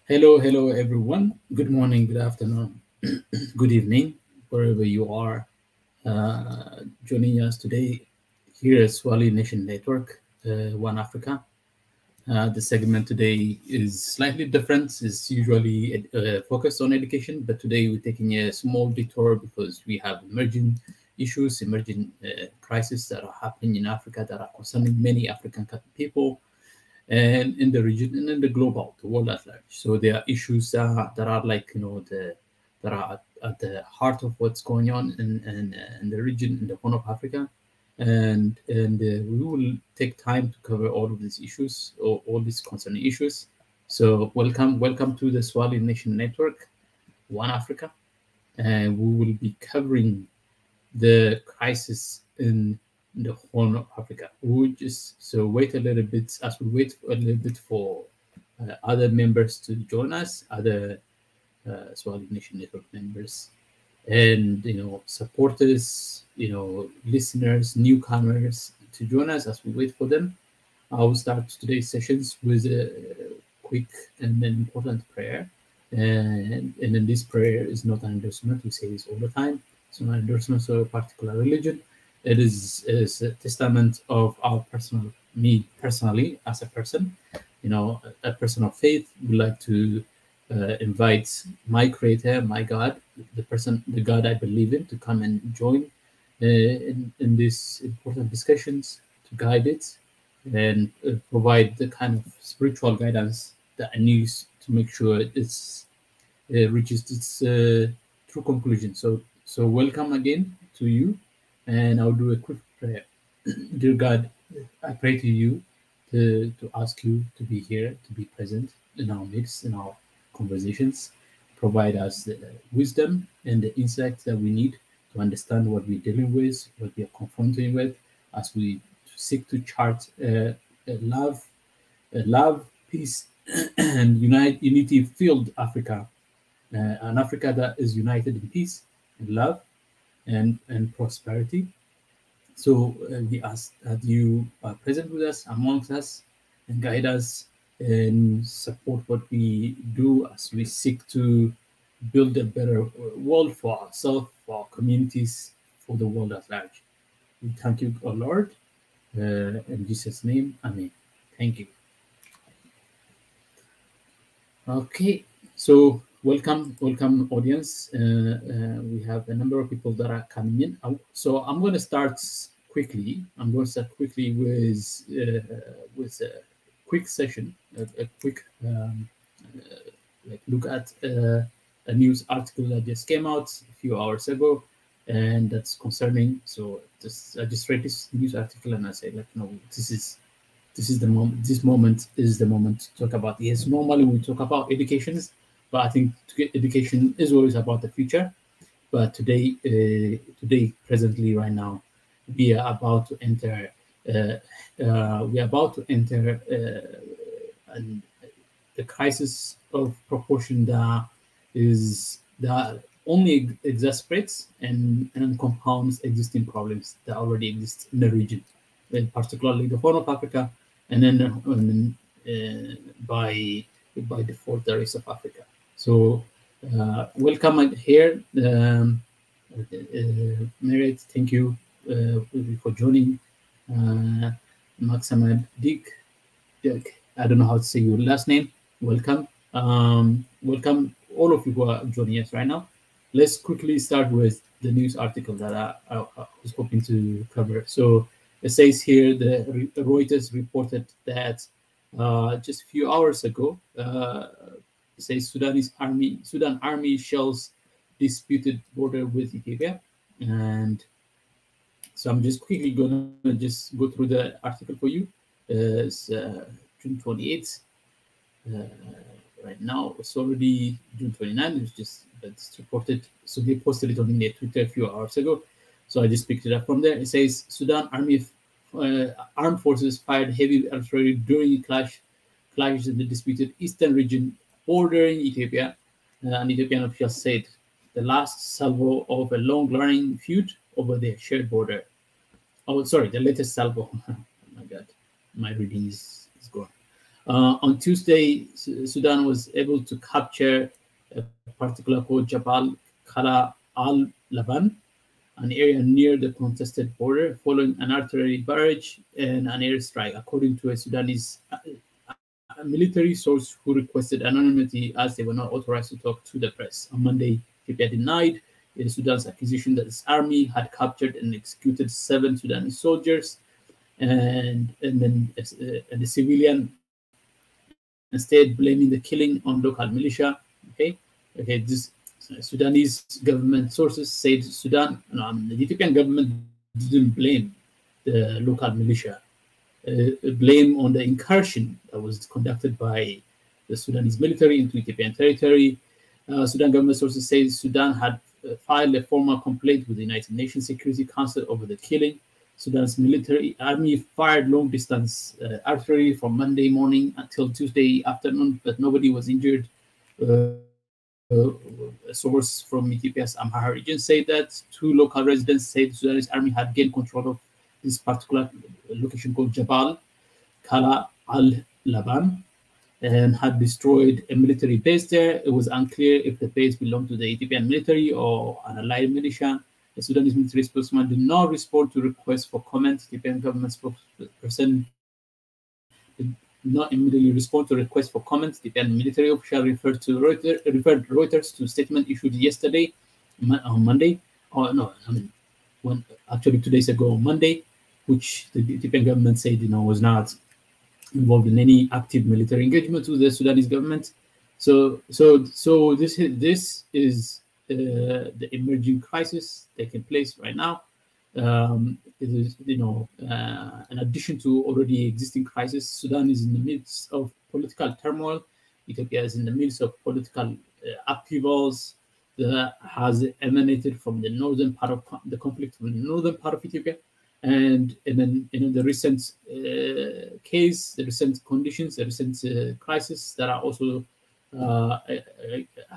Hello, everyone. Good morning, good afternoon, good evening, wherever you are joining us today here at Swali Nation Network, One Africa. The segment today is slightly different. It's usually focused on education, but today we're taking a small detour because we have emerging issues, emerging crises that are happening in Africa that are concerning many African people and in the region and in the global, the world at large. So there are issues that are like that are at the heart of what's going on in the region in the Horn of Africa, and we will take time to cover all of these issues, all these concerning issues. So welcome to the Swahili Nation Network, One Africa, and we will be covering the crisis in the Horn of Africa. We'll just so wait a little bit as we wait a little bit for other members to join us, other Swahili Nation Network members, and supporters, listeners, newcomers to join us as we wait for them. I will start today's sessions with a quick and an important prayer. And then this prayer is not an endorsement. We say this all the time. It's not an endorsement of a particular religion. It is a testament of our me personally as a person, a person of faith. Would like to invite my creator, my God, the God I believe in, to come and join in these important discussions, to guide it and provide the kind of spiritual guidance that I need to make sure it's reaches its true conclusion. So welcome again to you, and I'll do a quick prayer. Dear God, I pray to you to ask you to be here, to be present in our midst, in our conversations, provide us the wisdom and the insights that we need to understand what we're dealing with, what we are confronting with, as we seek to chart love, peace, and unity-filled Africa, an Africa that is united in peace and love and prosperity. So we ask that you are present with us, amongst us, and guide us and support what we do as we seek to build a better world for ourselves, for our communities, for the world at large. We thank you, O Lord. In Jesus' name, Amen. Thank you. Okay, so welcome, audience. We have a number of people that are coming in. So I'm going to start quickly. I'm going to start quickly with a quick session, a quick look at a news article that just came out a few hours ago, and that's concerning. So I just read this news article and I say, this is the moment. This moment is the moment to talk about. Yes, normally we talk about educations, but I think education is always about the future. But today, presently, right now, we are about to enter. The crisis of proportion that only exacerbates and compounds existing problems that already exist in the region, particularly the Horn of Africa, and then by default the rest of Africa. So welcome here, Merit. Thank you for joining. Maximad Dick, I don't know how to say your last name. Welcome, welcome all of you who are joining us right now. Let's quickly start with the news article that I was hoping to cover. So it says here the Reuters reported that just a few hours ago, it says Sudan army shells disputed border with Ethiopia, and so I'm just quickly gonna just go through the article for you. It's June 28th. Right now it's already June 29th. It's reported. So they posted it on their Twitter a few hours ago. So I just picked it up from there. It says Sudan armed forces fired heavy artillery during clashes in the disputed eastern region bordering Ethiopia. An Ethiopian official said the last salvo of a long-running feud over their shared border. Oh, sorry, the latest salvo. Oh my God, my reading is gone. On Tuesday, Sudan was able to capture a particular called Jabal Kala al Laban, an area near the contested border, following an artillery barrage and an airstrike, according to a Sudanese military source who requested anonymity as they were not authorized to talk to the press. On Monday, Ethiopia denied Sudan's accusation that its army had captured and executed 7 Sudanese soldiers, and the civilian instead blaming the killing on local militia. Okay, this Sudanese government sources said the Ethiopian government didn't blame the local militia. Blame on the incursion that was conducted by the Sudanese military into Ethiopian territory. Sudan government sources say Sudan had filed a formal complaint with the United Nations Security Council over the killing. Sudan's military army fired long-distance artillery from Monday morning until Tuesday afternoon, but nobody was injured. A source from Ethiopia's Amhara region said that 2 local residents said the Sudanese army had gained control of this particular location called Jabal Kala al Laban and had destroyed a military base there. It was unclear if the base belonged to the Ethiopian military or an allied militia. The Sudanese military spokesman did not respond to requests for comment. The Ethiopian government spokesperson did not immediately respond to requests for comment. The Ethiopian military official referred Reuters to a statement issued yesterday on Monday. Actually 2 days ago on Monday, which the Ethiopian government said was not involved in any active military engagement with the Sudanese government. So this is the emerging crisis taking place right now. It is, in addition to already existing crisis, Sudan is in the midst of political turmoil. Ethiopia is in the midst of political upheavals that has emanated from the northern part of the conflict, from the northern part of Ethiopia. And then the recent case, the recent conditions, the recent crisis that are also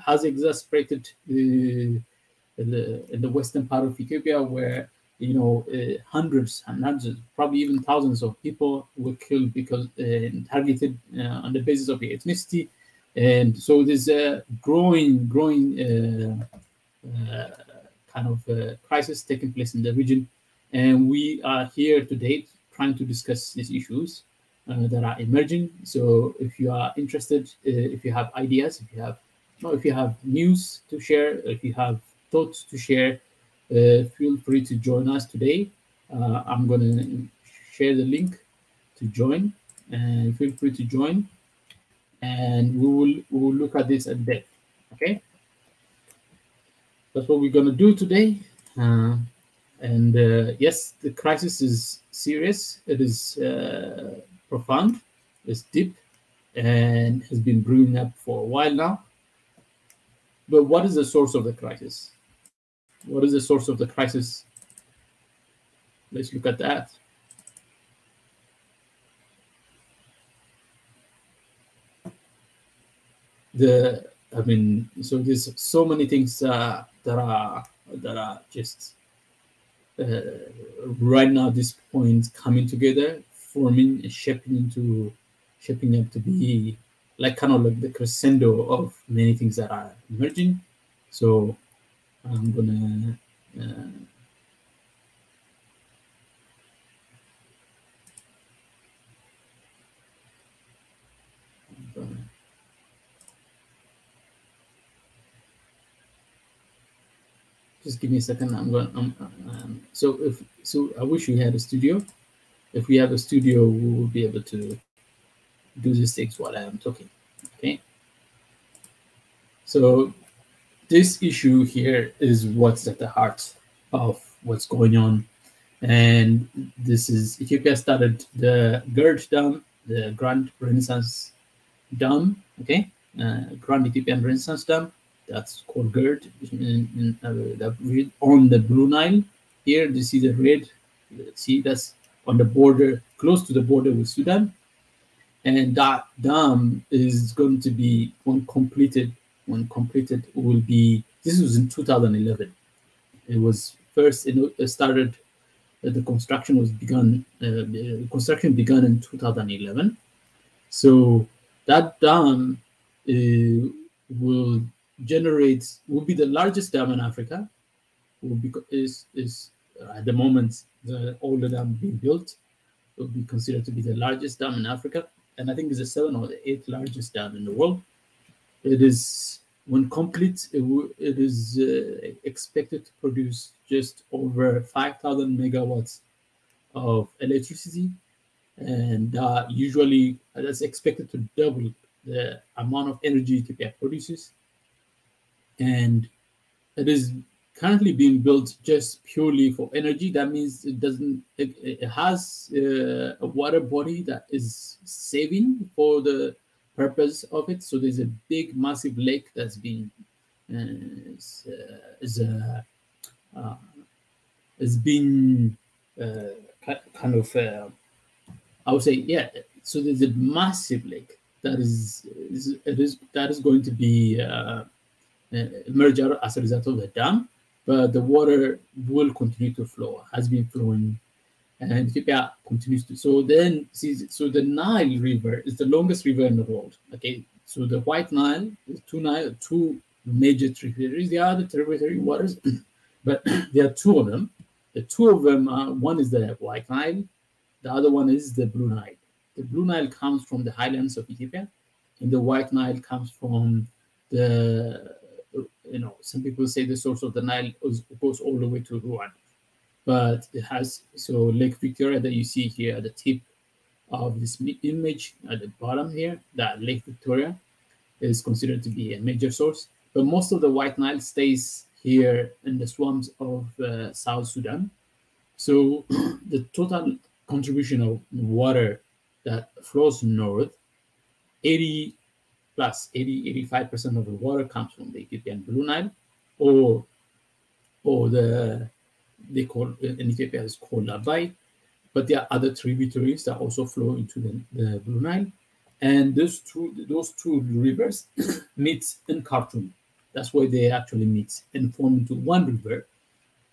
has exacerbated in the western part of Ethiopia, where hundreds and hundreds, probably even thousands of people were killed because targeted on the basis of the ethnicity. And so there's a growing kind of crisis taking place in the region. And we are here today trying to discuss these issues that are emerging. So if you are interested, if you have ideas, if you have news to share, if you have thoughts to share, feel free to join us today. I'm going to share the link to join, and feel free to join. And we will look at this at depth. Okay, that's what we're going to do today. And yes, the crisis is serious. It is profound. It's deep, and has been brewing up for a while now. But what is the source of the crisis? What is the source of the crisis? Let's look at that. So there's so many things that are just right now at this point coming together, forming, shaping up to be like kind of like the crescendo of many things that are emerging. So I'm gonna just give me a second. So I wish we had a studio. If we have a studio, we will be able to do these things while I am talking. Okay. So this issue here is what's at the heart of what's going on. And this is Ethiopia started the GERD Dam, the Grand Renaissance Dam, okay? Grand Ethiopian Renaissance Dam, that's called GERD, on the Blue Nile. Here, you see the red, see that's on the border, close to the border with Sudan. And that dam is going to be, when completed, will be, this was in 2011. It was first, started, the construction was begun, construction began in 2011. So that dam will be the largest dam in Africa. Will be is At the moment the older dam being built will be considered to be the largest dam in Africa, and I think it's the seventh or the eighth largest dam in the world. It is, when complete, it is expected to produce just over 5,000 megawatts of electricity, and usually that's expected to double the amount of energy Ethiopia produces. And it is currently being built just purely for energy. That means it has a water body that is saving for the purpose of it. So there's a big, massive lake that's being has been kind of I would say, yeah. So there's a massive lake that is going to be emerge out as a result of the dam, but the water will continue to flow, has been flowing, and Ethiopia continues to. So then, so the Nile River is the longest river in the world. Okay, so the White Nile, two major tributaries. There are the tributary waters, but there are two of them. The two of them, one is the White Nile, the other one is the Blue Nile. The Blue Nile comes from the highlands of Ethiopia, and the White Nile comes from the, some people say the source of the Nile goes all the way to Rwanda. But it has, so Lake Victoria that you see here at the tip of this image at the bottom here, that Lake Victoria is considered to be a major source. But most of the White Nile stays here in the swamps of South Sudan. So the total contribution of water that flows north, 85% of the water comes from the Ethiopian Blue Nile, or they call in Ethiopia is called Abai, but there are other tributaries that also flow into the Blue Nile, and those two rivers meet in Khartoum. That's where they actually meet and form into one river,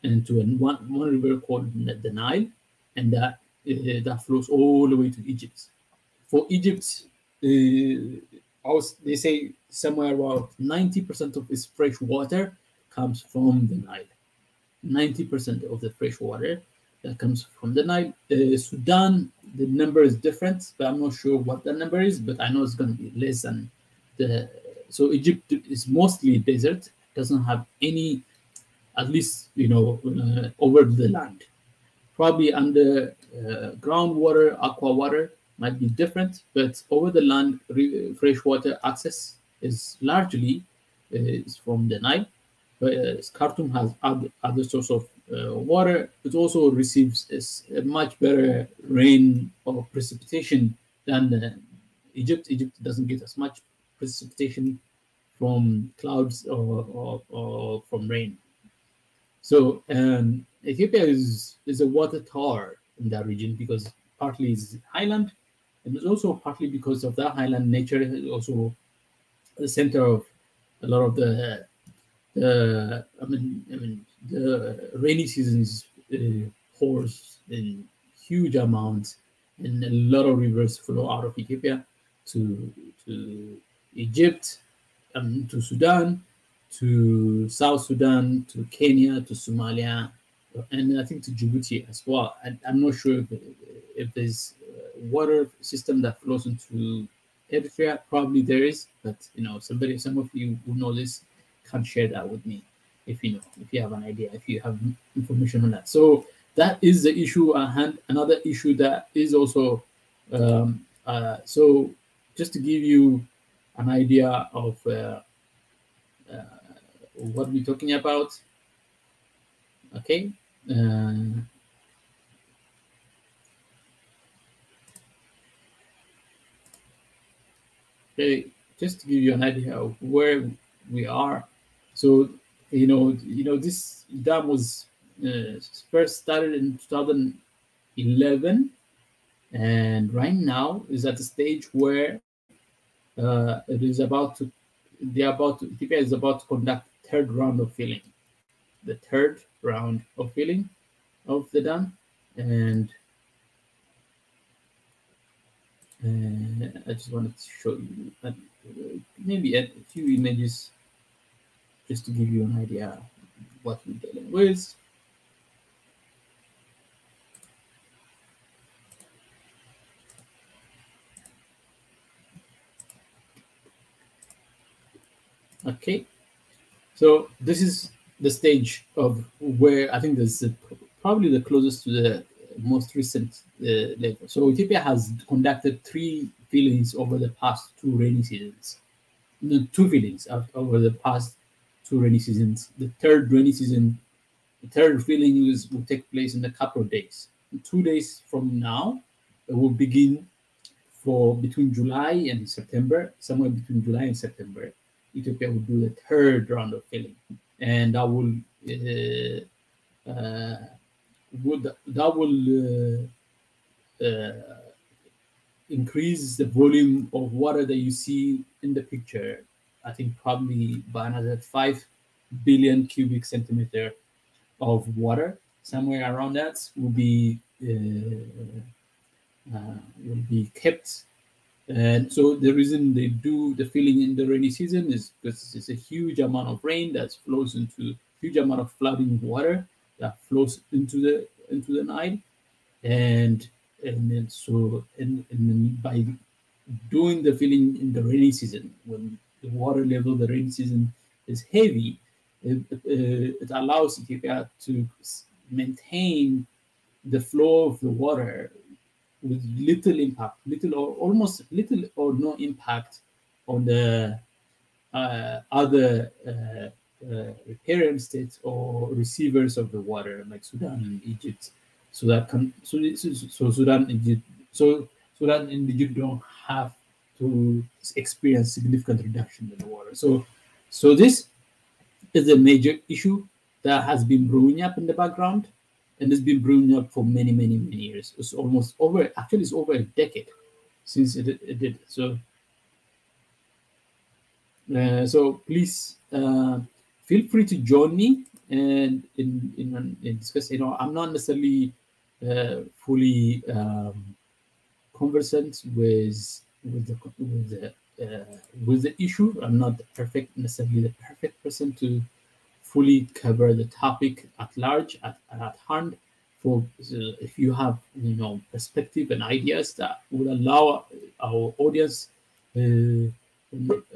and into one river called the Nile, and that flows all the way to Egypt. For Egypt, they say somewhere about 90% of its fresh water comes from the Nile. 90% of the fresh water that comes from the Nile. Sudan, the number is different, but I'm not sure what the number is, but I know it's going to be less than the. So Egypt is mostly desert, doesn't have any, at least, over the land. Probably under groundwater, aqua water might be different, but over the land, freshwater access is largely is from the Nile. But Khartoum has other source of water. It also receives a much better rain or precipitation than Egypt. Egypt doesn't get as much precipitation from clouds or from rain. So Ethiopia is a water tower in that region, because partly it's highland, and it's also partly because of that highland nature. Is also the center of a lot of the the rainy seasons pours in huge amounts, and a lot of rivers flow out of Ethiopia to Egypt, to Sudan, to South Sudan, to Kenya, to Somalia, and I think to Djibouti as well. I'm not sure if there's a water system that flows into Eritrea. Probably there is, but some of you who know this can share that with me if you have an idea, if you have information on that. So that is the issue at hand. Another issue that is also so just to give you an idea of what we're talking about. Okay. Okay, just to give you an idea of where we are. So this dam was first started in 2011, and right now is at the stage where it is Ethiopia is about to conduct third round of filling, the third round of filling of the dam, and I just wanted to show you maybe a few images just to give you an idea what we're dealing with. Okay, so this is the stage of where I think this is probably the closest to the most recent level. So Ethiopia has conducted 3 fillings over the past 2 rainy seasons. No, 2 fillings over the past 2 rainy seasons. The third filling will take place in a couple of days. In 2 days from now, it will begin for between July and September, somewhere between July and September. Ethiopia will do the third round of filling, and that will increase the volume of water that you see in the picture. I think probably by another 5 billion cubic centimeter of water, somewhere around that, will be kept. And so the reason they do the filling in the rainy season is because it's a huge amount of rain that flows into huge amount of flooding water that flows into the Nile, and then then by doing the filling in the rainy season, when the water level the rainy season is heavy, it allows Ethiopia to maintain the flow of the water with little impact, little or almost little or no impact on the other riparian states or receivers of the water, like Sudan and Egypt. So that can so Sudan Egypt so Sudan and Egypt don't have to experience significant reduction in the water. So this is a major issue that has been brewing up in the background, and it's been brewing up for many, many, many years. It's almost over. Actually, it's over a decade since it did. So please feel free to join me and in discuss. I'm not necessarily fully conversant with the issue. I'm not necessarily the perfect person to fully cover the topic at large at hand. For if you have perspective and ideas that would allow our audience a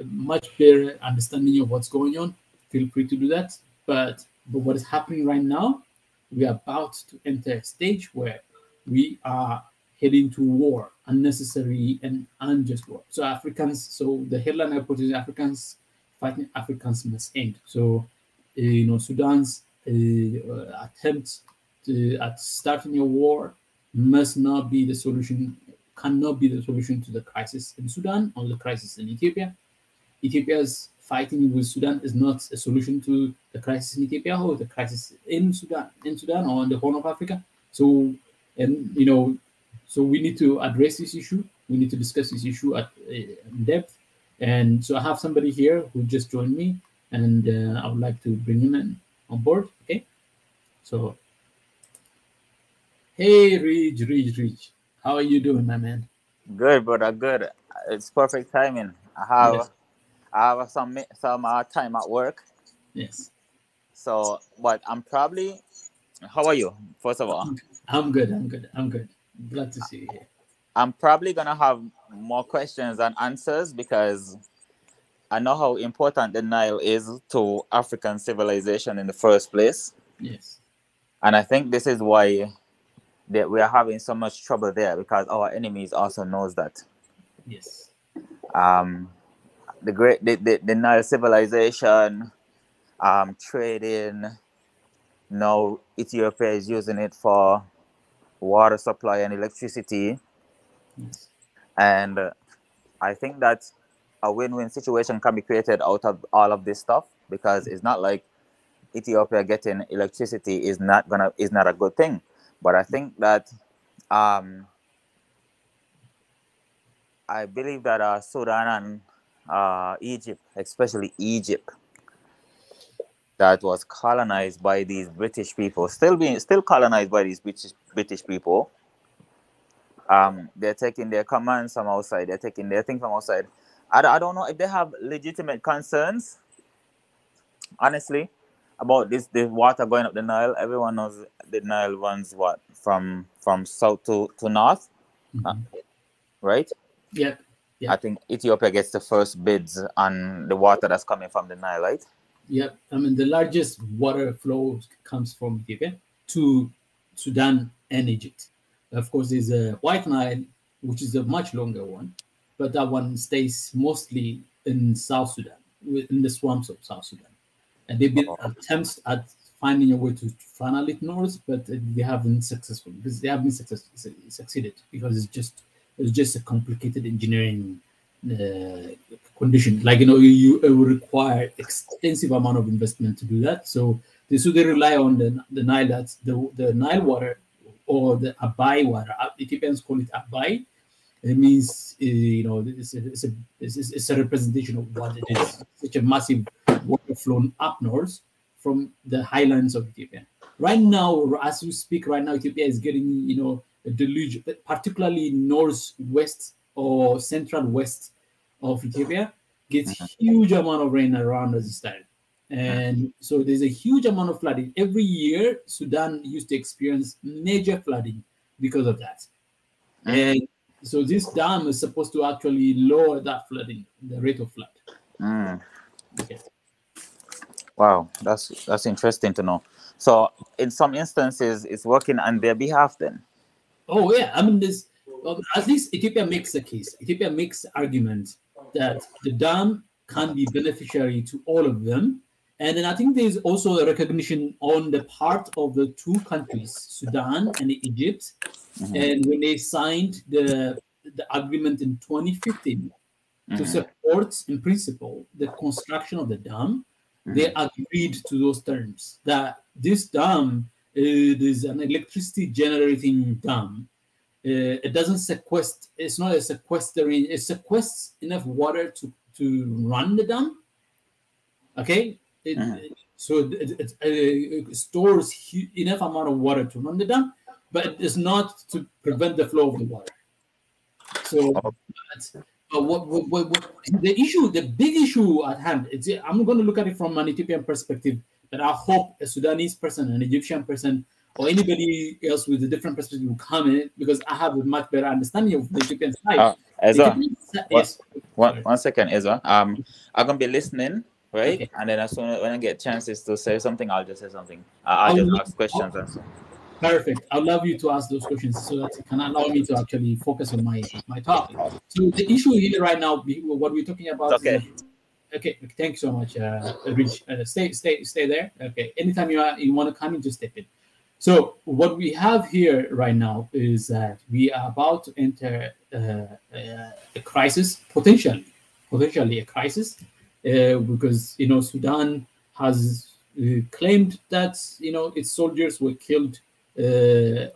much better understanding of what's going on, feel free to do that. But what is happening right now, we are about to enter a stage where we are heading to war, unnecessary and unjust war. So the headline I put is Africans fighting Africans must end. So Sudan's attempt at starting a war must not be the solution, cannot be the solution to the crisis in Sudan or the crisis in Ethiopia. Ethiopia's fighting with Sudan is not a solution to the crisis in Ethiopia or the crisis in Sudan or in the Horn of Africa. So, so we need to address this issue. We need to discuss this issue at in depth. And so I have somebody here who just joined me, and I would like to bring him on board. Okay. So, hey, Ridge, how are you doing, my man? Good, brother. Good. It's perfect timing. Yes. I have some time at work. Yes. So, but I'm probably. How are you? First of all, I'm good. I'm good. Glad to see you here. I'm probably gonna have more questions than answers because I know how important the Nile is to African civilization in the first place, Yes. and I think this is why that we are having so much trouble there because our enemies also knows that. Yes. Um, the Nile civilization, trading. Now Ethiopia is using it for water supply and electricity, Yes. and I think that a win-win situation can be created out of all of this stuff because it's not like Ethiopia getting electricity is not a good thing, but I think that um, I believe that Sudan and Egypt, especially Egypt, that was colonized by these British people, still colonized by these British people. They're taking their commands from outside. They're taking their thing from outside. I don't know if they have legitimate concerns, honestly, about the water going up the Nile. Everyone knows the Nile runs what from south to north, uh, Mhm. right? Yep. I Yep. think Ethiopia gets the first bids on the water that's coming from the Nile, right? Yep. I mean, the largest water flow comes from Ethiopia to Sudan and Egypt. Of course, there's a White Nile, which is a much longer one, but that one stays mostly in South Sudan, in the swamps of South Sudan. And they've been Oh, attempts at finding a way to funnel it north, but they haven't successful because they haven't succeeded because it's just a complicated engineering uh, condition. Like it will require extensive amount of investment to do that. So they rely on the Nile, that's the Nile water or the Abai water. Ethiopians call it Abai. It means it's a representation of what it is. Such a massive water flown up north from the highlands of Ethiopia. Right now, as we speak, right now Ethiopia is getting a deluge, particularly northwest or central west of Ethiopia gets huge amount of rain around us this time. And so there's a huge amount of flooding. Every year, Sudan used to experience major flooding because of that. mm, And so this dam is supposed to actually lower that flooding, the rate of flood. mm. Okay. Wow, that's interesting to know. So in some instances, it's working on their behalf then. Oh yeah, I mean, at least Ethiopia makes the case. Ethiopia makes the argument that the dam can be beneficiary to all of them, and then I think there's also a recognition on the part of the two countries, Sudan and Egypt, Hmm. and when they signed the agreement in 2015 to Hmm. support, in principle, the construction of the dam, Hmm. they agreed to those terms that this dam is an electricity generating dam. It doesn't sequester. It's not a sequestering. It sequesters enough water to run the dam. Okay, Hmm. so it stores enough amount of water to run the dam, but it is not to prevent the flow of the water. So, Oh, what the issue, the big issue at hand, I'm going to look at it from an Ethiopian perspective, but I hope a Sudanese person, an Egyptian person, or anybody else with a different perspective will come in because I have a much better understanding of the Ethiopian side. The Ezra, Ethiopian side, what? yes, One, sorry. one second, Ezra. I'm gonna be listening, right? Okay. And then as soon as when I get chances to say something, I'll just say something. I I'll just will, ask questions and so. Perfect. I'd love you to ask those questions so that it can allow me to actually focus on my topic. So the issue here right now, what we're talking It's about is okay. that. Okay, thank you so much, Rich. Stay there. Okay, anytime you want to come in, just step in. So what we have here right now is that we are about to enter a crisis, potentially a crisis, because Sudan has claimed that its soldiers were killed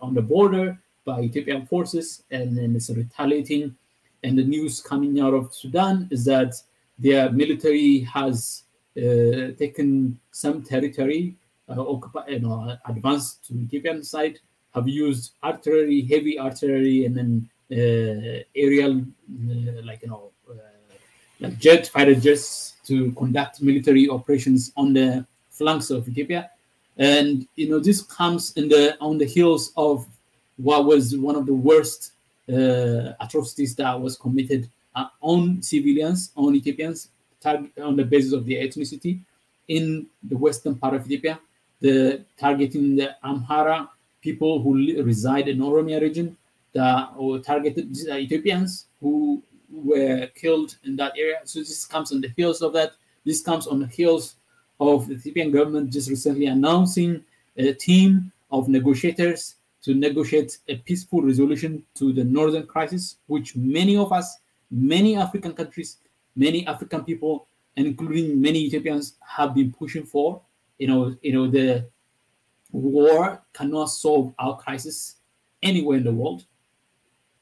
on the border by Ethiopian forces, and then it's retaliating. And the news coming out of Sudan is that their military has taken some territory, advanced to Ethiopian side, have used artillery, heavy artillery, and then aerial, like jet fighter jets to conduct military operations on the flanks of Ethiopia. And this comes on the heels of what was one of the worst atrocities that was committed on civilians, on Ethiopians, on the basis of their ethnicity in the western part of Ethiopia, targeting the Amhara people who reside in Oromia region, or targeted Ethiopians who were killed in that area. So this comes on the heels of that. This comes on the heels of the Ethiopian government just recently announcing a team of negotiators to negotiate a peaceful resolution to the northern crisis, which many of us, many African countries, many African people, and including many Ethiopians have been pushing for. The war cannot solve our crisis anywhere in the world,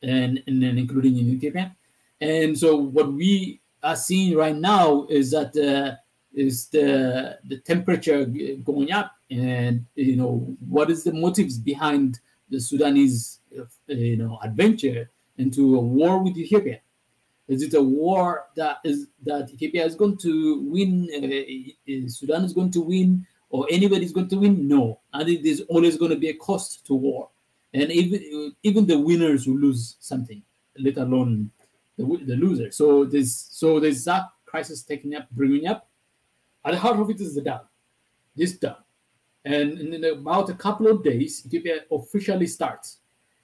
and then including in Ethiopia. And so what we are seeing right now is that is the temperature going up, and what is the motives behind the Sudanese adventure into a war with Ethiopia? Is it a war that Ethiopia is going to win, Sudan is going to win, or anybody is going to win? No, I think there's always going to be a cost to war, and even the winners will lose something, let alone the loser. So there's that crisis bringing up. At the heart of it is the dam, this dam, and in about a couple of days, Ethiopia officially starts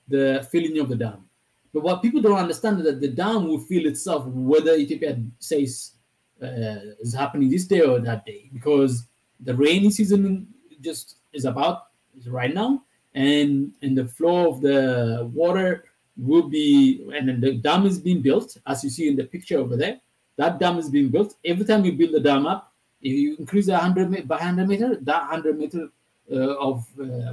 the filling of the dam. But what people don't understand is that the dam will fill itself whether Ethiopia says is happening this day or that day, because the rainy season just is right now, and the flow of the water will be, and then the dam is being built, as you see in the picture over there. That dam is being built. Every time you build the dam up, if you increase the 100 by 100 meter, that 100 meter of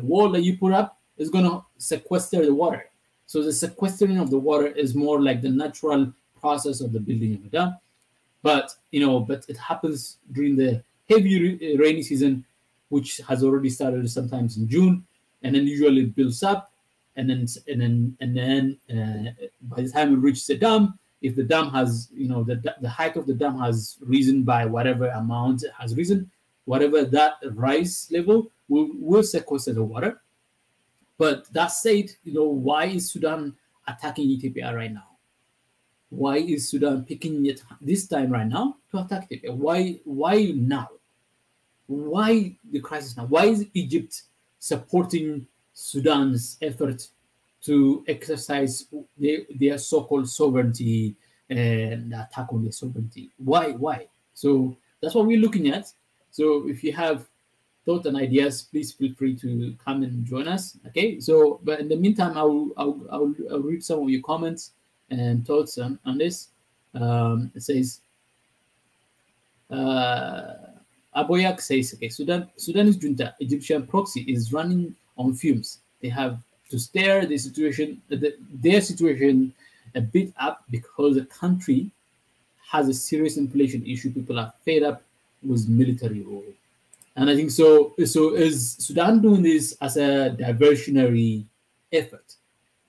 wall that you put up is going to sequester the water. So the sequestering of the water is more like the natural process of the building of a dam. But it happens during the heavy rainy season, which has already started sometimes in June, and then usually it builds up, and then by the time it reaches the dam, if the dam has, the height of the dam has risen by whatever amount it has risen, whatever that rise level will sequester the water. But that said, why is Sudan attacking Ethiopia right now? Why is Sudan picking it this time right now to attack Ethiopia? Why now? Why the crisis now? Why is Egypt supporting Sudan's effort to exercise their so-called sovereignty and attack on their sovereignty? Why? So that's what we're looking at. So if you have thoughts and ideas, please feel free to come and join us. Okay. So, but in the meantime, I'll read some of your comments and thoughts on this. It says, Aboyak says, okay, Sudanese junta, Egyptian proxy is running on fumes. They have to stir their situation a bit up because the country has a serious inflation issue. People are fed up with military rule. And I think so is Sudan doing this as a diversionary effort?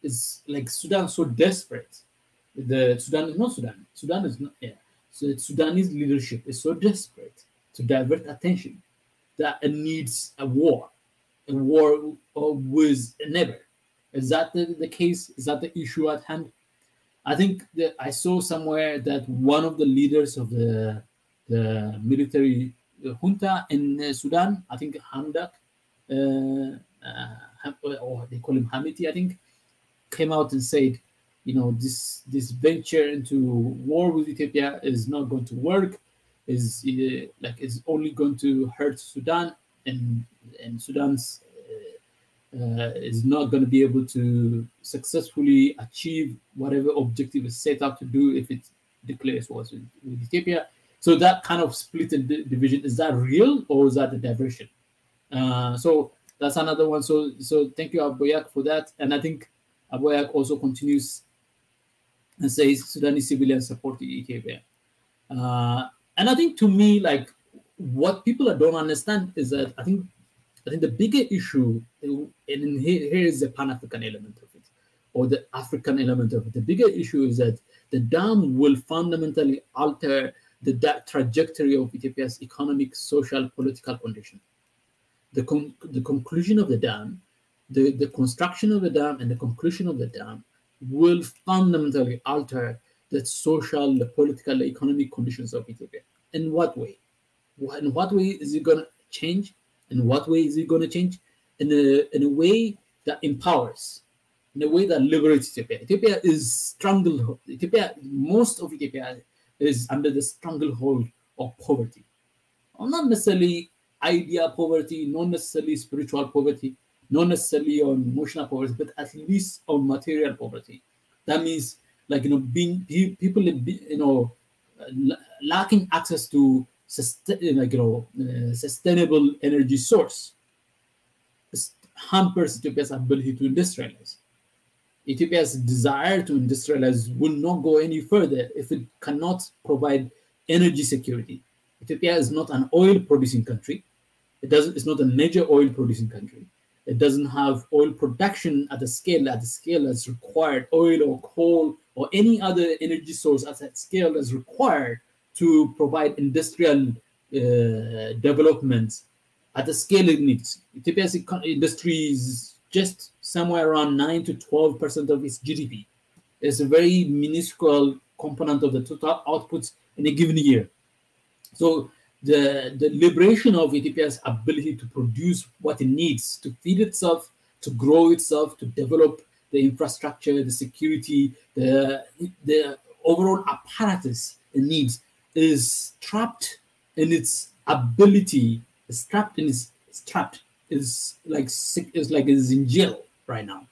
It's like Sudan so desperate. Sudan is not Sudan. Sudan is not, yeah. So Sudanese leadership is so desperate to divert attention that it needs a war with a neighbor. Is that the case? Is that the issue at hand? I think that I saw somewhere that one of the leaders of the military junta in Sudan, I think Hamdak, or they call him Hamiti, I think, came out and said, this venture into war with Ethiopia is not going to work. Is only going to hurt Sudan, and Sudan's is not going to be able to successfully achieve whatever objective is set out to do if it declares war with Ethiopia. So that kind of split and division, is that real or is that a diversion? So that's another one. So thank you, Aboyak, for that. And I think Aboyak also continues and says Sudanese civilians support Ethiopia. And I think, to me, like, what people don't understand is that I think the bigger issue, and here is the Pan-African element of it, or the African element of it. The bigger issue is that the dam will fundamentally alter the trajectory of Ethiopia's economic, social, political condition. The conclusion of the dam, the construction of the dam and the conclusion of the dam will fundamentally alter the social, the political, the economic conditions of Ethiopia. In what way? In what way is it going to change? In what way is it going to change? In a way that empowers, in a way that liberates Ethiopia. Ethiopia is stranglehold. Most of Ethiopia is under the stranglehold of poverty. Or not necessarily idea poverty, not necessarily spiritual poverty, not necessarily on emotional poverty, but at least on material poverty. That means, like, people, lacking access to sustainable energy source hampers Ethiopia's ability to industrialize. Ethiopia's desire to industrialize will not go any further if it cannot provide energy security. Ethiopia is not an oil producing country. It's not a major oil producing country. It doesn't have oil production at the scale that's required, oil or coal or any other energy source at that scale that's required to provide industrial development at the scale it needs. Ethiopia's industry is just somewhere around 9 to 12% of its GDP. It's a very minuscule component of the total output in a given year. So the liberation of Ethiopia's ability to produce what it needs to feed itself, to grow itself, to develop the infrastructure, the security, the overall apparatus it needs is trapped in its ability. Is trapped in its trapped. Is like it's in jail right now.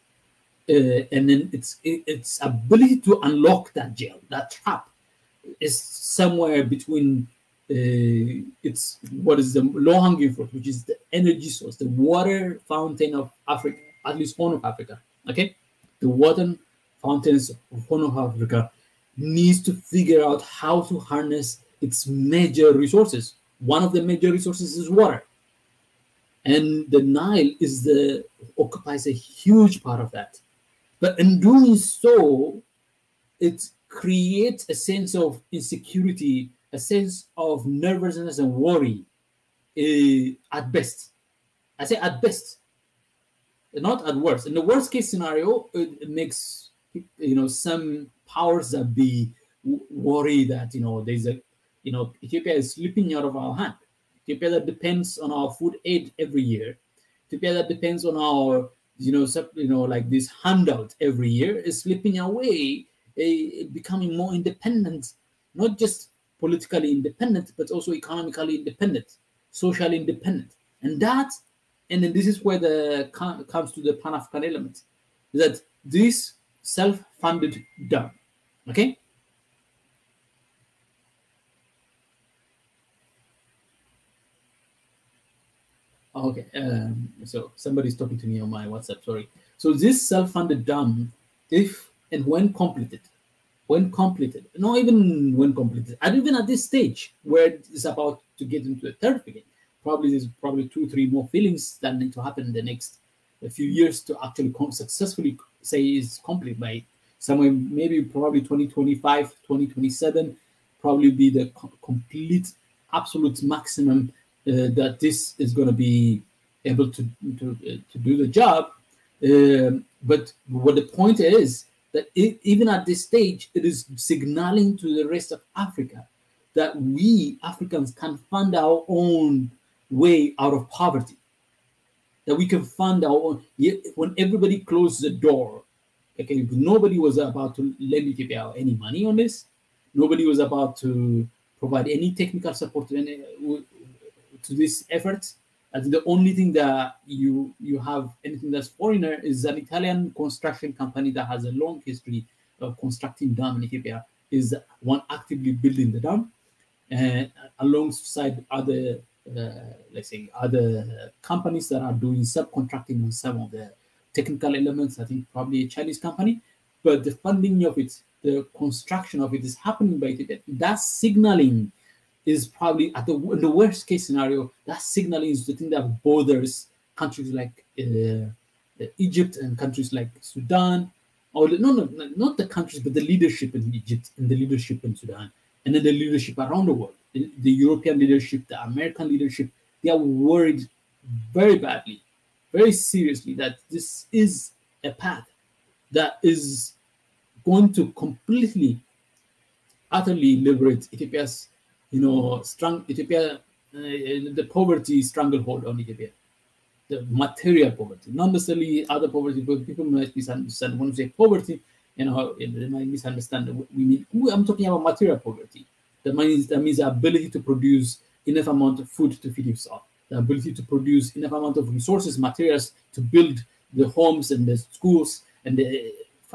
And then its ability to unlock that jail, that trap, is somewhere between it's what is the low-hanging fruit, which is the energy source, the water fountain of Africa, at least Horn of Africa. Okay, the water fountains of Horn of Africa needs to figure out how to harness its major resources. One of the major resources is water, and the Nile occupies a huge part of that. But in doing so, it creates a sense of insecurity, a sense of nervousness and worry at best. I say at best, not at worst. In the worst case scenario, it makes some powers that be worry that there's Ethiopia is slipping out of our hand. Ethiopia that depends on our food aid every year. Ethiopia that depends on our like this handout every year is slipping away, becoming more independent, not just politically independent, but also economically independent, socially independent. And then this is where comes to the Pan-African element, that this self-funded dam, okay? Okay, so somebody's talking to me on my WhatsApp, sorry. So this self-funded dam, if and when completed, not even when completed, and even at this stage where it's about to get into a third filling, there's 2-3 more fillings that need to happen in the next few years to actually successfully say is complete by somewhere, probably 2025, 2027, probably be the complete absolute maximum that this is going to be able to do the job. But what the point is that even at this stage, it is signaling to the rest of Africa that we Africans can fund our own way out of poverty, that we can fund our own. When everybody closed the door, okay, nobody was about to lend Ethiopia any money on this. Nobody was about to provide any technical support to this effort. And the only thing that you have anything that's foreigner is an Italian construction company that has a long history of constructing dam in Ethiopia, is one actively building the dam, and alongside other let's say other companies that are doing subcontracting on some of the technical elements. I think probably a Chinese company, but the funding of it, the construction of it is happening by Ethiopia. That signaling is probably in the worst case scenario, that signaling is the thing that bothers countries like Egypt and countries like Sudan, or not the countries, but the leadership in Egypt and the leadership in Sudan, and then the leadership around the world, the European leadership, the American leadership. They are worried very badly, very seriously, that this is a path that is going to completely, utterly liberate Ethiopia's the poverty stranglehold on Ethiopia, the material poverty, not necessarily other poverty, but people might misunderstand. When we say poverty, they might misunderstand what we mean. I'm talking about material poverty. That means the ability to produce enough amount of food to feed yourself, the ability to produce enough amount of resources, materials to build the homes and the schools and the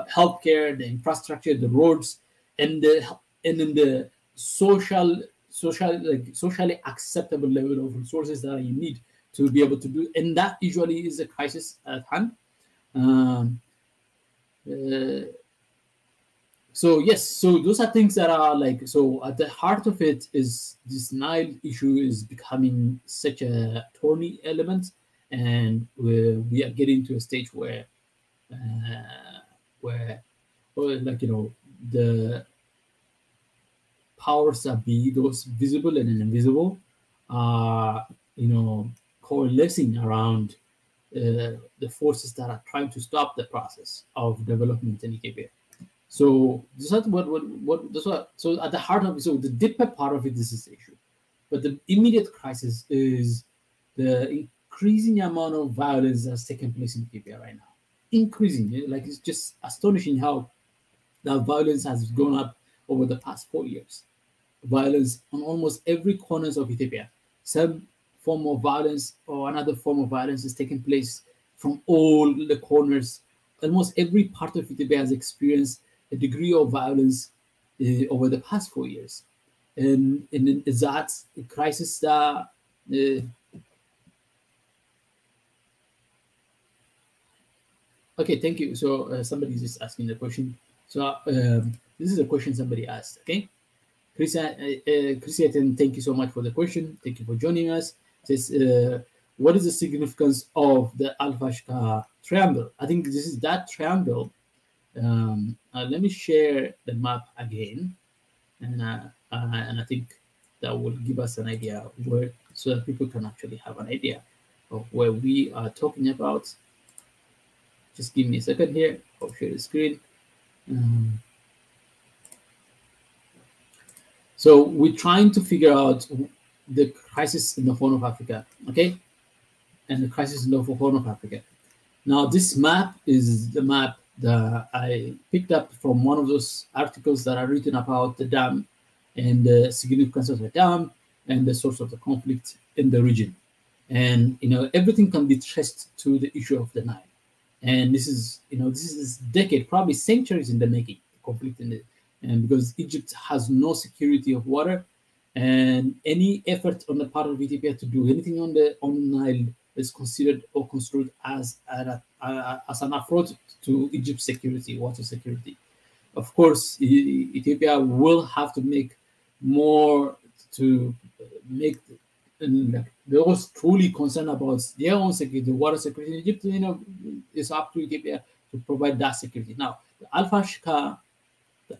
healthcare, the infrastructure, the roads, and then the socially acceptable level of resources that you need to be able to do. And that usually is a crisis at hand. So yes, so those are things that are so at the heart of it is this Nile issue is becoming such a thorny element, and we are getting to a stage where where like the powers that be, those visible and invisible, are coalescing around the forces that are trying to stop the process of development in Ethiopia. So this is so at the heart of it, so the deeper part of it is this issue. But the immediate crisis is the increasing amount of violence that's taking place in Ethiopia right now. Increasing, like it's just astonishing how that violence has gone up over the past 4 years. Violence on almost every corners of Ethiopia. Some form of violence or another form of violence is taking place from all the corners. Almost every part of Ethiopia has experienced a degree of violence over the past 4 years. And that crisis that okay, thank you. So somebody is just asking the question. So this is a question somebody asked. Okay, Christian, thank you so much for the question. Thank you for joining us. It says, what is the significance of the Al-Fashqa triangle? I think this is that triangle. Let me share the map again, and I think that will give us an idea where, so that people can actually have an idea of where we are talking about. Just give me a second here. I'll share the screen. So we're trying to figure out the crisis in the Horn of Africa, okay? And the crisis in the Horn of Africa. Now, this map is the map that I picked up from one of those articles that are written about the dam and the significance of the dam and the source of the conflict in the region. And, everything can be traced to the issue of the Nile. And this is, this is decade, probably centuries in the making, conflict and because Egypt has no security of water, and any effort on the part of Ethiopia to do anything on the Nile is considered or construed as an affront to Egypt's security, water security. Of course, Ethiopia will have to make more to make those truly concerned about their own security, water security in Egypt. It's up to Ethiopia to provide that security. Now, the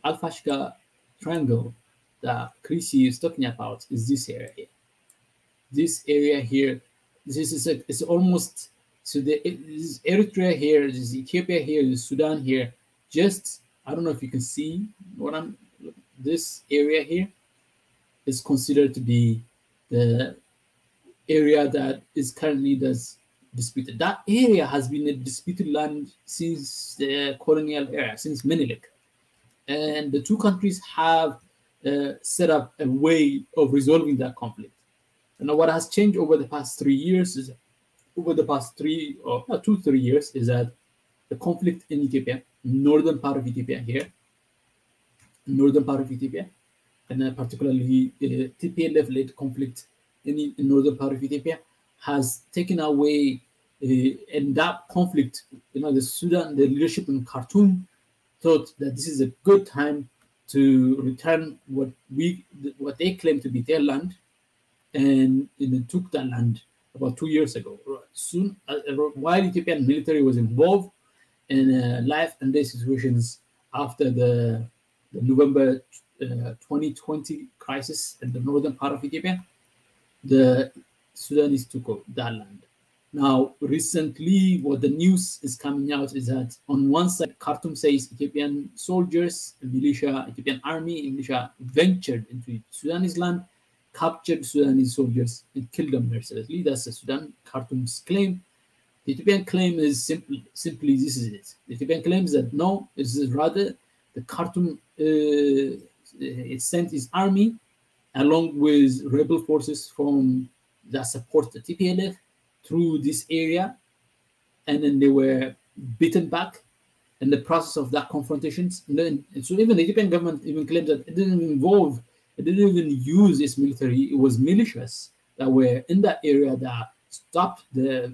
Al-Fashqa triangle that Chrissy is talking about is this area here. This area here, it's almost, so this is Eritrea here, this is Ethiopia here, this is Sudan here. Just, I don't know if you can see this area here is considered to be the area that is currently disputed. That area has been a disputed land since the colonial era, since Menelik. And the two countries have set up a way of resolving that conflict. And what has changed over the past 3 years is, over the past 3 years, is that the conflict in Ethiopia, northern part of Ethiopia here, and particularly TPLF-led conflict in northern part of Ethiopia, has taken away, and that conflict, the leadership in Khartoum thought that this is a good time to return what they claim to be their land, and took that land about 2 years ago. Soon, while Ethiopian military was involved in life and death situations after the November 2020 crisis in the northern part of Ethiopia, the Sudanese took over that land. Now, recently, what the news is coming out is that on one side, Khartoum says Ethiopian soldiers, Ethiopian army, militia ventured into Sudanese land, captured Sudanese soldiers, and killed them mercilessly. That's the Sudan, Khartoum's claim. The Ethiopian claim is simply this is it. The Ethiopian claims that no, this is rather the Khartoum it sent its army along with rebel forces that support the TPLF through this area, and then they were beaten back in the process of that confrontations. So even the Ethiopian government even claimed that it didn't even use its military. It was militias that were in that area that stopped the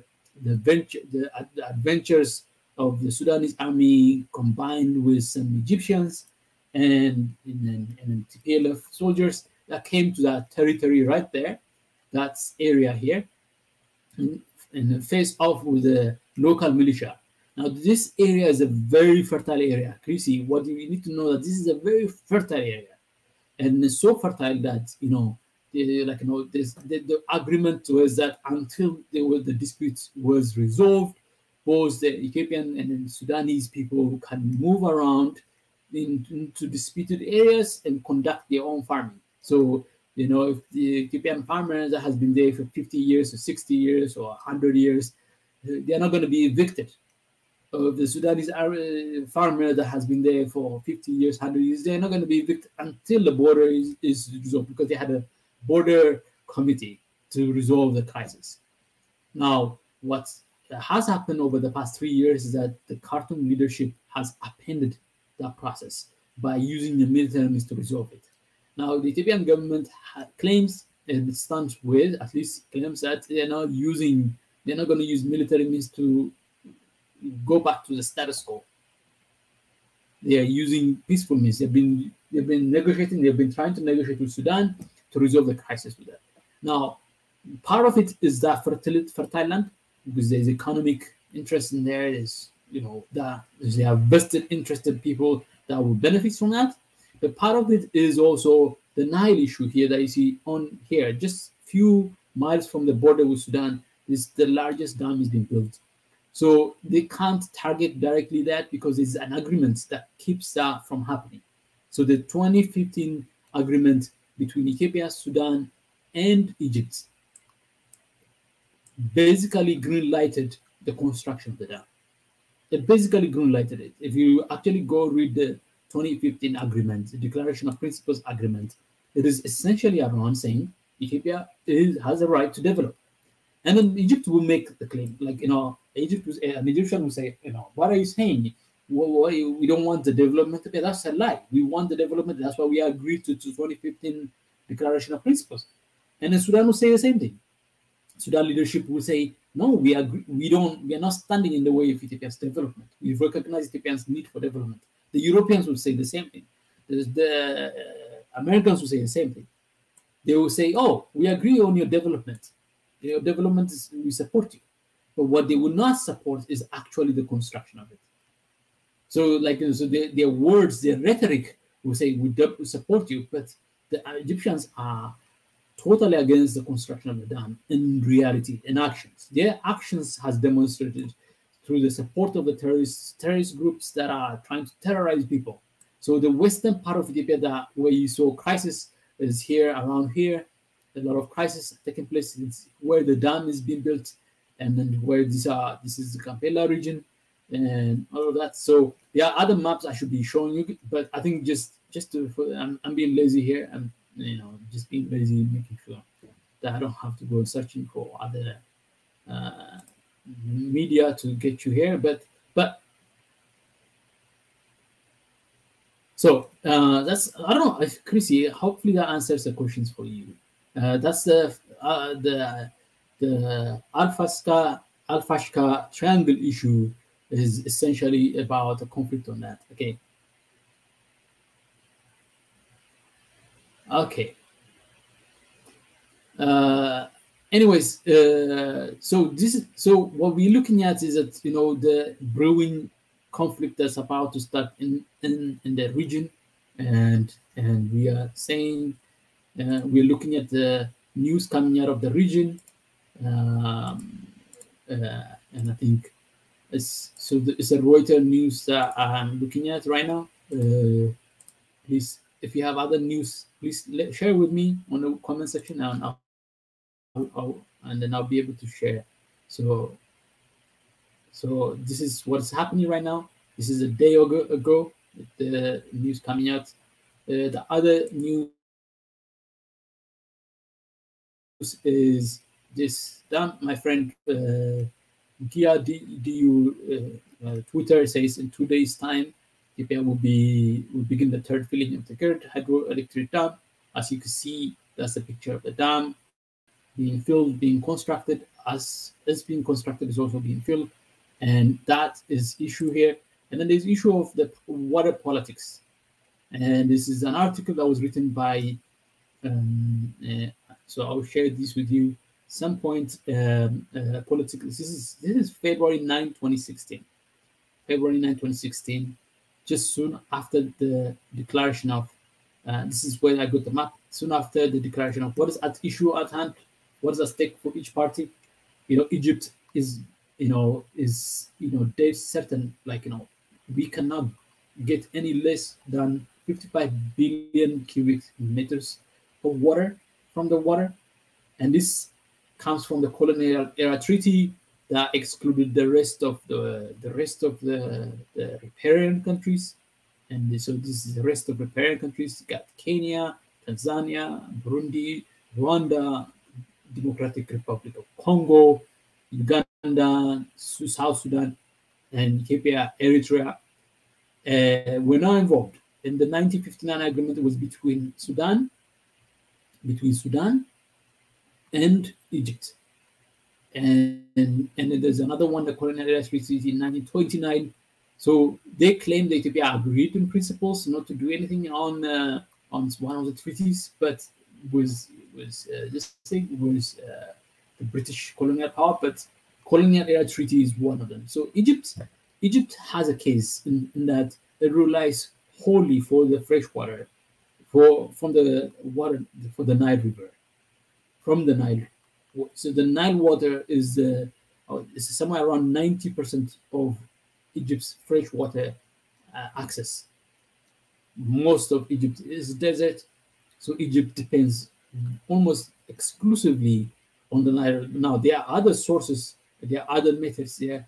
adventures of the Sudanese army combined with some Egyptians and TPLF soldiers that came to that territory right there, that area here. and face off with the local militia. Now, this area is a very fertile area. Chrissy, what you need to know that this is a very fertile area, and it's so fertile that the agreement was that until the dispute was resolved, both the Ethiopian and the Sudanese people can move around into disputed areas and conduct their own farming. So, if the Ethiopian farmer that has been there for 50 years or 60 years or 100 years, they're not going to be evicted. The Sudanese farmer that has been there for 50 years, 100 years, they're not going to be evicted until the border is resolved, because they had a border committee to resolve the crisis. Now, what has happened over the past 3 years is that the Khartoum leadership has appended that process by using the military means to resolve it. Now, the Ethiopian government claims, and stands with, at least claims, that they're not going to use military means to go back to the status quo. They are using peaceful means. They've been negotiating. They've been trying to negotiate with Sudan to resolve the crisis with that. Now, part of it is that fertile land, because there's economic interest in there. There's they have vested interested people that will benefit from that. But part of it is also the Nile issue here that you see on here, just few miles from the border with Sudan. Is the largest dam is being built. So they can't target directly that, because there's an agreement that keeps that from happening. So the 2015 agreement between Ethiopia, Sudan, and Egypt basically green-lighted the construction of the dam. It basically green-lighted it. If you actually go read the 2015 agreement, the Declaration of Principles agreement, it is essentially around saying Ethiopia has a right to develop. And then Egypt will make the claim, an Egyptian will say, what are you saying? We don't want the development. Okay, that's a lie. We want the development. That's why we agreed to 2015 Declaration of Principles. And then Sudan will say the same thing. Sudan leadership will say, no, we agree. We are not standing in the way of Ethiopia's development. We recognize Ethiopia's need for development. The Europeans will say the same thing. The Americans will say the same thing. They will say, oh, we agree on your development. Your development we support you. But what they will not support is actually the construction of it. So, their words, their rhetoric will say, we support you, but the Egyptians are totally against the construction of the dam in reality, in actions. Their actions has demonstrated through the support of the terrorist groups that are trying to terrorize people. So the western part of Ethiopia, where you saw crisis, is here, around here. A lot of crisis taking place. It's where the dam is being built, and then where this is the Kampala region, and all of that. So there are other maps I should be showing you, but I think I'm being lazy here. I'm just being lazy, making sure that I don't have to go searching for other media to get you here. But so that's, I don't know if Chrissy, hopefully that answers the questions for you. That's the Al-Fashka triangle issue is essentially about a conflict on that. Okay. Anyways, so what we're looking at is that the brewing conflict that's about to start in the region, and we are saying we're looking at the news coming out of the region, and I think it's a Reuters news that I'm looking at right now. Please, if you have other news, please share with me on the comment section, and then I'll be able to share. So this is what's happening right now. This is a day ago, the news coming out. The other news is this. My friend Gia Twitter says in 2 days' time, Ethiopia will begin the third filling of the Gerd hydroelectric dam. As you can see, that's a picture of the dam being filled, being constructed. As it's being constructed, is also being filled, and that is issue here. And then there's issue of the water politics, and this is an article that was written by. So I'll share this with you. some point politically. This is February 9, 2016. February 9, 2016, just soon after the declaration of, this is where I got the map, soon after the declaration of what is at issue at hand, what is at stake for each party. Egypt is, they're certain, we cannot get any less than 55 billion cubic meters of water from the water. And this comes from the colonial era treaty that excluded the rest of the riparian countries. And so this is the rest of riparian countries. You got Kenya, Tanzania, Burundi, Rwanda, Democratic Republic of Congo, Uganda, South Sudan, and Ethiopia, Eritrea. Were not involved. And the 1959 agreement was between Sudan and Egypt. And there's another one, the Colonial Era Treaty in 1929. So they claim that Ethiopia agreed in principles not to do anything on one of the treaties, but was the British colonial power. But Colonial Era Treaty is one of them. So Egypt has a case in that it relies wholly for the fresh water from the Nile River, from the Nile. So the Nile water is somewhere around 90% of Egypt's fresh water access. Most of Egypt is desert, so Egypt depends almost exclusively on the Nile. Now there are other sources, there are other methods there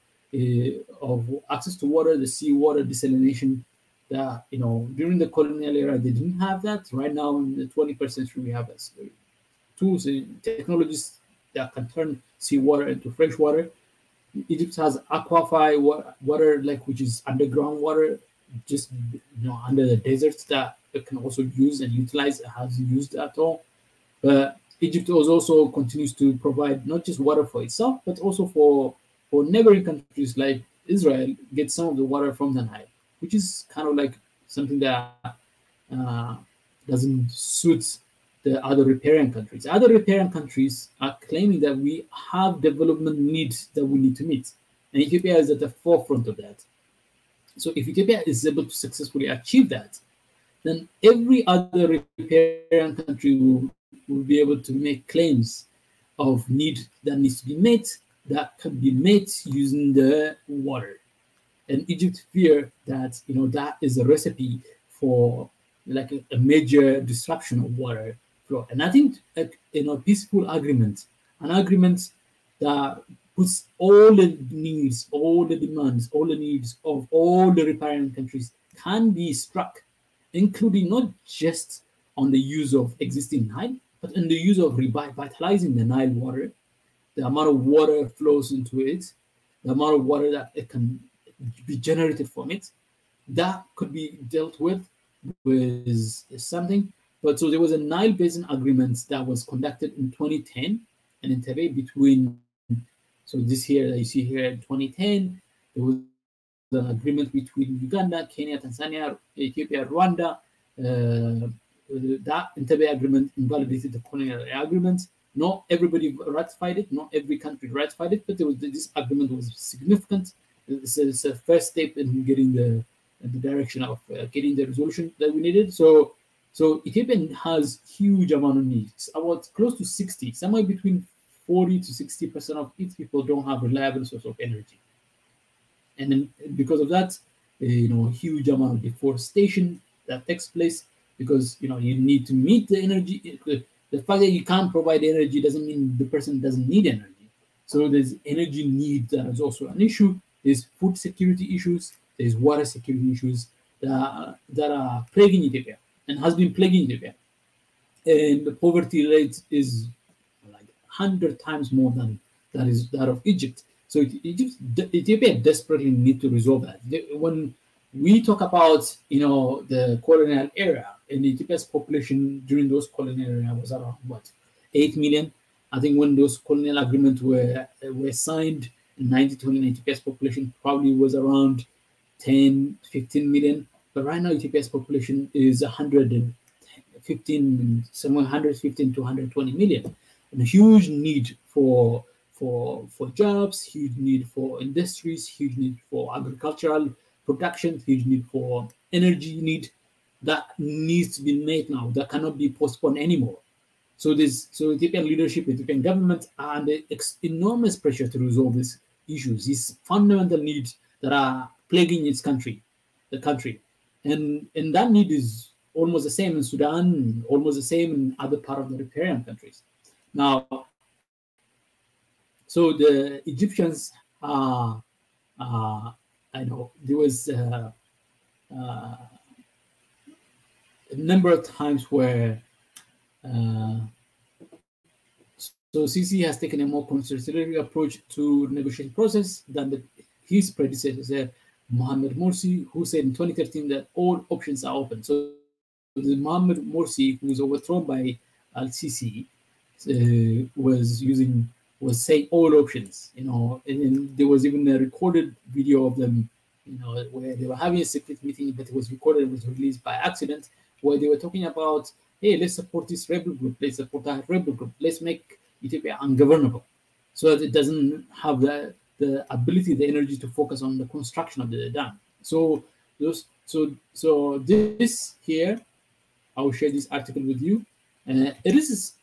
of access to water, the seawater desalination. That during the colonial era they didn't have that. Right now in the 21st century we have tools and technologies that can turn seawater into fresh water. Egypt has aquify water, which is underground water, just under the deserts, that it can also use and utilize. It hasn't used at all. But Egypt also continues to provide not just water for itself, but also for neighboring countries like Israel, get some of the water from the Nile, which is kind of like something that doesn't suit the other riparian countries. Other riparian countries are claiming that we have development needs that we need to meet. And Ethiopia is at the forefront of that. So if Ethiopia is able to successfully achieve that, then every other riparian country will be able to make claims of need that needs to be met, that can be met using the water. And Egypt fear that that is a recipe for a major disruption of water flow. And I think peaceful agreement, an agreement that puts all the needs, all the demands, all the needs of all the riparian countries can be struck, including not just on the use of existing Nile, but in the use of revitalizing the Nile water, the amount of water flows into it, the amount of water that it can be generated from it, that could be dealt with something. But so there was a Nile Basin Agreement that was conducted in 2010 in Entebbe between, so this here that you see here in 2010, there was an agreement between Uganda, Kenya, Tanzania, Ethiopia, Rwanda. That Entebbe agreement invalidated the colonial agreement. Not everybody ratified it, not every country ratified it, but this agreement was significant. It's a first step in getting the direction of getting the resolution that we needed. So Ethiopia has huge amount of needs, about close to 60, somewhere between 40 to 60% of its people don't have reliable source of energy. And then because of that, huge amount of deforestation that takes place, because you need to meet the energy. The fact that you can't provide energy doesn't mean the person doesn't need energy. So there's energy need that is also an issue. There's food security issues. There's water security issues that are plaguing Ethiopia and has been plaguing Ethiopia. And the poverty rate is like 100 times more than that of Egypt. So Ethiopia desperately need to resolve that. When we talk about the colonial era, and Ethiopia's population during those colonial era was around 8 million. I think when those colonial agreements were signed in 1929, Ethiopia's population probably was around 10, 15 million. But right now, Ethiopia's population is 115, somewhere 115 to 120 million. And a huge need for jobs, huge need for industries, huge need for agricultural production, huge need for energy need that needs to be made now, that cannot be postponed anymore. So Ethiopian leadership, Ethiopian government are under enormous pressure to resolve these issues, these fundamental needs that are plaguing the country. And that need is almost the same in Sudan, almost the same in other part of the riparian countries. Now, so the Egyptians I know there was a number of times where so Sisi has taken a more conservative approach to negotiation process than his predecessor, Mohamed Morsi, who said in 2013 that all options are open. So the Mohamed Morsi, who was overthrown by Al-Sisi, was saying all options, and there was even a recorded video of them, where they were having a secret meeting, but it was recorded, it was released by accident, where they were talking about, hey, let's support this rebel group, let's support that rebel group, let's make Ethiopia ungovernable, so that it doesn't have the ability, the energy to focus on the construction of the dam. So this here, I will share this article with you. It is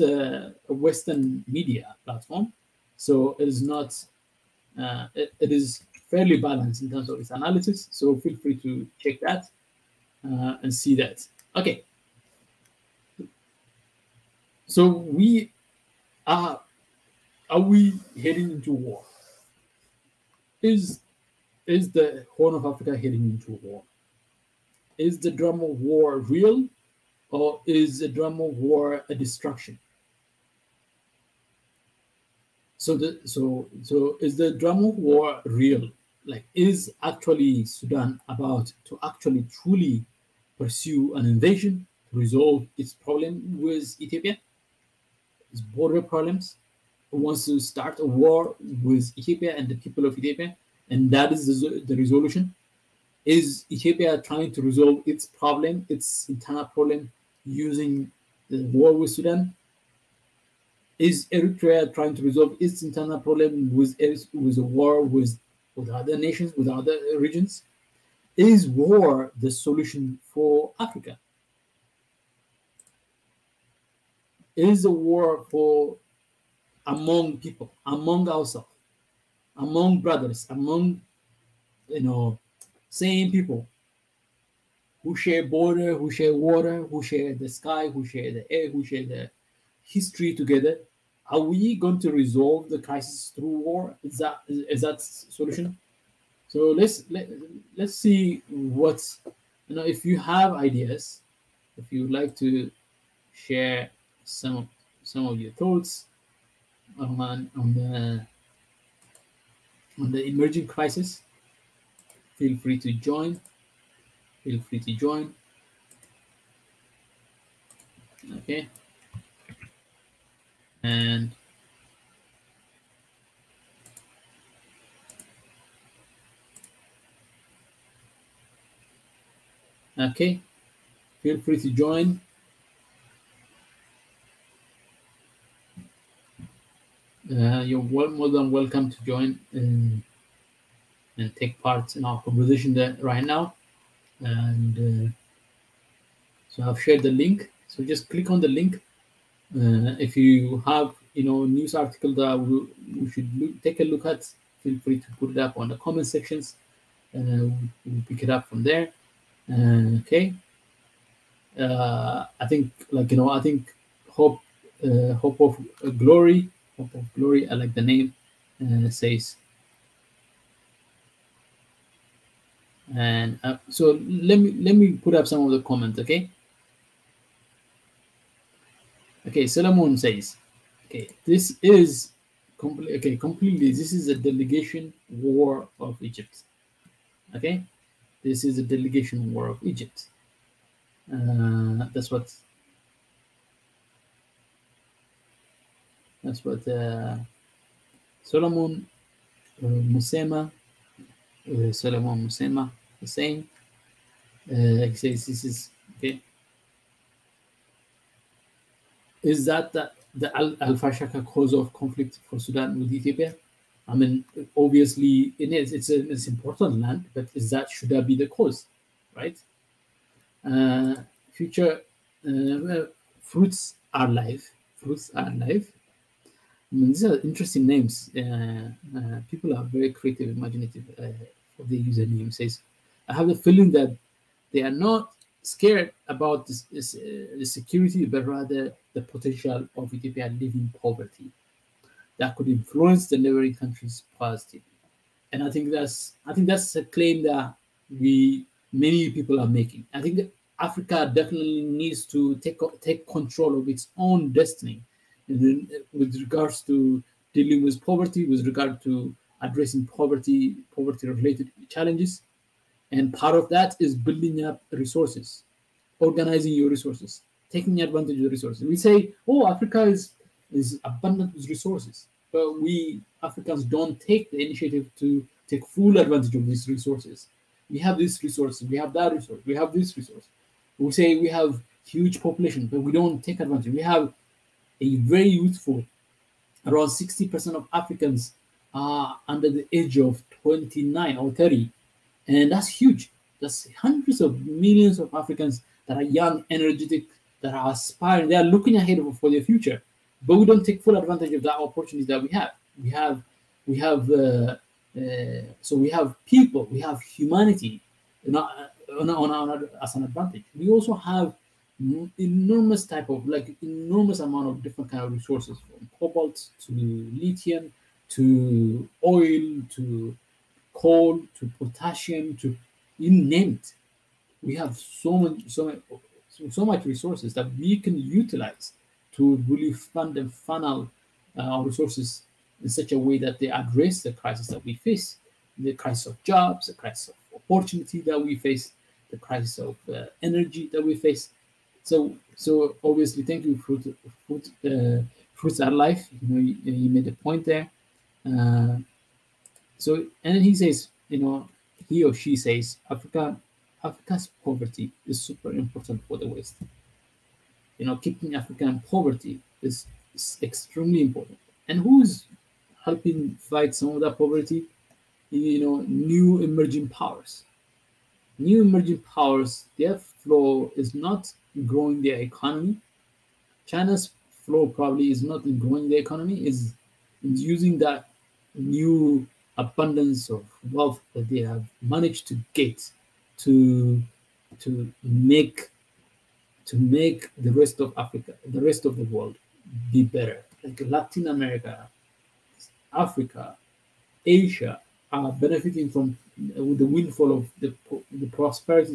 a Western media platform, so it is not. It is fairly balanced in terms of its analysis. So feel free to check that and see that. Okay. So are we heading into war? Is the Horn of Africa heading into war? Is the drum of war real, or is the drum of war a distraction? So is the drum of war real? Like, is actually Sudan about to actually truly pursue an invasion to resolve its problem with Ethiopia? Its border problems? It wants to start a war with Ethiopia and the people of Ethiopia, and that is the resolution? Is Ethiopia trying to resolve its problem, its internal problem, using the war with Sudan? Is Eritrea trying to resolve its internal problem with a war with other nations, with other regions? Is war the solution for Africa? Is a war for among people, among ourselves, among brothers, among same people who share border, who share water, who share the sky, who share the air, who share the history together? Are we going to resolve the crisis through war? Is that solution? So let's see what's, if you have ideas, if you would like to share some of your thoughts on the emerging crisis, feel free to join. Feel free to join. Okay. And okay, feel free to join. You're more than welcome to join and take part in our conversation right now. And so I've shared the link. So just click on the link. If you have news article that we should take a look at, feel free to put it up on the comment sections, and we'll pick it up from there. Okay. I think I think hope of glory. Hope of glory. I like the name. Says. And so let me put up some of the comments. Okay. Okay. Solomon says, okay, this is completely. This is a delegation war of Egypt. Okay, this is a delegation war of Egypt. That's what Solomon Musema is saying. He says this is okay. Is that the Al-Fashaka cause of conflict for Sudan with Ethiopia. I mean, obviously, it is. It's important land, but should that be the cause, right? Future fruits are life. Fruits are life. I mean, these are interesting names. People are very creative, imaginative for their username. Says, I have the feeling that they are not scared about the security, but rather the potential of Ethiopia living poverty that could influence the neighboring countries positively. And I think that's a claim that we many people are making. I think that Africa definitely needs to take control of its own destiny with regards to dealing with poverty, with regard to addressing poverty related challenges. And part of that is building up resources, organizing your resources, taking advantage of the resources. We say, oh, Africa is abundant with resources, but we Africans don't take the initiative to take full advantage of these resources. We have this resource, we have that resource, we have this resource. We say we have huge population, but we don't take advantage. We have a very youthful, around 60% of Africans are under the age of 29 or 30, and that's huge. That's hundreds of millions of Africans that are young, energetic, that are aspiring. They are looking ahead for their future, but we don't take full advantage of that opportunity that we have. We have. So we have people, we have humanity, as an advantage. We also have enormous amount of different kind of resources, from cobalt to lithium to oil to coal to potassium to you name it. We have so much resources that we can utilize to really fund and funnel our resources in such a way that they address the crisis that we face, the crisis of jobs, the crisis of opportunity that we face, the crisis of energy that we face. So obviously, thank you, fruits are life. You made a point there. So and then he says, he or she says, Africa's poverty is super important for the West. Keeping Africa in poverty is extremely important. And who's helping fight some of that poverty? New emerging powers. New emerging powers, their flow is not growing their economy. China's flow probably is not in growing the economy, is using that new abundance of wealth that they have managed to get to make the rest of Africa, the rest of the world be better. Like Latin America, Africa, Asia are benefiting from with the windfall of the prosperity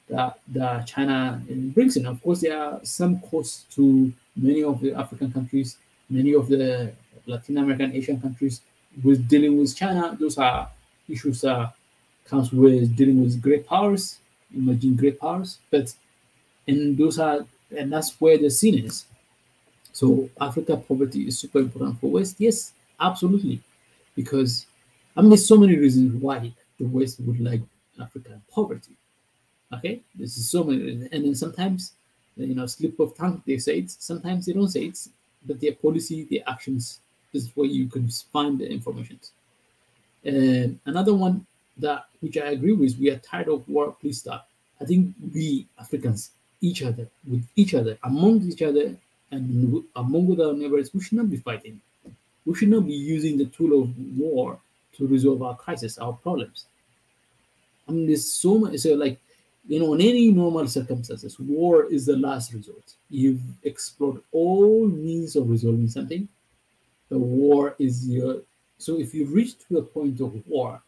that China brings in. Of course, there are some costs to many of the African countries, many of the Latin American, Asian countries with dealing with China. Those are issues that comes with dealing with great powers, emerging great powers. And that's where the scene is. So Africa poverty is super important for West. Yes, absolutely, because there's so many reasons why the West would like African poverty. Okay, this is so many reasons. And then sometimes, slip of tongue, they say it. Sometimes they don't say it, but their policy, their actions is where you can find the information. And another one which I agree with, we are tired of war. Please stop. I think we Africans, with each other, among each other, and among our neighbors, we should not be fighting. We should not be using the tool of war to resolve our crisis, our problems. There's so much. So, in any normal circumstances, war is the last resort. You've explored all means of resolving something. The war is your. So, if you reach to the point of war,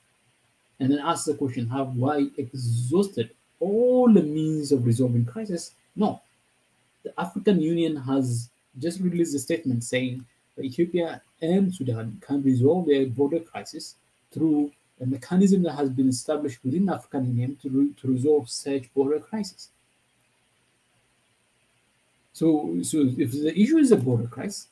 and then ask the question, have I exhausted all the means of resolving crisis? No. The African Union has just released a statement saying that Ethiopia and Sudan can resolve their border crisis through a mechanism that has been established within the African Union to resolve such border crisis. So if the issue is a border crisis,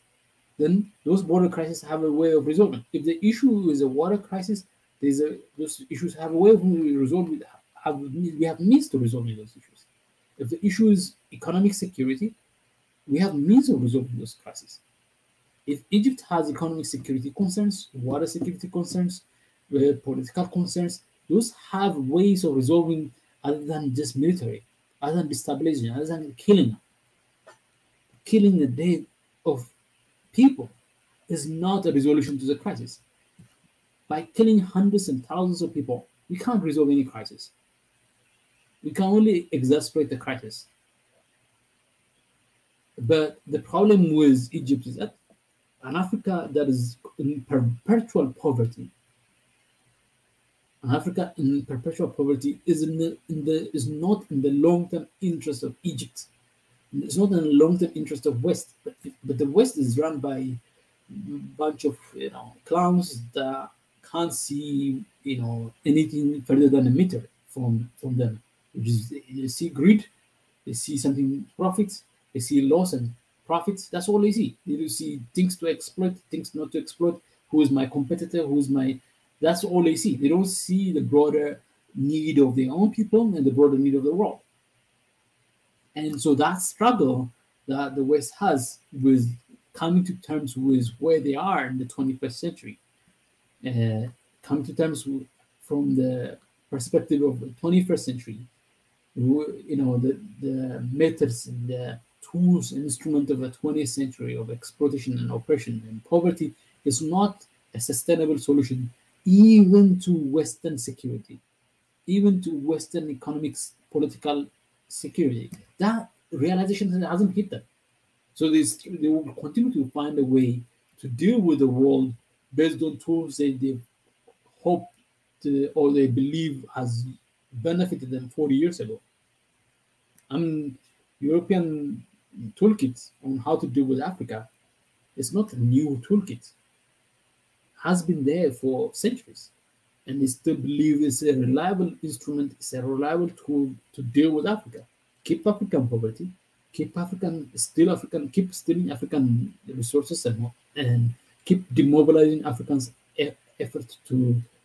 then those border crises have a way of resolving. If the issue is a water crisis, those issues have a way of resolving. We have means to resolve those issues. If the issue is economic security, we have means of resolving those crises. If Egypt has economic security concerns, water security concerns, political concerns, those have ways of resolving other than just military, other than destabilization, other than killing the dead of people is not a resolution to the crisis. By killing hundreds and thousands of people, we can't resolve any crisis. We can only exacerbate the crisis. But the problem with Egypt is that an Africa that is in perpetual poverty, an Africa in perpetual poverty is is not in the long-term interest of Egypt. It's not in the long-term interest of West, but the West is run by a bunch of clowns that can't see anything further than a meter from them. Which is, they see greed, they see something profits, they see loss and profits. That's all they see. They do see things to exploit, things not to exploit. Who is my competitor? Who's my? That's all they see. They don't see the broader need of their own people and the broader need of the world. And so that struggle that the West has with coming to terms with where they are in the 21st century, coming to terms from the perspective of the 21st century, the methods and the tools and instruments of the 20th century of exploitation and oppression and poverty is not a sustainable solution, even to Western security, even to Western economics, political security. That realization hasn't hit them. So they will continue to find a way to deal with the world based on tools they hope to, or they believe has benefited them 40 years ago. European toolkits on how to deal with Africa is not a new toolkit. Has been there for centuries, and they still believe it's a reliable instrument, it's a reliable tool to deal with Africa. Keep African poverty, keep keep stealing African resources and keep demobilizing Africans' effort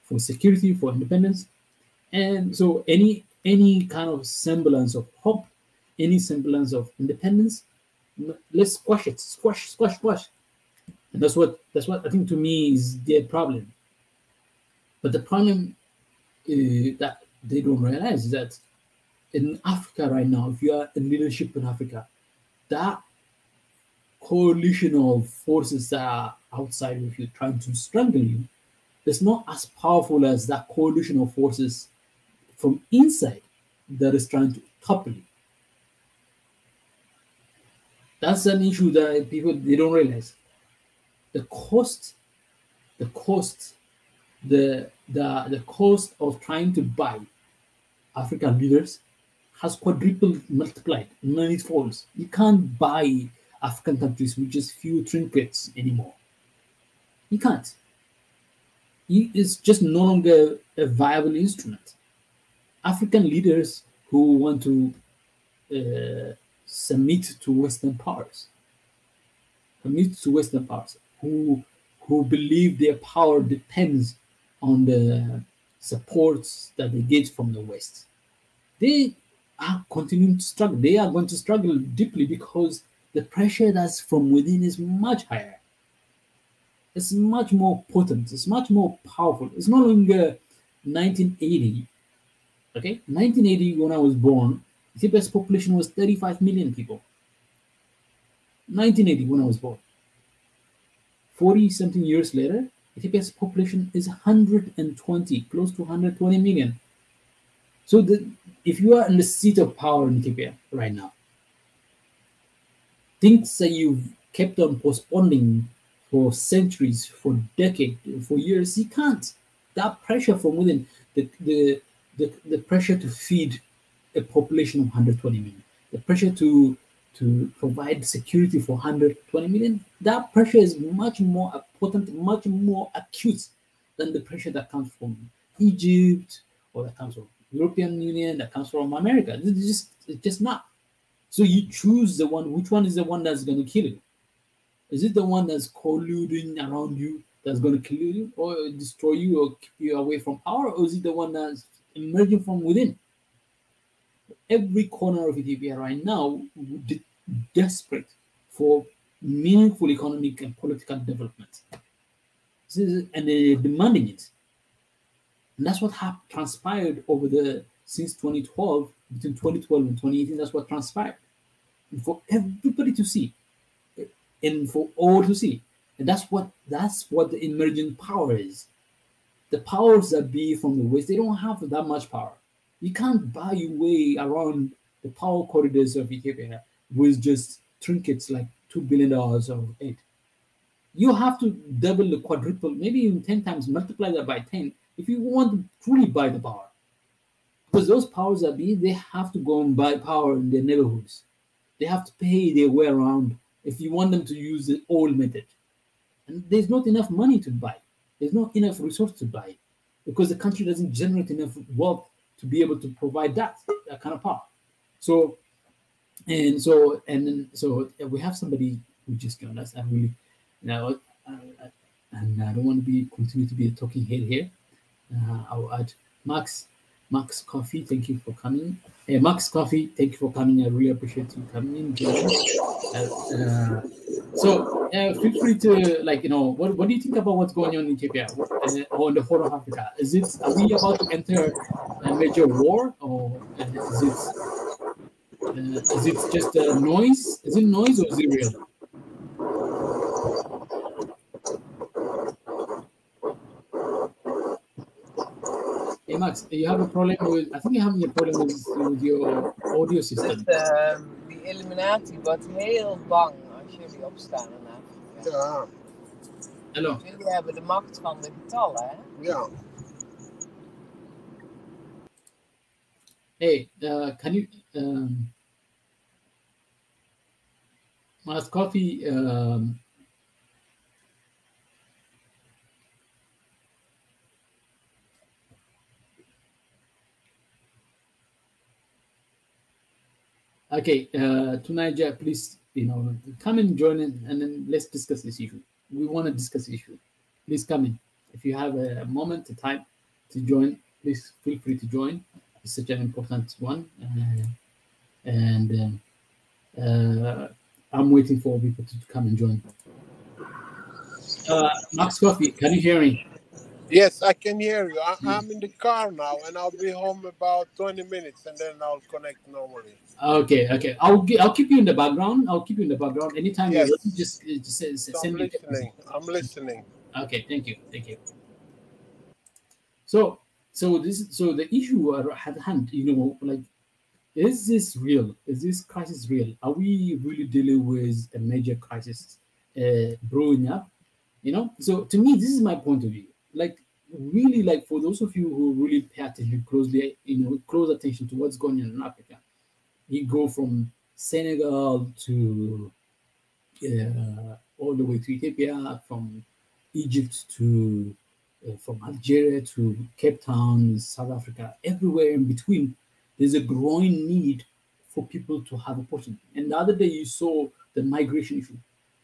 for security, for independence. And so any kind of semblance of hope, any semblance of independence, let's squash it, squash. And that's what I think, to me, is their problem. But the problem that they don't realize is that in Africa right now, if you are in leadership in Africa, that coalition of forces that are outside of you trying to strangle you is not as powerful as that coalition of forces from inside that is trying to topple you. That's an issue that they don't realize. The cost of trying to buy African leaders has quadrupled, multiplied many folds. You can't buy African countries with just few trinkets anymore. You can't. It's just no longer a viable instrument. African leaders who want to submit to Western powers, who believe their power depends on the supports that they get from the West. They are continuing to struggle. They are going to struggle deeply because the pressure that's from within is much higher. It's much more potent. It's much more powerful. It's no longer 1980. Okay, 1980, when I was born, Ethiopia's population was 35 million people. 1980, when I was born. 40-something years later, Ethiopia's population is 120, close to 120 million. So if you are in the seat of power in Ethiopia right now, things that you've kept on postponing for centuries, for decades, for years, you can't. That pressure from within, the pressure to feed a population of 120 million, the pressure to provide security for 120 million, that pressure is much more potent, much more acute than the pressure that comes from Egypt, or that comes from European Union, that comes from America. It's just not. So you choose the one. Which one is the one that's going to kill you? Is it the one that's colluding around you that's going to kill you or destroy you or keep you away from power? Or is it the one that's emerging from within? Every corner of Ethiopia right now, desperate for meaningful economic and political development. And they're demanding it. And that's what transpired over the since 2012, between 2012 and 2018. That's what transpired, and for everybody to see, and for all to see. And that's what the emerging power is. The powers that be from the West, they don't have that much power. You can't buy your way around the power corridors of Ethiopia with just trinkets like $2 billion of aid. You have to double the quadruple, maybe even 10 times, multiply that by 10 if you want to truly buy the power. Because those powers that be, they have to go and buy power in their neighborhoods. They have to pay their way around if you want them to use the old method. And there's not enough money to buy. There's not enough resource to buy because the country doesn't generate enough wealth to be able to provide that kind of power. So we have somebody who just joined us. I really, and I don't want to continue to be a talking head here. I'll add Max Coffee. Thank you for coming. Hey, Max Coffee, thank you for coming. I really appreciate you coming in. Feel free to what do you think about what's going on in Ethiopia or in the Horn of Africa? Are we about to enter a major war, or is it just a noise? Is it noise or is it real? Hey Max, you have a problem with? I think you're having a problem with your audio system. Die Illuminati wordt heel bang als jullie opstaan in Afrika. Ja. Hallo. Jullie hebben de macht van de getallen, hè? Ja. Hey, can you Max Coffee? Okay, to Niger, please, come and join in, and then let's discuss this issue. We want to discuss the issue. Please come in. If you have a moment, a time to join, please feel free to join. It's such an important one, I'm waiting for people to come and join. Max Coffee, can you hear me? Yes, I can hear you. I'm in the car now, and I'll be home about 20 minutes, and then I'll connect normally. Okay. I'll keep you in the background. Anytime Yes. you're ready, just send me. I'm listening. Okay, thank you. So the issue at hand, is this real? Is this crisis real? Are we really dealing with a major crisis brewing up? So to me, this is my point of view. Really, for those of you who really pay attention closely, close attention to what's going on in Africa, you go from Senegal to all the way to Ethiopia, from Egypt to from Algeria to Cape Town, South Africa, everywhere in between, there's a growing need for people to have opportunity. And the other day you saw the migration issue.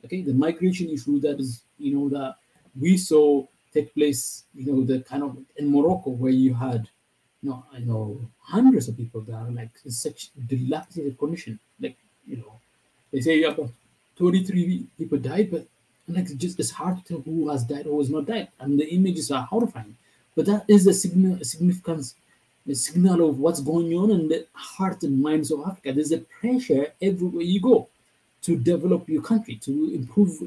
Okay, the migration issue that is, that we saw take place, the kind of in Morocco where you had, hundreds of people that are in such dilapidated condition. They say about 23 people died, but it's hard to tell who has died or has not died. And the images are horrifying. But that is a signal of what's going on in the heart and minds of Africa. There's a pressure everywhere you go to develop your country, to improve,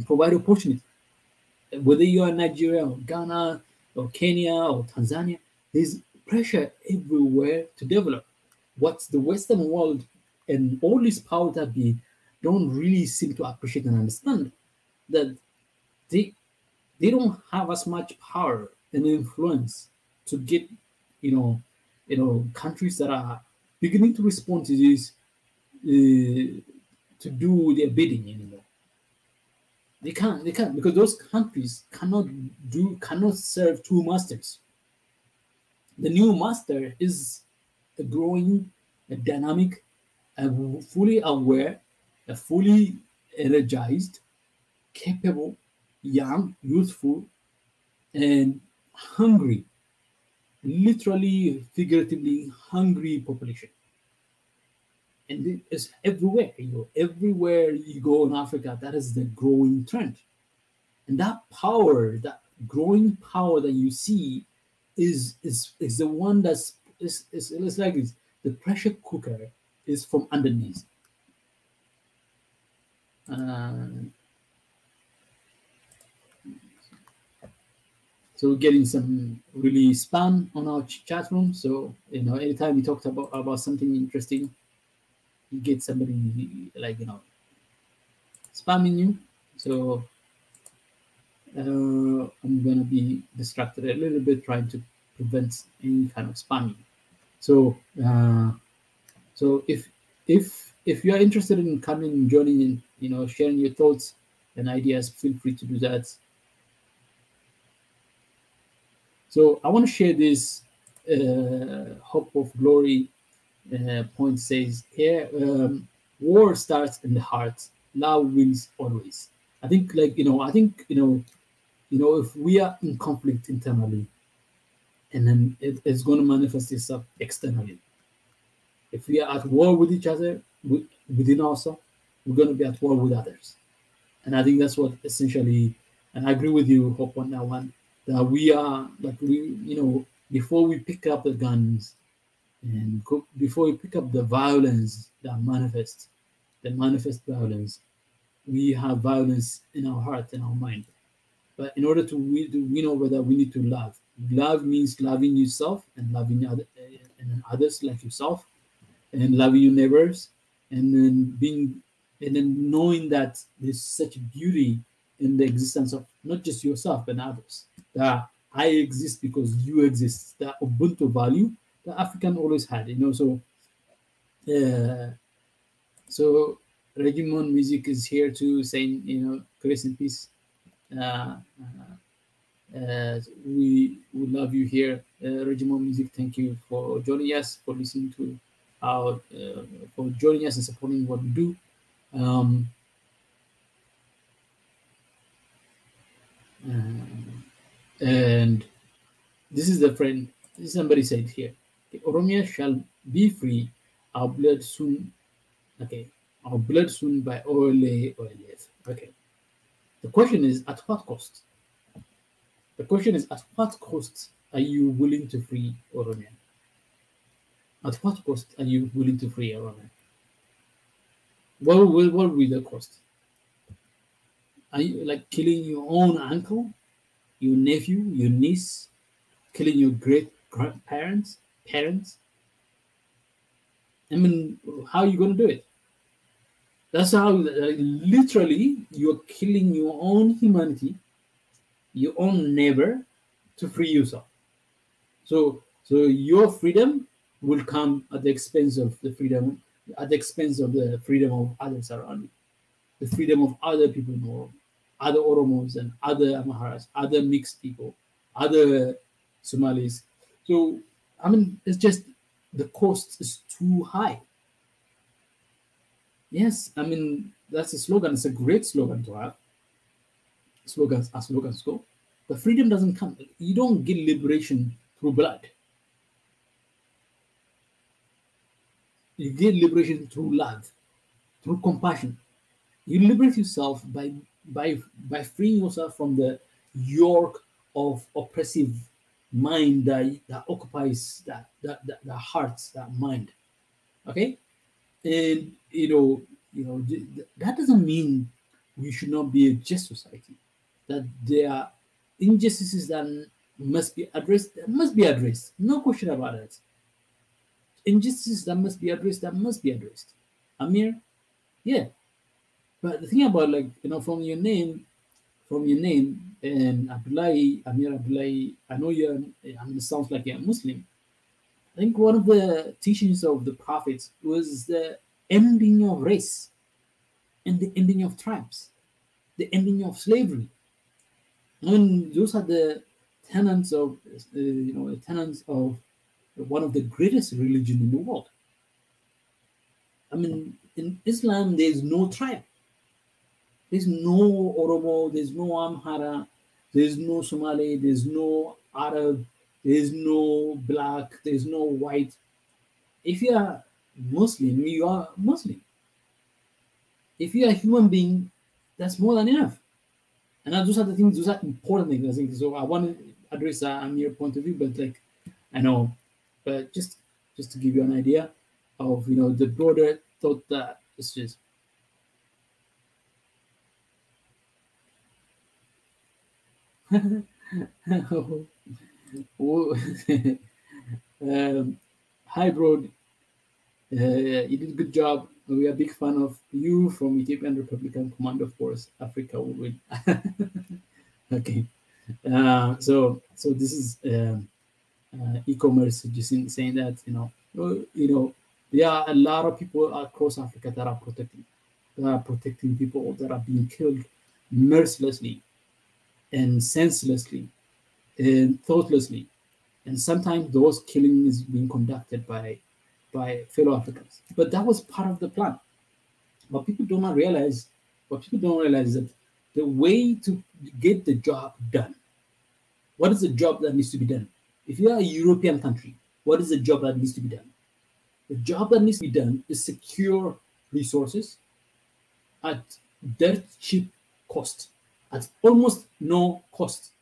provide opportunity. Whether you are Nigeria or Ghana or Kenya or Tanzania, there's pressure everywhere to develop. What the Western world and all these powers that be don't really seem to appreciate and understand that they don't have as much power and influence to get countries that are beginning to respond to this to do their bidding anymore. They can't because those countries cannot serve two masters. The new master is a growing, a dynamic, a fully aware, a fully energized, capable, young, youthful, and hungry, literally, figuratively hungry population. and it's everywhere. Everywhere you go in Africa, that is the growing trend. And that power, that growing power that you see, is the one that's it's like the pressure cooker is from underneath. So we're getting some really spam on our chat room. So anytime we talked about something interesting, you get somebody like spamming you. So I'm gonna be distracted a little bit, trying to prevent any kind of spamming. So so if you are interested in coming, joining in, sharing your thoughts and ideas, feel free to do that. So I want to share this hope of glory point. Says here, war starts in the heart, love wins always. I think if we are in conflict internally, and then it's going to manifest itself externally. If we are at war with each other, within ourselves, we're going to be at war with others. And I think that's what essentially, and I agree with you, Hope, on that one, that we are, before we pick up the guns and before we pick up the violence that manifests, the manifest violence, we have violence in our heart and our mind. But in order to win over that, we need to love. Love means loving yourself and loving others like yourself, and loving your neighbors, and then knowing that there's such beauty in the existence of not just yourself but others. That I exist because you exist. That Ubuntu value that African always had. So Regimon Music is here too, saying grace and peace. We love you here, Regimon Music. Thank you for joining us, for listening to our, for joining us and supporting what we do. And this is the friend. Somebody said here, Oromia shall be free. Our blood soon. Okay, our blood soon by OLF. Okay. The question is, at what cost? The question is, at what cost are you willing to free Oromia? At what cost are you willing to free Oromia? What will be the cost? Are you like killing your own uncle, your nephew, your niece, killing your great grandparents, parents? I mean, how are you going to do it? That's how, literally, you're killing your own humanity, your own neighbor, to free yourself. So your freedom will come at the expense of the freedom, of others around you, the freedom of other people in the world, other Oromos and other Amharas, other mixed people, other Somalis. So, I mean, it's just the cost is too high. Yes, I mean, that's a slogan. It's a great slogan to have. Slogans go. But freedom doesn't come. You don't get liberation through blood. You get liberation through love, through compassion. You liberate yourself by freeing yourself from the yoke of oppressive mind that occupies that heart, that mind. Okay, and that doesn't mean we should not be a just society. That there are injustices that must be addressed. That must be addressed. No question about it. Injustices that must be addressed. That must be addressed. Amir, yeah. But the thing about from your name, and Abdullahi, Amir Abdullahi, I know it sounds like you're a Muslim. I think one of the teachings of the prophets was the ending of race and the ending of tribes, the ending of slavery. And those are the tenets of one of the greatest religion in the world. I mean, in Islam, there is no tribe. There's no Oromo, there's no Amhara, there's no Somali, there's no Arab, there's no black, there's no white. If you are Muslim, you are Muslim. If you are a human being, that's more than enough. And those are the things, those are important things, I think. So I want to address your point of view, but like, I know, but just to give you an idea of, the broader thought that it's just. Hi, bro. You did a good job. We are a big fan of you from Ethiopian Republican Commando Force. Africa will win. Okay. So this is e-commerce just saying that there are a lot of people across Africa that are protecting people that are being killed mercilessly and senselessly and thoughtlessly, and sometimes those killings is being conducted by fellow Africans. But that was part of the plan. What people do not realize, is that the way to get the job done. What is the job that needs to be done? If you are a European country, what is the job that needs to be done? The job that needs to be done is secure resources at dirt cheap cost, at almost no cost.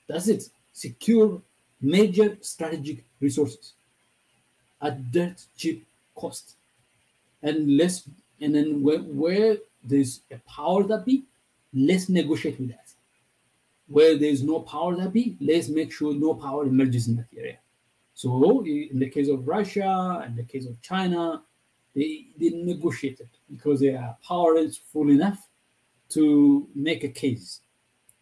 That's it. Secure major strategic resources at dirt cheap cost. And then where there's a power that be, let's negotiate with that. Where there's no power that be, let's make sure no power emerges in that area. So in the case of Russia and the case of China, they negotiated because they are powerful enough to make a case,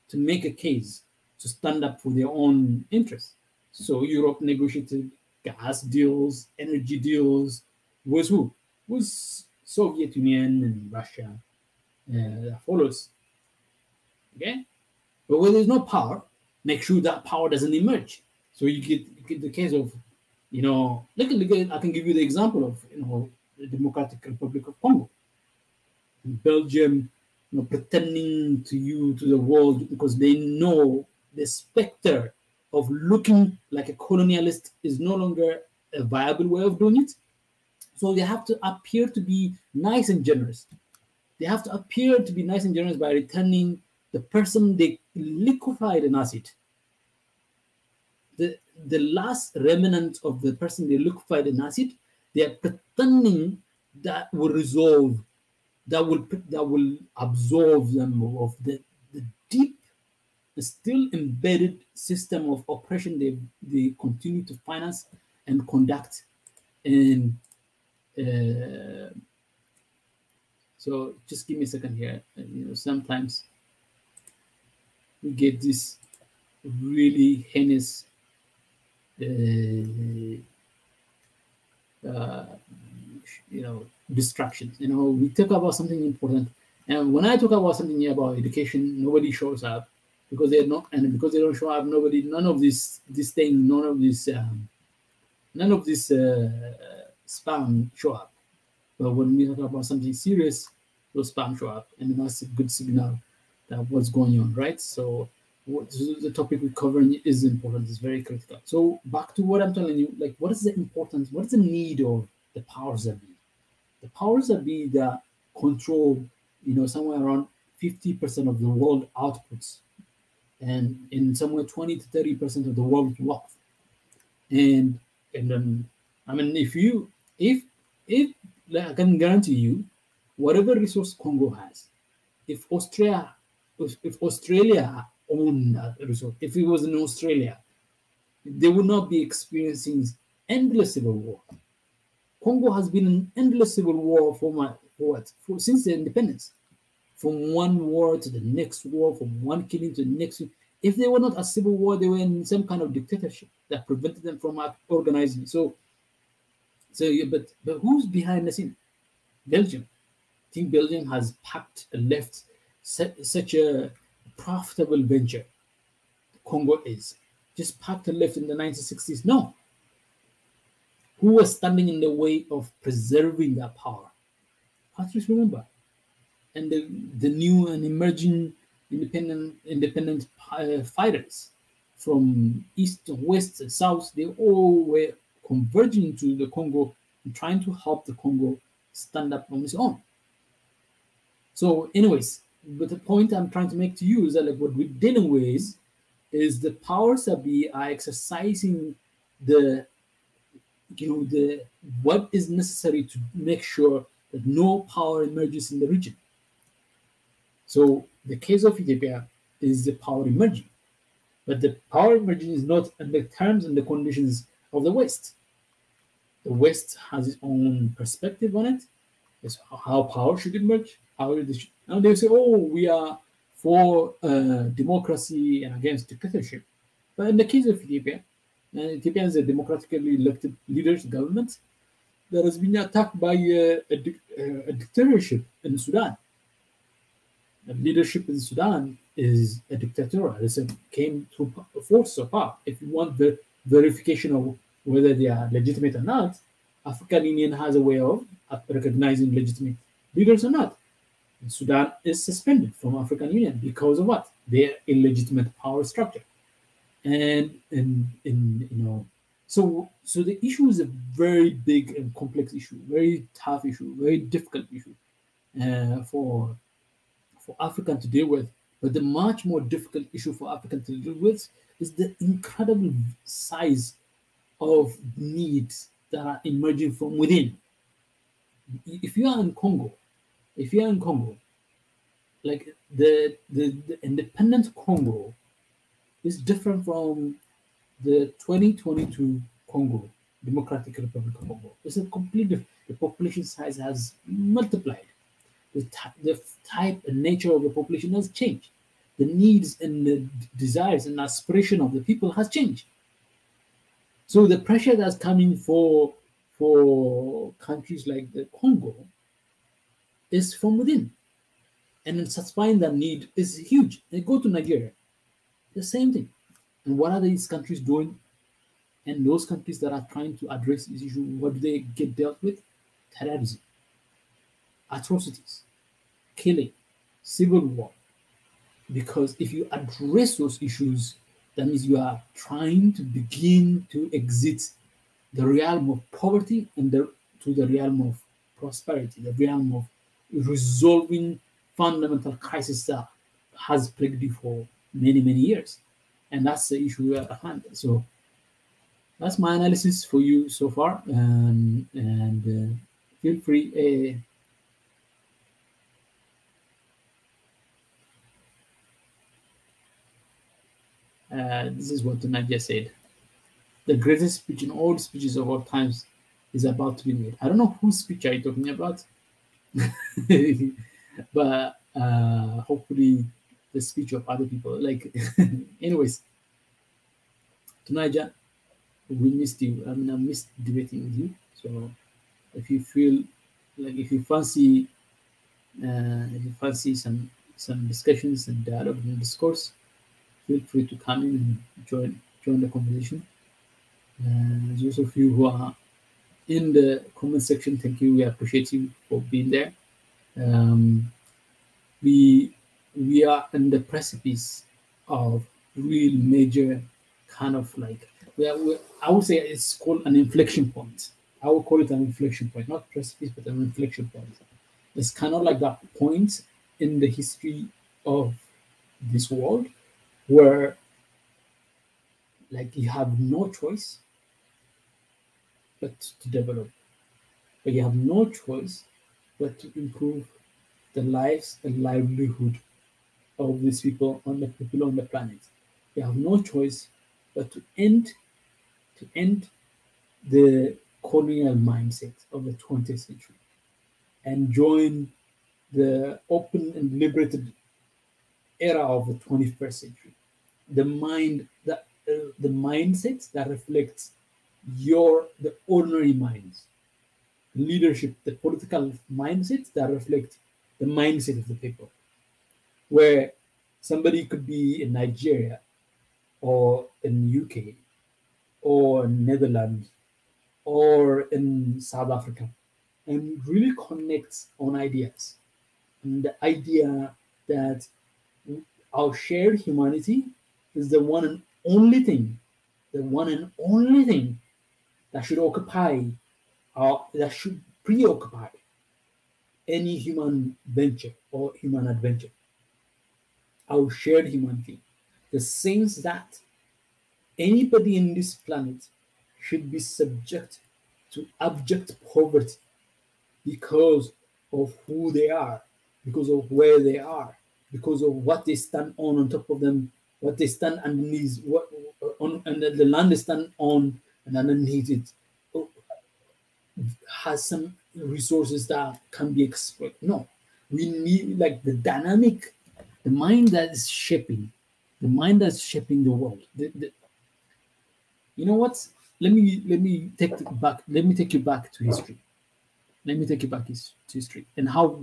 to stand up for their own interests. So Europe negotiated gas deals, energy deals with who? With Soviet Union and Russia that follows. Okay? But where there's no power, make sure that power doesn't emerge. So you get the case of, look at, I can give you the example of, the Democratic Republic of Congo. Belgium, pretending to the world because they know the specter of looking like a colonialist is no longer a viable way of doing it. So they have to appear to be nice and generous. They have to appear to be nice and generous by returning the person they liquefied in acid. The last remnant of the person they liquefied in acid, they are pretending that will resolve, that will absolve them of the deep, still embedded system of oppression they continue to finance and conduct. And so just give me a second here. Sometimes we get this really heinous distractions. We talk about something important, and when I talk about something about education, nobody shows up because they're not, and because they don't show up, none of this spam show up. But when we talk about something serious, those spam show up, and that's a good signal that what's going on, right? So the topic we're covering is important, it's very critical. So back to what I'm telling you, like, what is the importance, what is the need of the powers that be? The powers that be that control, somewhere around 50% of the world outputs, and in somewhere 20 to 30% of the world's wealth. And then, I mean, if like, I can guarantee you, whatever resource Congo has, if Australia owned that resource, if it was in Australia, they would not be experiencing endless civil war. Congo has been in endless civil war since the independence, from one war to the next war, from one killing to the next. If they were not a civil war, they were in some kind of dictatorship that prevented them from organizing. But who's behind the scene? Belgium. I think Belgium has packed left such a profitable venture. Congo is just packed left in the 1960s. No. Who was standing in the way of preserving that power? Patrice Lumumba and the new and emerging independent fighters from east, west, and south. They all were converging to the Congo and trying to help the Congo stand up on its own. So, anyways, but the point I'm trying to make to you is that like what we're dealing with is the powers that be are exercising the the what is necessary to make sure that no power emerges in the region. So the case of Ethiopia is the power emerging, but the power emerging is not in the terms and the conditions of the West. The West has its own perspective on it. It's how power should emerge. Now they say, "Oh, we are for democracy and against dictatorship." But in the case of Ethiopia, Ethiopia is a democratically elected leaders government that has been attacked by a dictatorship in Sudan. The leadership in Sudan is a dictatorial. It came through force of power. If you want the verification of whether they are legitimate or not, African Union has a way of recognizing legitimate leaders or not. And Sudan is suspended from African Union because of what? Their illegitimate power structure. And so the issue is a very big and complex issue, very tough issue, very difficult issue for Africa to deal with. But the much more difficult issue for Africa to deal with is the incredible size of needs that are emerging from within. If you are in Congo, like the independent Congo is different from the 2022 Congo, Democratic Republic of Congo. It's a completely different. The population size has multiplied. The type and nature of the population has changed. The needs and the desires and aspiration of the people has changed. So the pressure that's coming for countries like the Congo is from within. And then satisfying that need is huge. They go to Nigeria, the same thing. And what are these countries doing? And those countries that are trying to address this issue, what do they get dealt with? Terrorism, atrocities, killing, civil war. Because if you address those issues, that means you are trying to begin to exit the realm of poverty and to the realm of prosperity, the realm of resolving fundamental crisis that has plagued you for many, many years. And that's the issue we are at hand. So that's my analysis for you so far. And feel free. This is what Nadia said. The greatest speech in all speeches of all times is about to be made. I don't know whose speech are you talking about, but hopefully the speech of other people. Like, anyways, Tunaja, we missed you. I mean, I missed debating with you. So if you feel like if you fancy some discussions and dialogue and discourse, feel free to come in and join the conversation. Those of you who are in the comment section, thank you. We appreciate you for being there. We are in the precipice of real major kind of like I would say it's called an inflection point. I would call it an inflection point, not precipice, but an inflection point. It's kind of like that point in the history of this world where like you have no choice but to develop, but you have no choice but to improve the lives and livelihood of these people on the planet. You have no choice but to end the colonial mindset of the 20th century and join the open and liberated era of the 21st century. The mindset that reflects the ordinary minds, leadership, the political mindset that reflect the mindset of the people, where somebody could be in Nigeria or in UK or Netherlands or in South Africa and really connect on ideas. And the idea that our shared humanity is the one and only thing that should occupy that should preoccupy any human venture or human adventure, our shared humanity. The sense that anybody in this planet should be subject to abject poverty because of who they are, because of where they are, because of what they stand on top of them, what they stand underneath, what on and the land they stand on and underneath it has some resources that can be exploited. No, we need like the dynamic, the mind that is shaping, the mind that's shaping the world. You know what? Let me take it back. Let me take you back to history. Let me take you back to history and how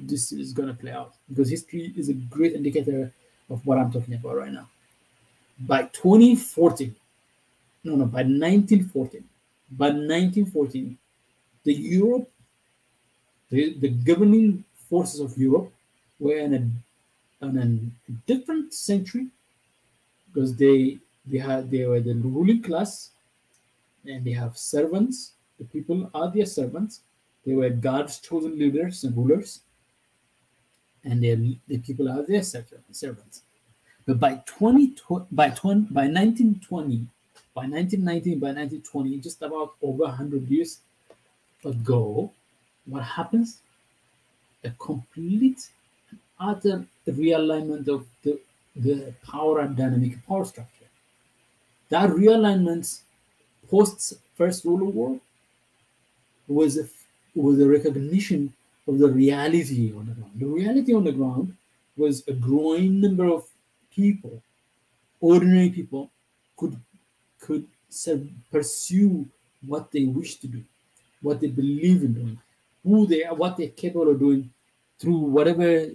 this is gonna play out, because history is a great indicator of what I'm talking about right now. By 2014, no, by 1914, the Europe, the governing forces of Europe were in a different century, because they were the ruling class, and they have servants. The people are their servants. They were God's chosen leaders and rulers, and the people are their servants. But by 1920, by 1919, by 1920, just about over 100 years ago, what happens? A complete, utter realignment of the power and dynamic power structure. That realignment post First World War was a recognition of the reality on the ground. The reality on the ground was a growing number of people, ordinary people, could pursue what they wish to do, what they believe in doing, who they are, what they're capable of doing through whatever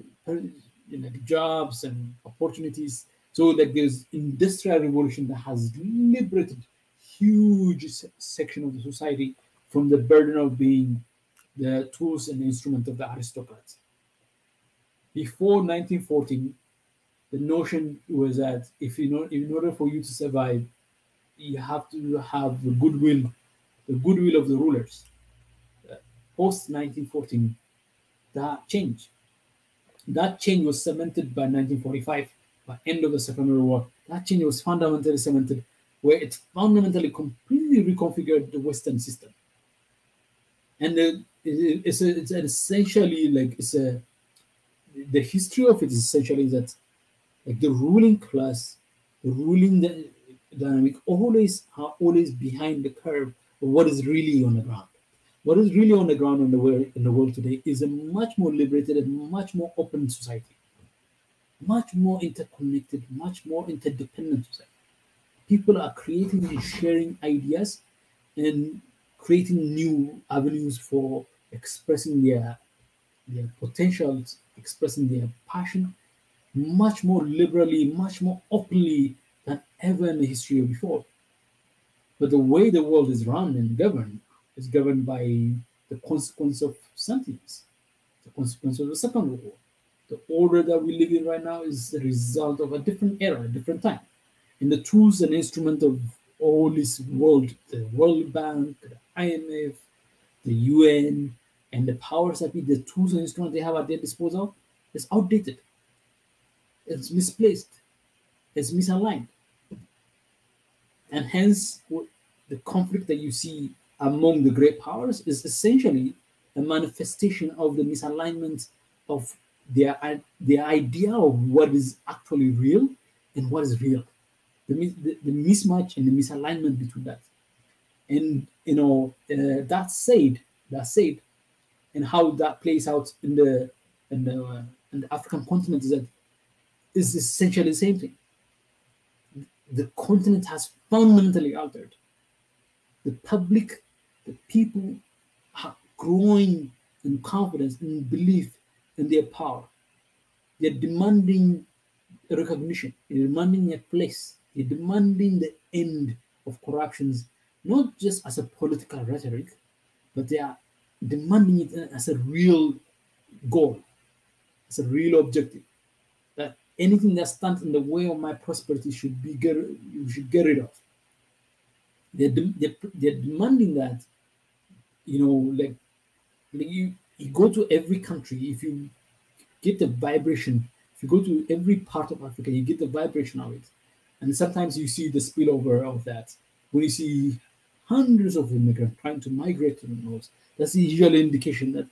jobs and opportunities. So like there's industrial revolution that has liberated huge section of the society from the burden of being the tools and instruments of the aristocrats. Before 1914, the notion was that in order for you to survive, you have to have the goodwill of the rulers. Post 1914, that changed. That change was cemented by 1945, by end of the Second World War. That change was fundamentally cemented, where it fundamentally completely reconfigured the Western system. And it's essentially like the history of it is essentially that like the ruling class, the ruling dynamic are always behind the curve of what is really on the ground. What is really on the ground in the world today is a much more liberated and much more open society, much more interconnected, much more interdependent society. People are creating and sharing ideas and creating new avenues for expressing their potentials, expressing their passion, much more liberally, much more openly than ever in the history of before. But the way the world is run and governed is governed by the consequence of sentience, the consequence of the Second World War. The order that we live in right now is the result of a different era, a different time. And the tools and instruments of all this world, the World Bank, the IMF, the UN, and the powers that be, the tools and instruments they have at their disposal, is outdated. It's misplaced. It's misaligned. And hence, the conflict that you see among the great powers is essentially a manifestation of the misalignment of their idea of what is actually real and what is real. The mismatch and the misalignment between that. And that said, and how that plays out in the African continent is essentially the same thing. The continent has fundamentally altered. The public, the people are growing in confidence and belief in their power. They're demanding a recognition, they're demanding a place, they're demanding the end of corruptions, not just as a political rhetoric, but they are demanding it as a real goal, as a real objective. That anything that stands in the way of my prosperity you should get rid of. They're demanding that like you go to every country, if you get the vibration, if you go to every part of Africa, you get the vibration of it. And sometimes you see the spillover of that. When you see hundreds of immigrants trying to migrate to the north, that's the usual indication that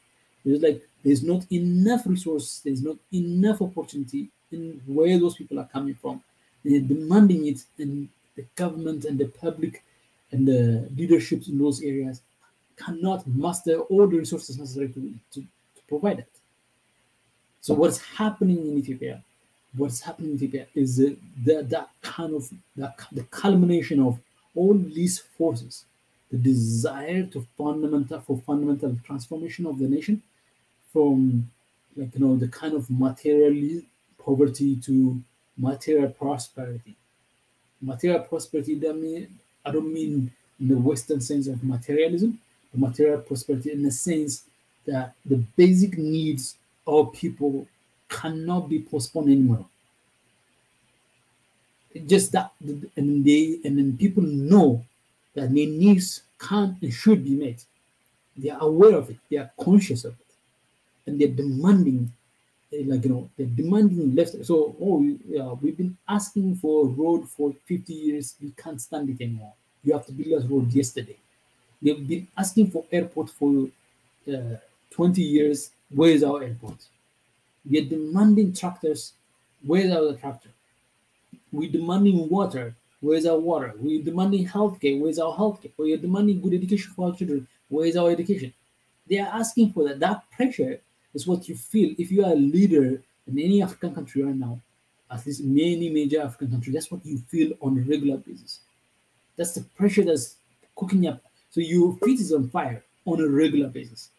there's not enough resource, there's not enough opportunity in where those people are coming from. They're demanding it, and the government and the public and the leaderships in those areas cannot muster all the resources necessary to provide it. So what's happening in Ethiopia? What's happening in Ethiopia is the culmination of all these forces, the desire for fundamental transformation of the nation, from the kind of material poverty to material prosperity. Material prosperity, I don't mean in the Western sense of materialism, but material prosperity in the sense that the basic needs of people cannot be postponed anymore. Just that, and then people know that their needs can and should be met. They are aware of it. They are conscious of it, and they're demanding, they're demanding left. So, yeah, we've been asking for a road for 50 years. We can't stand it anymore. You have to build us road yesterday. They've been asking for airport for 20 years. Where is our airport? We're demanding tractors. Where's our tractor? We're demanding water. Where's our water? We're demanding healthcare. Where's our healthcare? We're demanding good education for our children. Where's our education? They are asking for that. That pressure is what you feel if you are a leader in any African country right now, at least many major African countries. That's what you feel on a regular basis. That's the pressure that's cooking up. So your feet is on fire on a regular basis.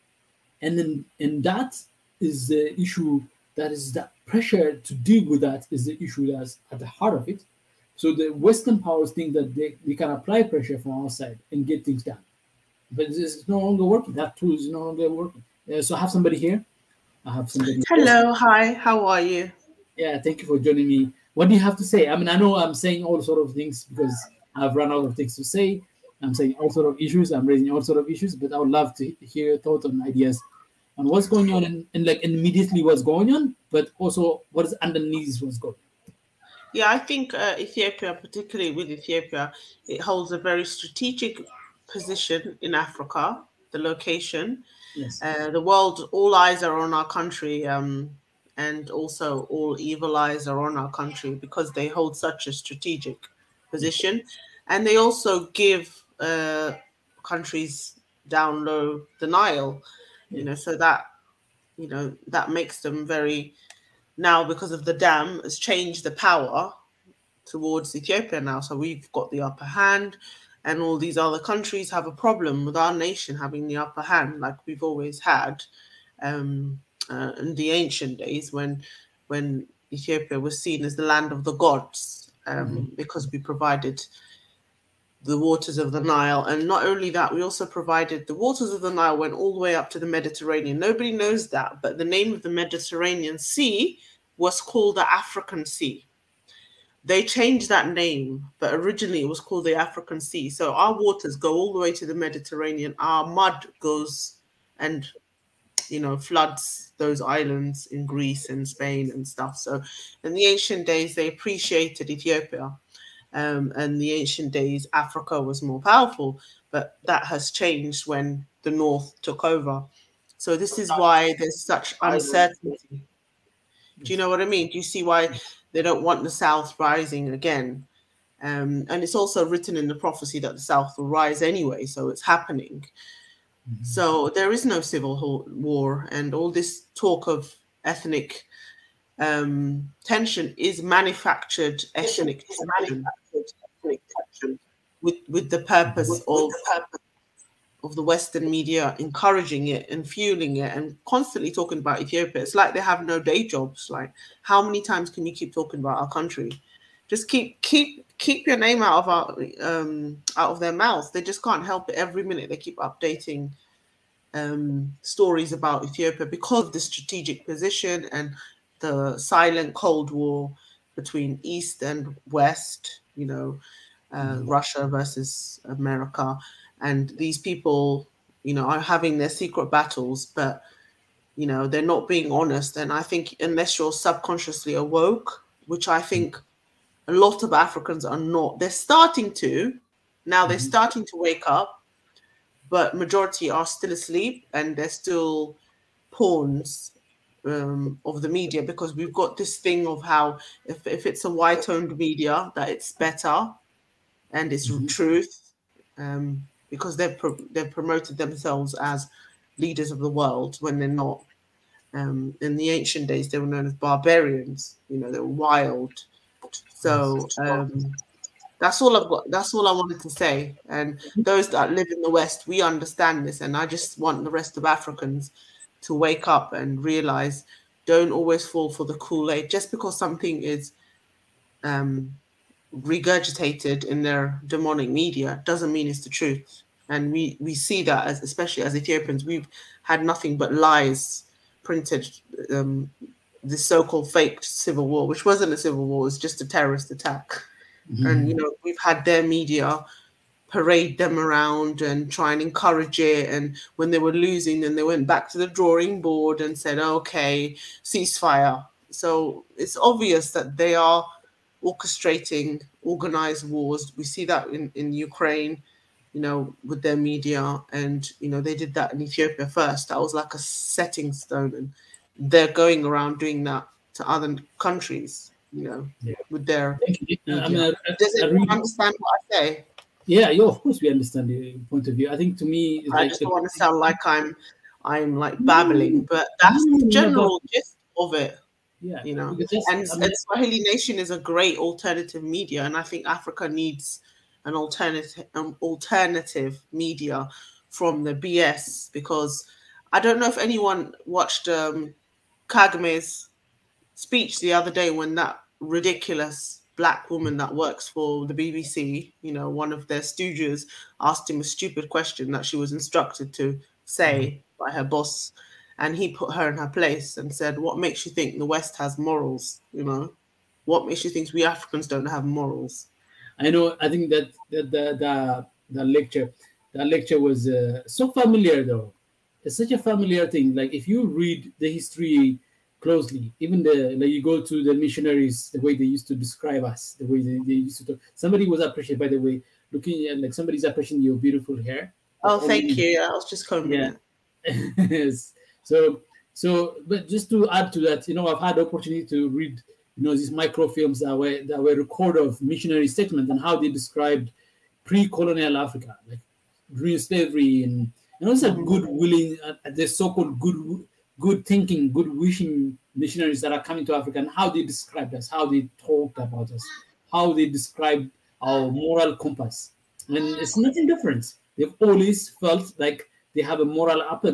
And that is the issue. That is that pressure to deal with that is the issue that's at the heart of it. So the Western powers think that they can apply pressure from outside and get things done. But it's no longer working. That tool is no longer working. So I have somebody here. I have somebody. Hello, hi, how are you? Yeah, thank you for joining me. What do you have to say? I mean, I know I'm saying all sort of things because I've run out of things to say. I'm saying all sort of issues. I'm raising all sort of issues, but I would love to hear your thoughts and ideas on what's going on and immediately what's going on, but also what is underneath what's going on. Yeah, I think Ethiopia, particularly with Ethiopia, it holds a very strategic position in Africa, the location. Yes. The world, all eyes are on our country, and also all evil eyes are on our country because they hold such a strategic position. And they also give countries down low the Nile, so that, that makes them very, now because of the dam, has changed the power towards Ethiopia now. So we've got the upper hand, and all these other countries have a problem with our nation having the upper hand, like we've always had in the ancient days when Ethiopia was seen as the land of the gods, because we provided the waters of the Nile. And not only that, we also provided the waters of the Nile went all the way up to the Mediterranean. Nobody knows that, but the name of the Mediterranean Sea was called the African Sea. They changed that name, but originally it was called the African Sea. So our waters go all the way to the Mediterranean. Our mud goes and, floods those islands in Greece and Spain and stuff. So in the ancient days, they appreciated Ethiopia. And the ancient days, Africa was more powerful, but that has changed when the North took over. So this is why there's such uncertainty. Do you know what I mean? Do you see why they don't want the South rising again? And it's also written in the prophecy that the South will rise anyway, so it's happening. So there is no civil war, and all this talk of ethnic tension is manufactured ethnic tension with the purpose of the Western media encouraging it and fueling it and constantly talking about Ethiopia. It's like they have no day jobs. Like, how many times can you keep talking about our country? Just keep your name out of their mouths. They just can't help it. Every minute they keep updating stories about Ethiopia because of the strategic position and the silent Cold War between East and West, Russia versus America. And these people you know, are having their secret battles, but, you know, they're not being honest. And I think unless you're subconsciously awoke, which I think a lot of Africans are not, they're starting to, now they're starting to wake up, but majority are still asleep and they're still pawns of the media, because we've got this thing of how if it's a white-owned media, that it's better and it's truth, because they've promoted themselves as leaders of the world when they're not. In the ancient days, they were known as barbarians. You know, they were wild. So that's all I've got. That's all I wanted to say. And those that live in the West, we understand this, and I just want the rest of Africans to wake up and realize, don't always fall for the Kool-Aid. Just because something is regurgitated in their demonic media doesn't mean it's the truth. And we see that, as especially as Ethiopians, we've had nothing but lies printed. The so-called faked civil war, which wasn't a civil war, it was just a terrorist attack. And you know, we've had their media parade them around and try and encourage it. And when they were losing, then they went back to the drawing board and said, okay, ceasefire. So it's obvious that they are orchestrating organized wars. We see that in Ukraine, you know, with their media. And, you know, they did that in Ethiopia first. That was like a setting stone. And they're going around doing that to other countries, you know, with their media. Does everyone understand what I say? Yeah, of course we understand the point of view. I think to me, it's I just don't want to sound like I'm like babbling, but that's the general gist of it. Yeah, you know, and Swahili Nation is a great alternative media, and I think Africa needs an alternative media from the BS, because I don't know if anyone watched Kagame's speech the other day when that ridiculous black woman that works for the BBC, you know, one of their stooges, asked him a stupid question that she was instructed to say by her boss, and he put her in her place and said, what makes you think the West has morals? You know, what makes you think we Africans don't have morals? I know. I think that the lecture was so familiar, though. It's such a familiar thing. Like if you read the history closely, even you go to the missionaries, the way they used to describe us, the way they used to talk. Somebody was appreciated, by the way, looking at, like, somebody's appreciating your beautiful hair. Oh, thank you. I was just combing it. Yes. So, but just to add to that, you know, I've had the opportunity to read, you know, these microfilms that were record of missionary statements and how they described pre-colonial Africa, like during slavery, and also good willing, the so-called good thinking, good wishing missionaries that are coming to Africa, and how they described us, how they talked about us, how they described our moral compass. And it's nothing different. They've always felt like they have a moral upper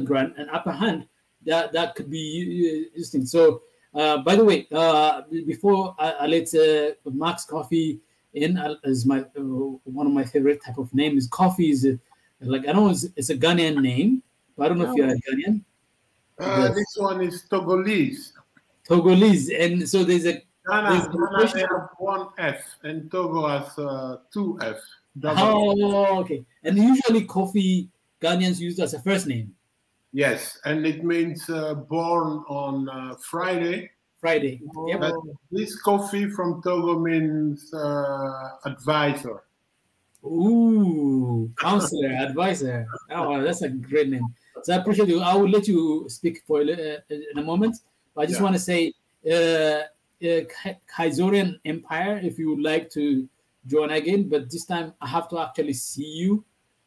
hand that could be interesting. So, by the way, before I let Max Coffee in, as my one of my favorite type of name is Coffee. Is like, I know it's a Ghanaian name, but I don't know if you're a Ghanaian. This one is Togolese. Togolese, and so there's a Ghana they have one F, and Togo has two F. Oh, okay. And usually Coffee Ghanaians use as a first name. Yes, and it means born on Friday. Friday. Yep. But this Coffee from Togo means advisor. Ooh, counselor, advisor. Oh, that's a great name. So I appreciate you. I will let you speak for in a moment. But I just want to say, Khaisorian Empire, if you would like to join again, but this time I have to actually see you.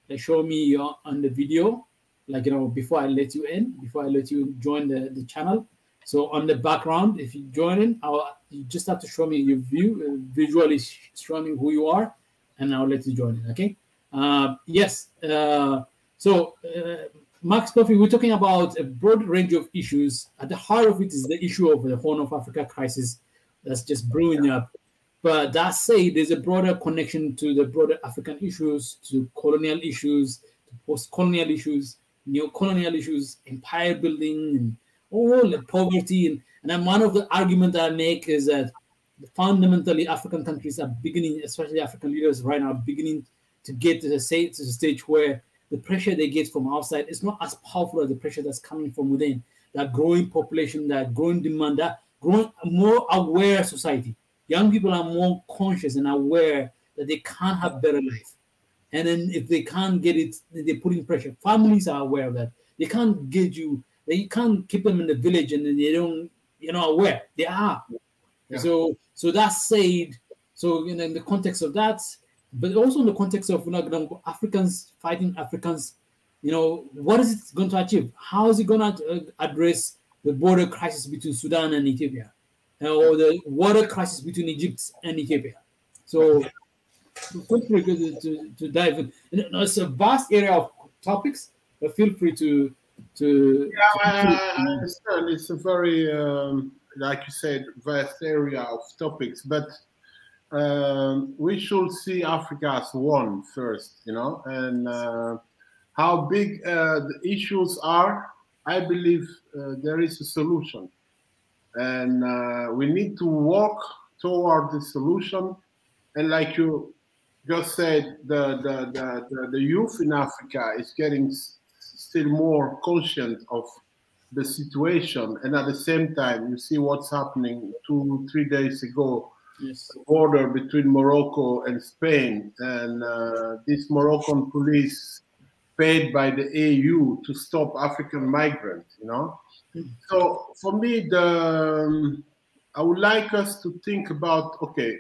Like, show me on the video, like, you know, before I let you in, before I let you join the channel. So on the background, if you join in, you just have to show me your view, visually show me who you are, and I'll let you join in. Okay. Yes. So Max Coffee, we're talking about a broad range of issues. At the heart of it is the issue of the Horn of Africa crisis that's just brewing up. But that said, there's a broader connection to the broader African issues, to colonial issues, to post-colonial issues, neo-colonial issues, empire building, and all the poverty. And one of the arguments that I make is that fundamentally African countries are beginning, especially African leaders right now, beginning to get to the stage where the pressure they get from outside is not as powerful as the pressure that's coming from within. That growing population, that growing demand, that growing more aware society. Young people are more conscious and aware that they can't have better life. And then if they can't get it, they're putting pressure. Families are aware of that. They can't get you, they can't keep them in the village and then they don't, aware. They are. Yeah. So that's said, so in the context of that, but also in the context of Africans fighting Africans, what is it going to achieve? How is it going to address the border crisis between Sudan and Ethiopia, or the water crisis between Egypt and Ethiopia? So, feel free to dive in. It's a vast area of topics, but feel free to. I understand. It's a very, like you said, vast area of topics, but we should see Africa as one first, and how big the issues are. I believe there is a solution, and we need to walk toward the solution. And like you just said, the youth in Africa is getting still more conscious of the situation, and at the same time, you see what's happening 2-3 days ago. Yes. The border between Morocco and Spain, and this Moroccan police paid by the AU to stop African migrants, So for me, I would like us to think about, okay,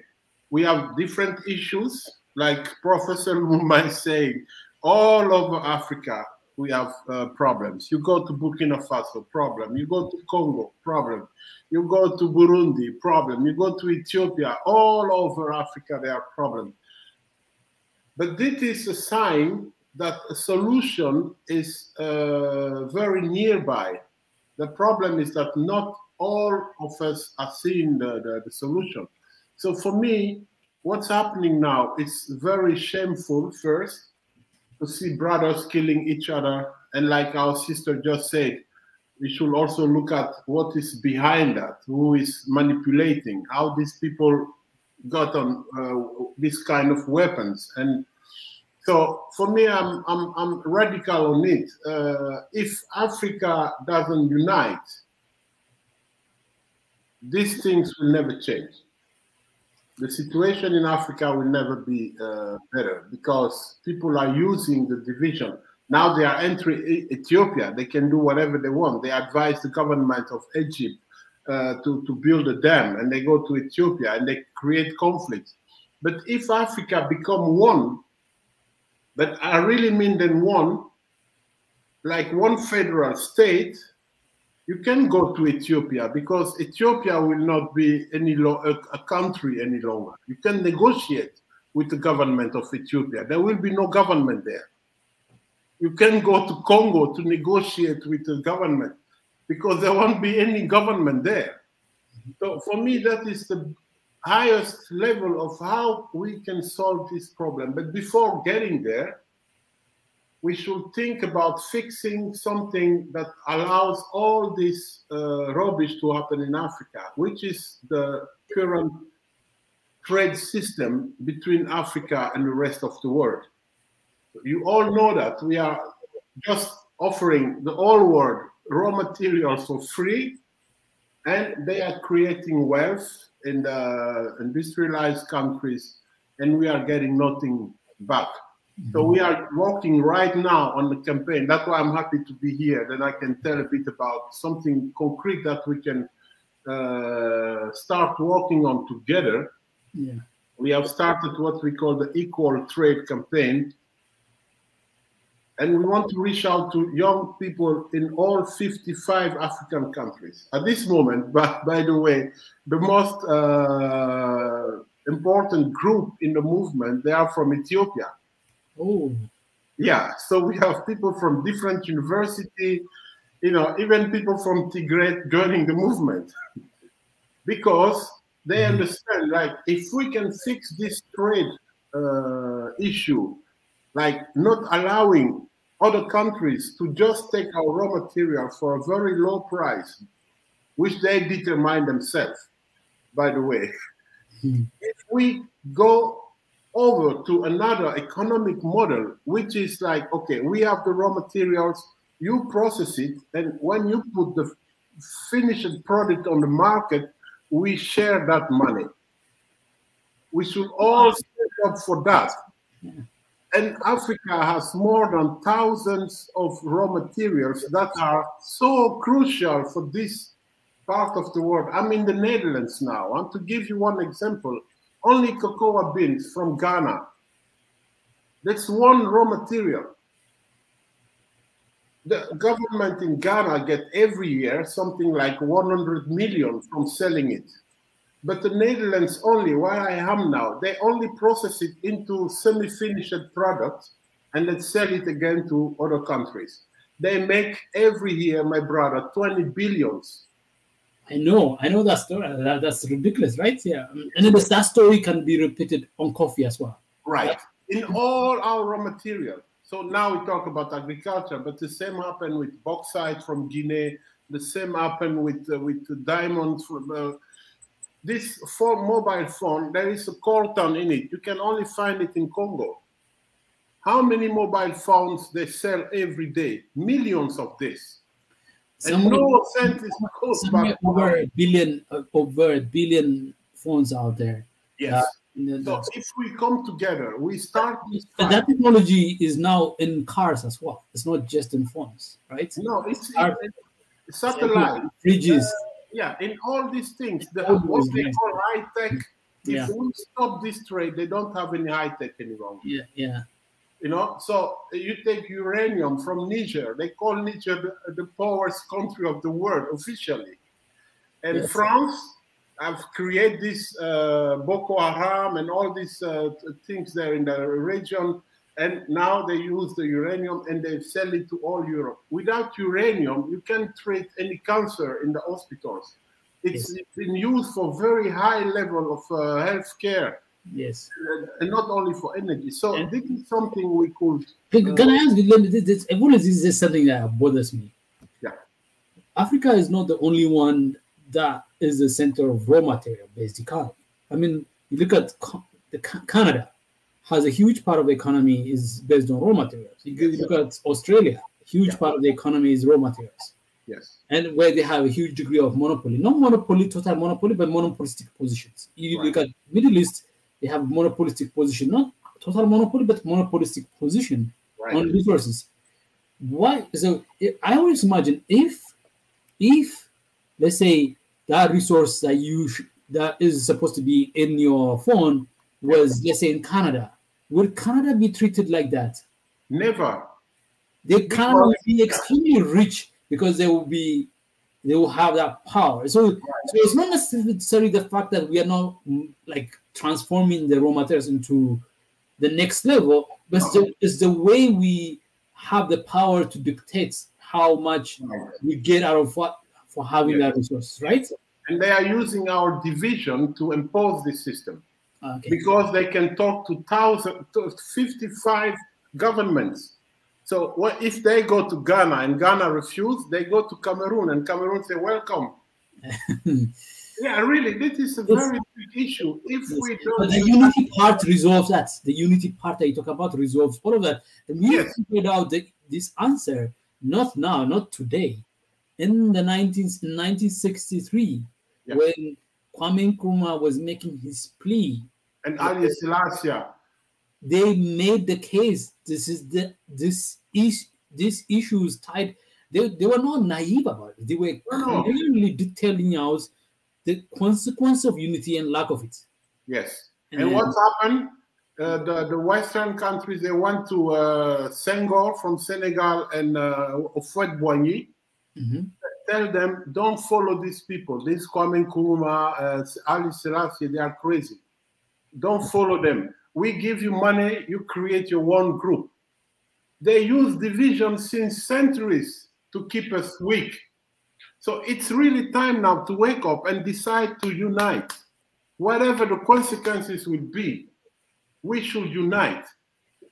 we have different issues, like Professor Muma is saying, all over Africa, we have problems. You go to Burkina Faso, problem. You go to Congo, problem. You go to Burundi, problem. You go to Ethiopia, all over Africa, there are problems. But this is a sign that a solution is very nearby. The problem is that not all of us are seeing the solution. So for me, what's happening now is very shameful first, to see brothers killing each other. And like our sister just said, we should also look at what is behind that, who is manipulating, how these people got on this kind of weapons. And so for me, I'm radical on it. If Africa doesn't unite, these things will never change. The situation in Africa will never be better because people are using the division. Now they are entering Ethiopia. They can do whatever they want. They advise the government of Egypt to build a dam, and they go to Ethiopia and they create conflict. But if Africa become one, but I really mean then one, like one federal state, you can go to Ethiopia because Ethiopia will not be a country any longer. You can negotiate with the government of Ethiopia. There will be no government there. You can go to Congo to negotiate with the government because there won't be any government there. So for me, that is the highest level of how we can solve this problem. But before getting there, we should think about fixing something that allows all this rubbish to happen in Africa, which is the current trade system between Africa and the rest of the world. You all know that we are just offering the whole world raw materials for free, and they are creating wealth in the industrialized countries, and we are getting nothing back. So we are working right now on the campaign. That's why I'm happy to be here. Then I can tell a bit about something concrete that we can start working on together. Yeah. We have started what we call the Equal Trade Campaign. And we want to reach out to young people in all 55 African countries. At this moment, by the way, the most important group in the movement, they are from Ethiopia. Oh. Yeah, so we have people from different universities, even people from Tigray joining the movement. Because they understand, like, if we can fix this trade issue, like not allowing other countries to just take our raw material for a very low price, which they determine themselves, by the way. If we go over to another economic model, which is like, okay, we have the raw materials, you process it, and when you put the finished product on the market, we share that money. We should all stand up for that. And Africa has more than thousands of raw materials that are so crucial for this part of the world. I'm in the Netherlands now. And to give you one example, only cocoa beans from Ghana. That's one raw material. The government in Ghana get every year something like 100 million from selling it. But the Netherlands only, where I am now, they only process it into semi-finished products and then sell it again to other countries. They make every year, my brother, 20 billions. I know that story. That's ridiculous, right? Yeah. And then that story can be repeated on coffee as well. Right. In all our raw material. So now we talk about agriculture, but the same happened with bauxite from Guinea. The same happened with diamonds from... this mobile phone, there is a coltan in it. You can only find it in Congo. How many mobile phones they sell every day? Millions of this. And no cent is goes back. Over a billion phones out there. Yes. So if we come together, we start. That technology is now in cars as well. It's not just in phones, right? No, it's satellite. Fridges. Yeah, in all these things, what they call high tech. If we stop this trade, they don't have any high tech anymore. Yeah, yeah. You know, so you take uranium from Niger. They call Niger the poorest country of the world officially, and France have created this Boko Haram and all these things there in the region. And now they use the uranium and they sell it to all Europe. Without uranium, you can't treat any cancer in the hospitals. It's been used for very high level of health care. Yes. And not only for energy. So this is something we could... Can I ask you, this is something that bothers me. Yeah. Africa is not the only one that is the center of raw material-based economy. I mean, you look at Canada. Has a huge part of the economy is based on raw materials. You look at Australia, a huge part of the economy is raw materials. Yes. And where they have a huge degree of monopoly. Not monopoly, total monopoly, but monopolistic positions. You look at Middle East, they have monopolistic position, not total monopoly, but monopolistic position on resources. Why? So I always imagine if let's say that resource that is supposed to be in your phone was, let's say, in Canada, would Canada be treated like that? Never. Canada will be extremely rich because they will have that power. So it's not necessarily the fact that we are not like transforming the raw materials into the next level, but it's the way we have the power to dictate how much we get out of what for having that resource, right? And they are using our division to impose this system. Because they can talk to 55 governments. So what if they go to Ghana and Ghana refuse, they go to Cameroon and Cameroon say, welcome. Yeah, really, this is a very big issue. If we don't... But the unity part resolves that. The unity part that you talk about resolves all of that. And we figured out this answer, not now, not today. In 1963, when Kwame Nkrumah was making his plea, and Ali Selassie, they made the case. This issue is tied. They were not naive about it. They were clearly detailing out the consequence of unity and lack of it. Yes. And what happened? The Western countries, they went to Senghor from Senegal and Houphouët-Boigny. Tell them, don't follow these people. These Kwame Nkrumah, Ali Selassie, they are crazy. Don't follow them. We give you money, you create your own group. They use division since centuries to keep us weak. So it's really time now to wake up and decide to unite. Whatever the consequences will be, we should unite.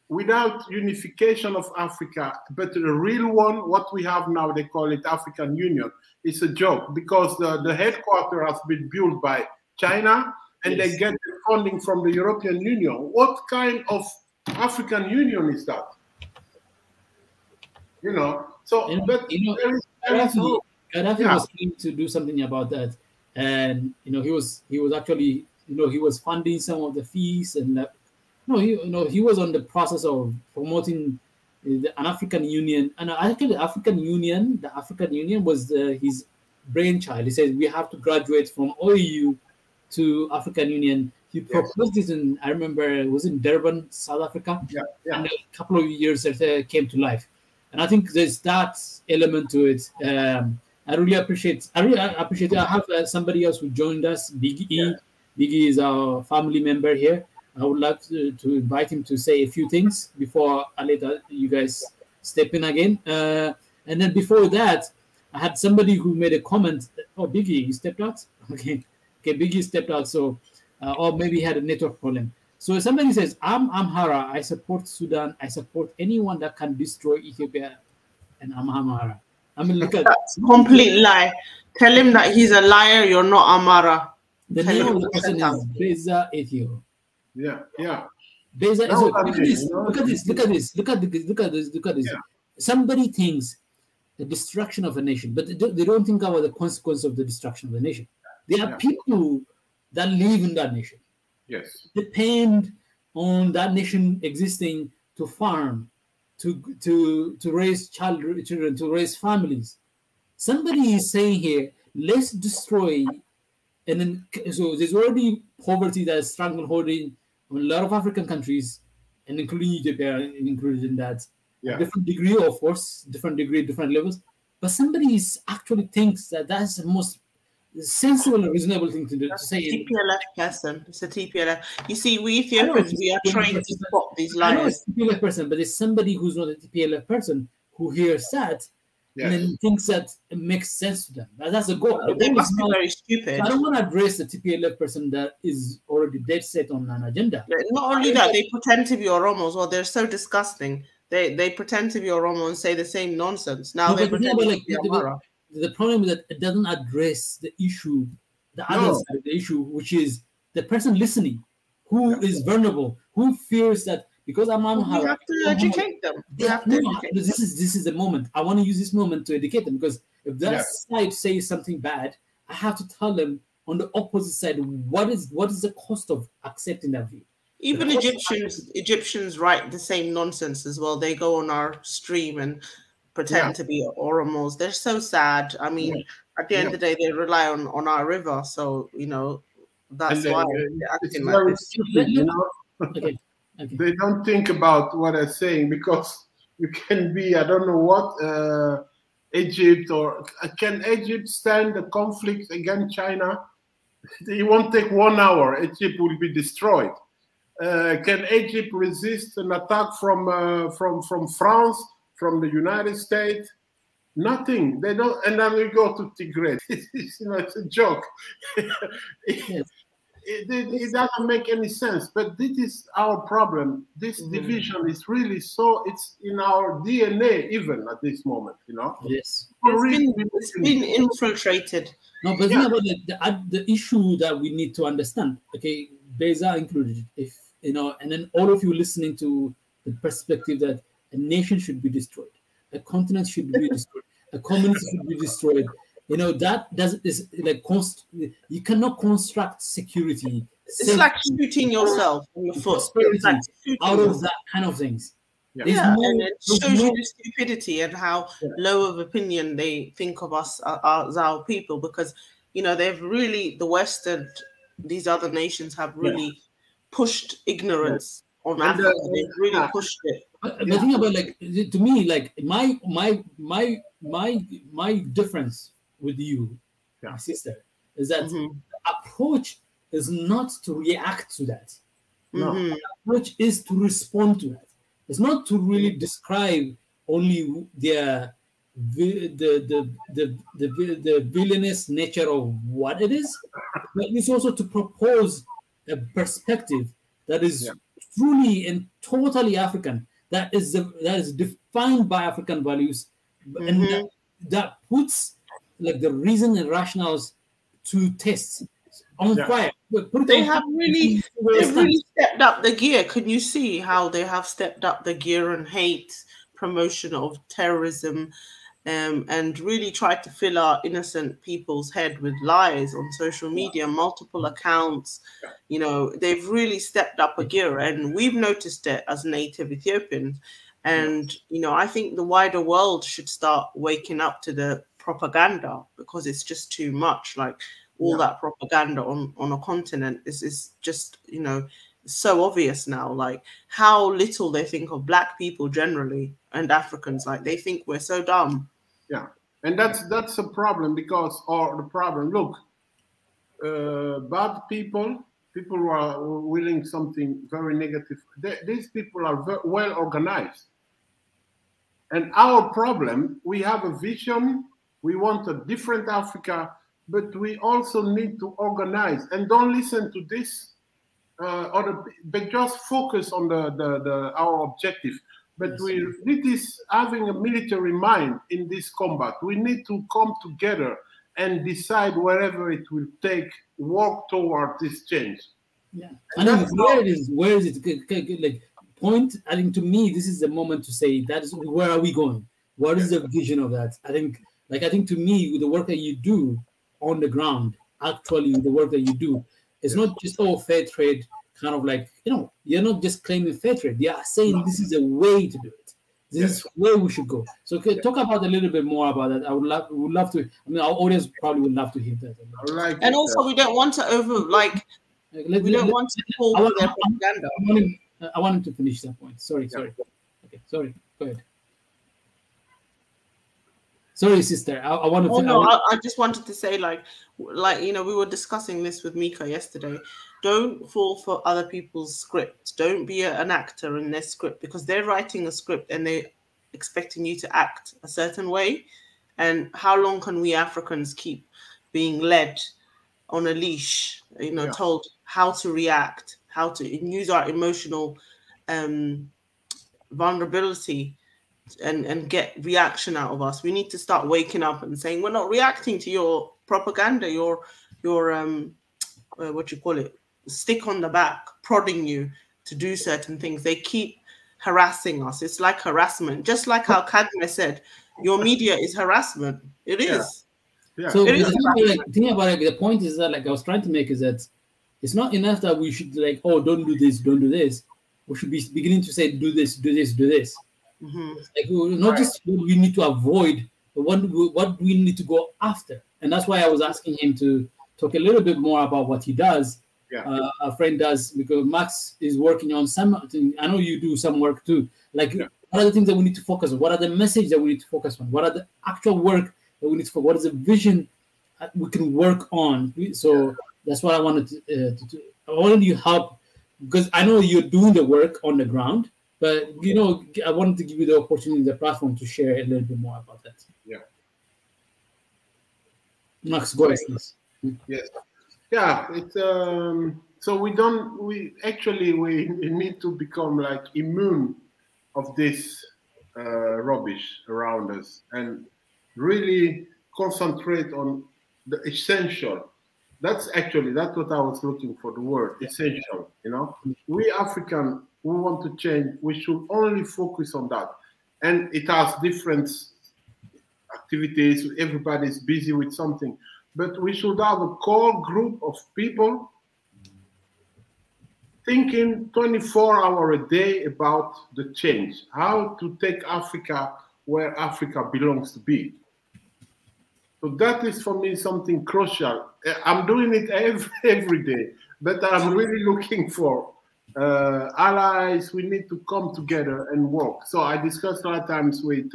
Without unification of Africa, but the real one, what we have now, they call it African Union, is a joke because the headquarters has been built by China and they get the funding from the European Union. What kind of African Union is that? You know, so but Gaddafi was keen to do something about that, and he was actually he was funding some of the fees, and he was on the process of promoting an African Union, and actually the African Union was his brainchild. He said we have to graduate from OEU to African Union. He proposed this in, I remember it was in Durban, South Africa, and a couple of years later came to life. And I think there's that element to it. I really appreciate it. I have somebody else who joined us, Biggie. Yeah. Biggie is our family member here. I would like to invite him to say a few things before I let you guys step in again. And then before that, I had somebody who made a comment. Oh, Biggie, you stepped out? Okay, Biggie stepped out. So, or maybe he had a network problem. So somebody says, I'm Amhara. I support Sudan. I support anyone that can destroy Ethiopia. And I'm Amhara. I mean, look at that's a complete lie. Tell him that he's a liar. You're not Amhara. The name of the person is Beza Ethio. Yeah. Beza. Look at this. Yeah. Somebody thinks the destruction of a nation, but they don't think about the consequence of the destruction of the nation. There are people that live in that nation. Yes. Depend on that nation existing to farm, to raise children, to raise families. Somebody is saying here, let's destroy, and then so there's already poverty that is strangleholding on a lot of African countries, and including Ethiopia, included in that. Different degree, of course, different levels. But somebody actually thinks that that's the most sensible and reasonable thing to do. To say TPLF person. It's a TPLF. You see, we Ethiopians, we are trained to spot these liars. I know it's a TPLF person, but it's somebody who's not a TPLF person who hears that and then thinks that it makes sense to them. That's the goal. They must be very stupid. So I don't want to address the TPLF person that is already dead set on an agenda. Not only that, they pretend to be Oromos. Well, they're so disgusting. They pretend to be Oromo and say the same nonsense. Now they pretend to be Amhara. The problem is that it doesn't address the issue, the other side of the issue, which is the person listening, who is vulnerable, who fears that because I'm Amhara. You have to educate them. This is the moment. I want to use this moment to educate them, because if that side says something bad, I have to tell them on the opposite side what is the cost of accepting that view. Even Egyptians write the same nonsense as well. They go on our stream and pretend to be Oromos. They're so sad. I mean, at the end of the day, they rely on our river. So, that's why they're acting like this. Stupid, Okay. They don't think about what they're saying, because you can be, I don't know what, Egypt, or can Egypt stand the conflict against China? It won't take 1 hour. Egypt will be destroyed. Can Egypt resist an attack from France, from the United States? Nothing. They don't. And then we go to Tigray. It's a joke. It doesn't make any sense. But this is our problem. This division is really it's in our DNA even at this moment. Yes. It's been infiltrated. No, but think about the issue that we need to understand. Okay, Beza included. And then all of you listening to the perspective that a nation should be destroyed, a continent should be destroyed, a community should be destroyed. You cannot construct security. It's like shooting yourself in the foot. Out of that kind of things. And it shows you the stupidity and how low of opinion they think of us as our people, because they've really, the West and these other nations have really pushed ignorance on Africa. They've really pushed it. The thing about to me, my difference with you, my sister, is that the approach is not to react to that. The approach is to respond to that. It's not to really describe only the villainous nature of what it is, but it's also to propose a perspective that is truly and totally African, that is defined by African values, and that puts the reason and rationales to test on fire. They have really, they've really stepped up the gear. Can you see how they have stepped up the gear and hate promotion of terrorism, and really tried to fill our innocent people's head with lies on social media, multiple accounts? You know, they've really stepped up a gear, and we've noticed it as native Ethiopians. And, you know, I think the wider world should start waking up to the propaganda, because it's just too much. Like, all that propaganda on a continent is just, you know, so obvious now. Like, how little they think of Black people generally and Africans. Like, they think we're so dumb. Yeah, and that's a problem, because, or the problem, look, bad people who are willing something very negative, these people are very well organized. And our problem, we have a vision, we want a different Africa, but we also need to organize, and don't listen to this, but just focus on our objective. But it is having a military mind in this combat. We need to come together and decide wherever it will take, work toward this change. Yeah, and where is it? Like, point. I think, to me, this is the moment to say, that is, where are we going? What is the vision of that? I think to me, with the work that you do on the ground, actually, the work that you do, it's not just fair trade, kind of like, you know, you're not just claiming fair trade. You are saying this is a way to do it. This is where we should go. So talk about a little bit more about that. I would love to. I mean, our audience probably would love to hear that. And also, we don't want to we don't want to fall for their propaganda. I want him to finish that point. Sorry. Okay, sorry. Go ahead. Sorry, sister. I want to. Oh no, I just wanted to say, like, you know, we were discussing this with Mika yesterday. Don't fall for other people's scripts. Don't be an actor in their script, because they're writing a script and they're expecting you to act a certain way. And how long can we Africans keep being led on a leash? You know, told how to react, how to use our emotional vulnerability and get reaction out of us. We need to start waking up and saying, we're not reacting to your propaganda, your what you call it, stick on the back, prodding you to do certain things. They keep harassing us. It's like harassment. Just like how Kadme said, your media is harassment. It is. Yeah. So the thing about it, the point is that, like I was trying to make, is that it's not enough that we should, like, oh, don't do this, don't do this. We should be beginning to say, do this, do this, do this. Like, not just what we need to avoid, but what we need to go after. And that's why I was asking him to talk a little bit more about what he does. A friend does, because Max is working on something. I know you do some work too. Like, what are the things that we need to focus on? What are the messages that we need to focus on? What are the actual work that we need to focus on? What is the vision that we can work on? So that's what I wanted to do. I wanted you help, because I know you're doing the work on the ground, but, you know, I wanted to give you the opportunity, the platform, to share a little bit more about that. Yeah. Max, go ahead, please. Yes. Yeah. It's so we need to become, like, immune of this rubbish around us and really concentrate on the essential. That's what I was looking for, the word essential. You know, we African who want to change, we should only focus on that. And it has different activities. Everybody's busy with something, but we should have a core group of people thinking 24 hours a day about the change, how to take Africa where Africa belongs to be. So that is, for me, something crucial. I'm doing it every day, but I'm really looking for allies. We need to come together and work. So I discussed a lot of times with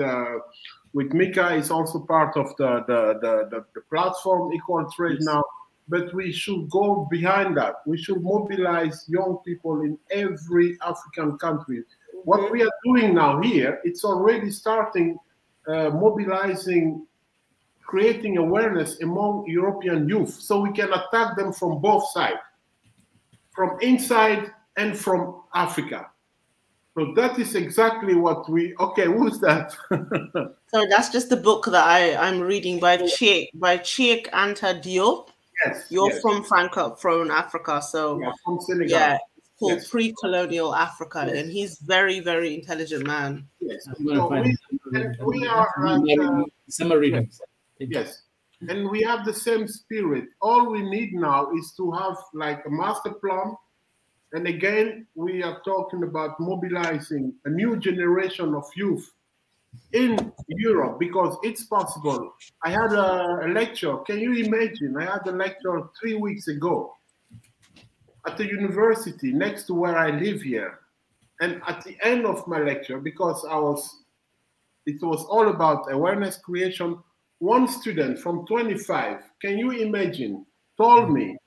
Mika. It's also part of the platform Equal Trade now. But we should go behind that. We should mobilize young people in every African country. What we are doing now here, it's already starting mobilizing, creating awareness among European youth, so we can attack them from both sides, from inside and from Africa. So that is exactly what we. Okay, who's that? So that's just the book that I'm reading by Cheikh Anta Diop. Yes, You're yes. from Francophone Africa, so Yeah, from Senegal. yeah, it's called Yes. pre-colonial Africa, Yes. and he's very, very intelligent man. Yes. I'm gonna So find we are like summer readings. yes, and we have the same spirit. All we need now is to have like a master plan. And again, we are talking about mobilizing a new generation of youth in Europe because it's possible. I had a lecture. Can you imagine? I had a lecture 3 weeks ago at the university next to where I live here. And at the end of my lecture, because it was all about awareness creation, one student from 25, can you imagine, told me,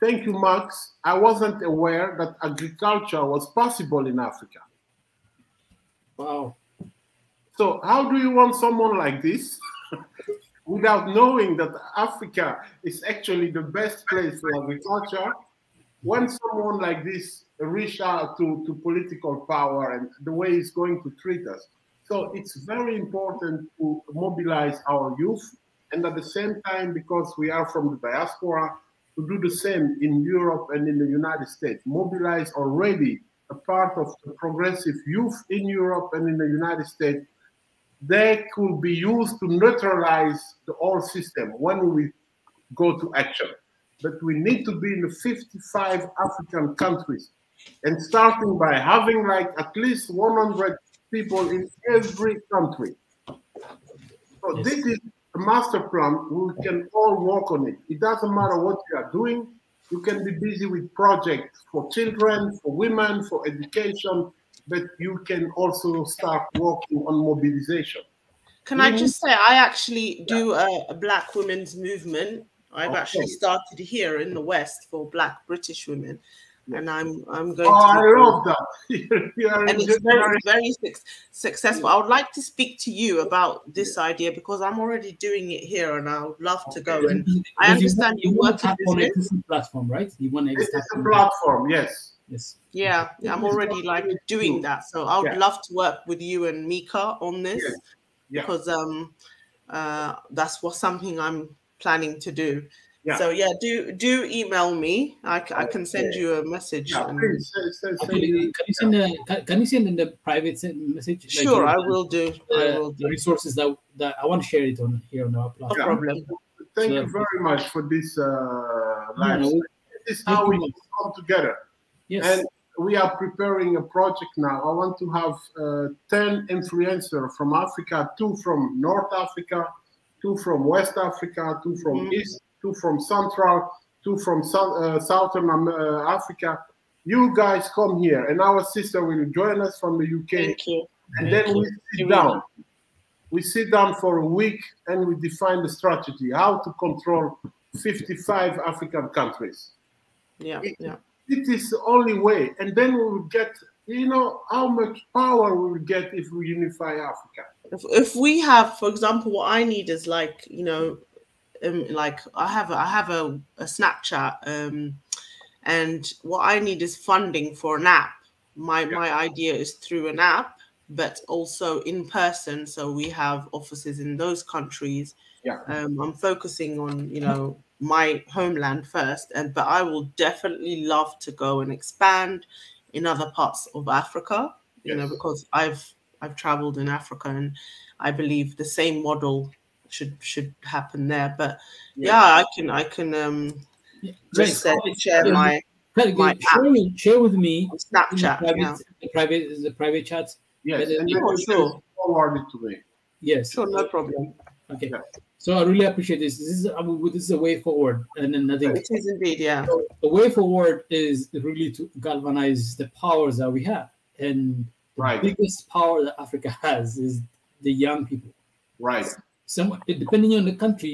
"Thank you, Max. I wasn't aware that agriculture was possible in Africa." Wow. So how do you want someone like this without knowing that Africa is actually the best place for agriculture? When someone like this reach out to political power and the way he's going to treat us. So it's very important to mobilize our youth, and at the same time, because we are from the diaspora, to do the same in Europe and in the United States. Mobilize already a part of the progressive youth in Europe and in the United States. They could be used to neutralize the whole system when we go to action. But we need to be in the 55 African countries, and starting by having like at least 100 people in every country. So this is a master plan. We can all work on it. It doesn't matter what you are doing. You can be busy with projects for children, for women, for education, but you can also start working on mobilization. Can I just say, I actually do a Black women's movement. I've actually started here in the West for Black British women, and I'm going to. I love that. And it's very successful. I would like to speak to you about this idea because I'm already doing it here, and I would love to go. And I understand you work in business platform, right? You want to It's a platform, yes. Yes. Yeah, I'm already like doing that. So I would love to work with you and Mika on this because that's something I'm planning to do. Yeah. So yeah, do email me. I can send you a message. Yeah, please, can you send in the private message? Sure, I will do. The resources that I want to share it on here on our platform. No problem. Thank you very much for this live. This is how we come together. Yes. And we are preparing a project now. I want to have 10 influencers from Africa, 2 from North Africa, 2 from West Africa, 2 from East, 2 from Central, 2 from Southern Africa. You guys come here, and our sister will join us from the UK. Thank you. And then we sit down. We sit down for a week, and we define the strategy, how to control 55 African countries. It is the only way. And then we will get, how much power we will get if we unify Africa. If we have, for example, what I need is like, like I have a Snapchat, and what I need is funding for an app. My idea is through an app, but also in person. So we have offices in those countries. I'm focusing on, my homeland first, but I will definitely love to go and expand in other parts of Africa, because I've traveled in Africa, and I believe the same model should happen there. But I can just share my share with me on Snapchat, the private chats. Yes, and sure. Forward it to me. Yes, sure, no problem. Okay. So I really appreciate this. This is a way forward, and then I think it is indeed. So the way forward is really to galvanize the powers that we have, and the biggest power that Africa has is the young people. Right. Depending on the country,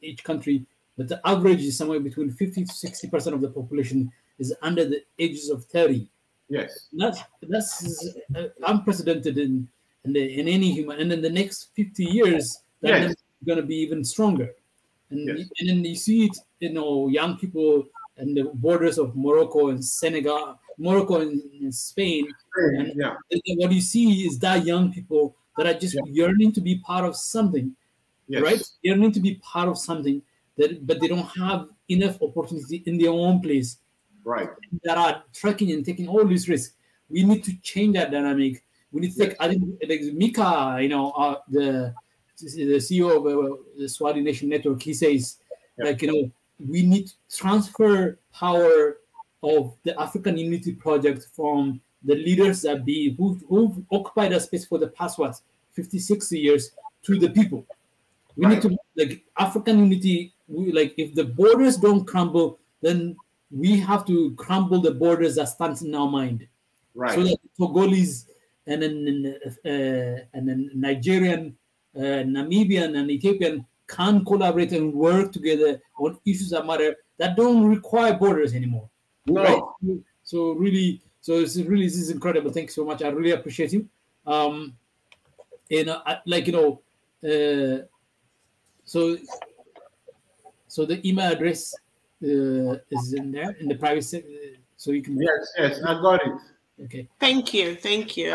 each country, but the average is somewhere between 50 to 60% of the population is under the ages of 30. Yes. That's unprecedented in any human, and in the next 50 years, that is going to be even stronger. And then you see it, young people and the borders of Morocco and Senegal, Morocco and Spain. And what you see is that young people that are just yearning to be part of something, right? Yearning to be part of something but they don't have enough opportunity in their own place. Right. That are trekking and taking all these risks. We need to change that dynamic. We need to take, I think, like Mika, the CEO of the Swahili Nation Network, he says, we need to transfer power of the African Unity Project from the leaders that who've occupied that space for the past 50, 60 years to the people. We need to African unity. If the borders don't crumble, then we have to crumble the borders that stands in our mind, so that Togolese and then Nigerian, Namibian, and Ethiopian can collaborate and work together on issues that matter that don't require borders anymore. No. Right? So this is incredible. Thank you so much. I really appreciate you. So the email address is in there in the private so you can. Yes, I got it. Okay. Thank you. Do you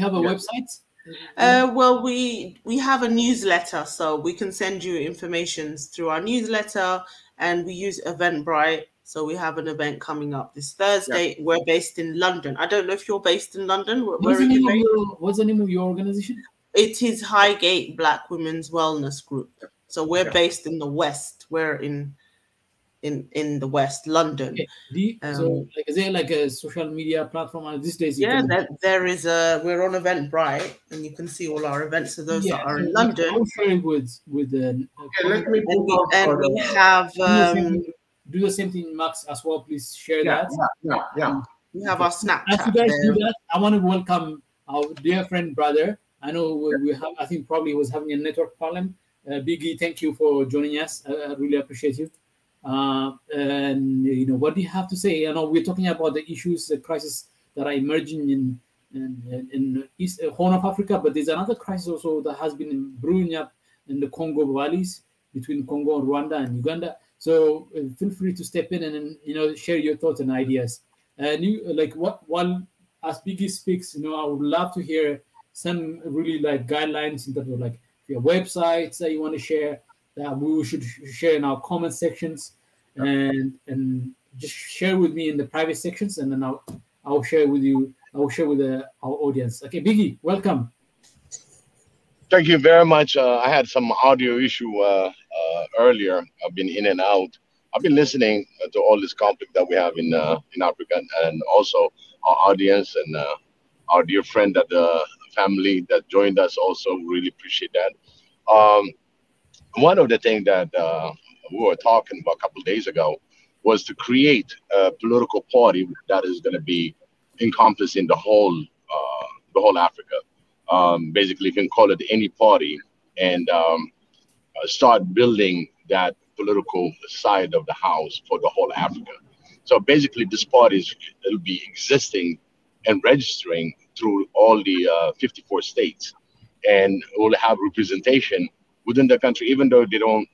have a website? Well, we have a newsletter, so we can send you information through our newsletter, and we use Eventbrite. So we have an event coming up this Thursday. Yeah. We're based in London. I don't know if you're based in London. What's the name of your organization? It is Highgate Black Women's Wellness Group. So we're based in the West. We're in the West, London. Okay. Is there like a social media platform these days? There is we're on Eventbrite, and you can see all our events. So those that are in London. I'll share it with let me we have do the same thing, Max, as well. Please share that. Yeah. We have our Snapchat. As you guys do that, I want to welcome our dear friend, brother. I know we have. I think probably was having a network problem. Biggie, thank you for joining us. I really appreciate you. And what do you have to say? I know we're talking about the issues, the crises that are emerging in East Horn of Africa, but there's another crisis also that has been brewing up in the Congo valleys between Congo and Rwanda and Uganda. So feel free to step in and share your thoughts and ideas. And while as Biggie speaks, I would love to hear some really guidelines in terms of your websites that you want to share, that we should share in our comment sections, and just share with me in the private sections, and then I'll share with you. I'll share with our audience. Okay, Biggie, welcome. Thank you very much. I had some audio issue earlier. I've been in and out. I've been listening to all this conflict that we have in Africa, and also our audience and our dear friend at the family that joined us. Also, really appreciate that. One of the things that we were talking about a couple of days ago was to create a political party that is going to be encompassing the whole Africa. Basically, you can call it any party, and start building that political side of the house for the whole Africa. So basically, this party will be existing and registering through all the 54 states, and will have representation within the country, even though they don't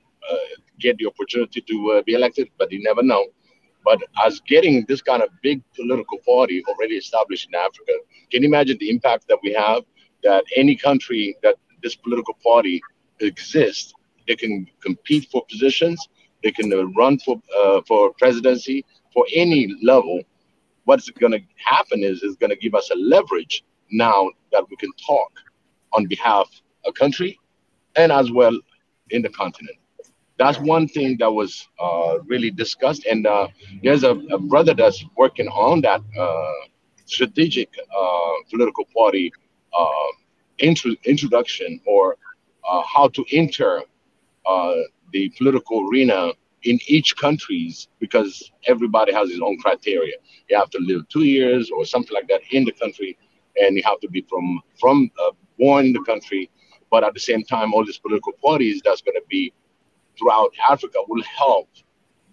get the opportunity to be elected, but you never know. But as getting this kind of big political party already established in Africa, can you imagine the impact that we have? That any country that this political party exists, they can compete for positions, they can run for presidency, for any level. What's going to happen is going to give us a leverage now that we can talk on behalf of a country and as well in the continent. That's one thing that was really discussed. And there's a brother that's working on that strategic political party introduction, or how to enter the political arena in each countries, because everybody has his own criteria. You have to live 2 years or something like that in the country, and you have to be from born in the country. But at the same time, all these political parties that's going to be throughout Africa will help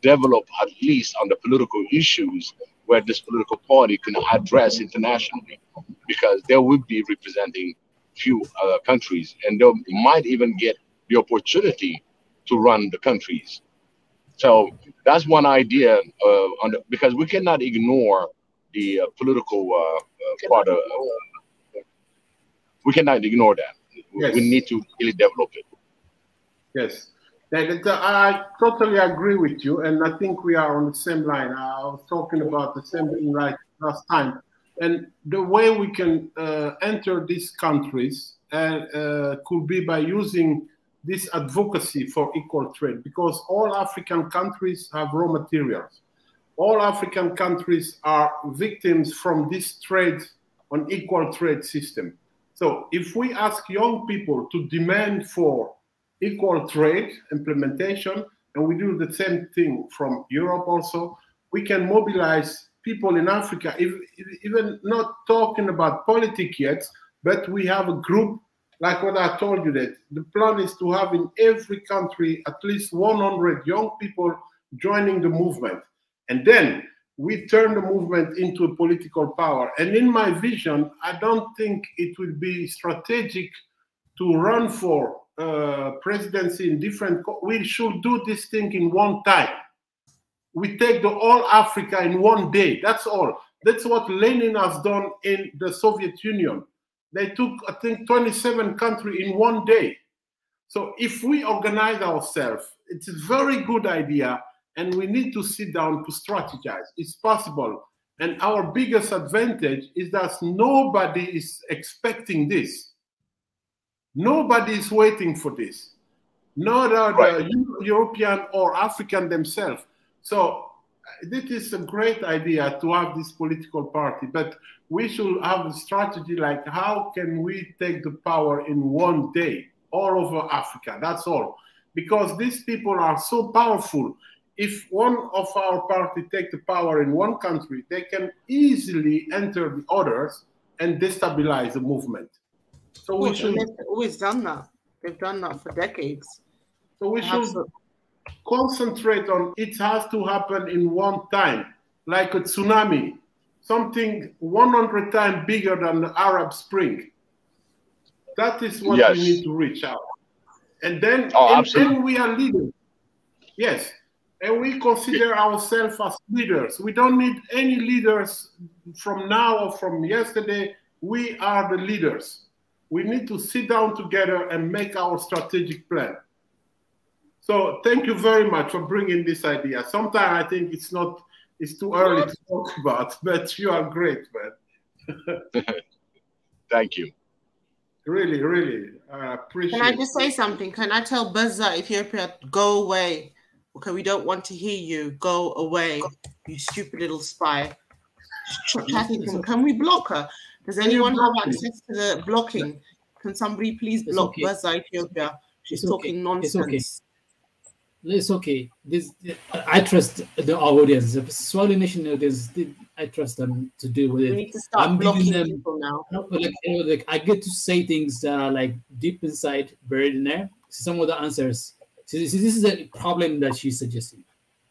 develop, at least on the political issues where this political party can address internationally, because they will be representing few countries, and they might even get the opportunity to run the countries. So that's one idea, because we cannot ignore the political part of. We cannot ignore that. Yes. We need to really develop it. Yes. I totally agree with you, and I think we are on the same line. I was talking about the same thing like last time. And the way we can enter these countries could be by using this advocacy for equal trade, because all African countries have raw materials. All African countries are victims from this trade on equal trade system. So if we ask young people to demand for equal trade implementation, and we do the same thing from Europe also, we can mobilize people in Africa, even not talking about politics yet, but we have a group, like what I told you, that the plan is to have in every country at least 100 young people joining the movement. And then we turn the movement into a political power. And in my vision, I don't think it would be strategic to run for presidency in different. We should do this thing in one time. We take the whole Africa in one day. That's all. That's what Lenin has done in the Soviet Union. They took, I think, 27 countries in one day. So if we organize ourselves, it's a very good idea, and we need to sit down to strategize. It's possible. And our biggest advantage is that nobody is expecting this. Nobody is waiting for this. Neither the European or African themselves. So this is a great idea to have this political party, but we should have a strategy like how can we take the power in one day all over Africa. That's all. Because these people are so powerful. If one of our party take the power in one country, they can easily enter the others and destabilize the movement. So we should. They've always done that. They've done that for decades. So we should concentrate on it has to happen in one time, like a tsunami, something 100 times bigger than the Arab Spring. That is what we need to reach out. And then, then we are leaders. Yes. And we consider ourselves as leaders. We don't need any leaders from now or from yesterday. We are the leaders. We need to sit down together and make our strategic plan. So thank you very much for bringing this idea. Sometimes I think it's too early to talk about, but you are great, man. Thank you. Really, really, I appreciate it. Can I just say something? Can I tell Buzzer, Ethiopia, go away? Okay, we don't want to hear you. Go away, you stupid little spy. Can we block her? Does anyone have access to the blocking? Can somebody please block Buzzer, Ethiopia? She's talking nonsense. It's okay. I trust the audience. The Swahili Nation audience, I trust them to deal with it. We need to start blocking people now. Like I get to say things that are like deep inside, buried in there. Some of the answers. This is a problem that she's suggesting.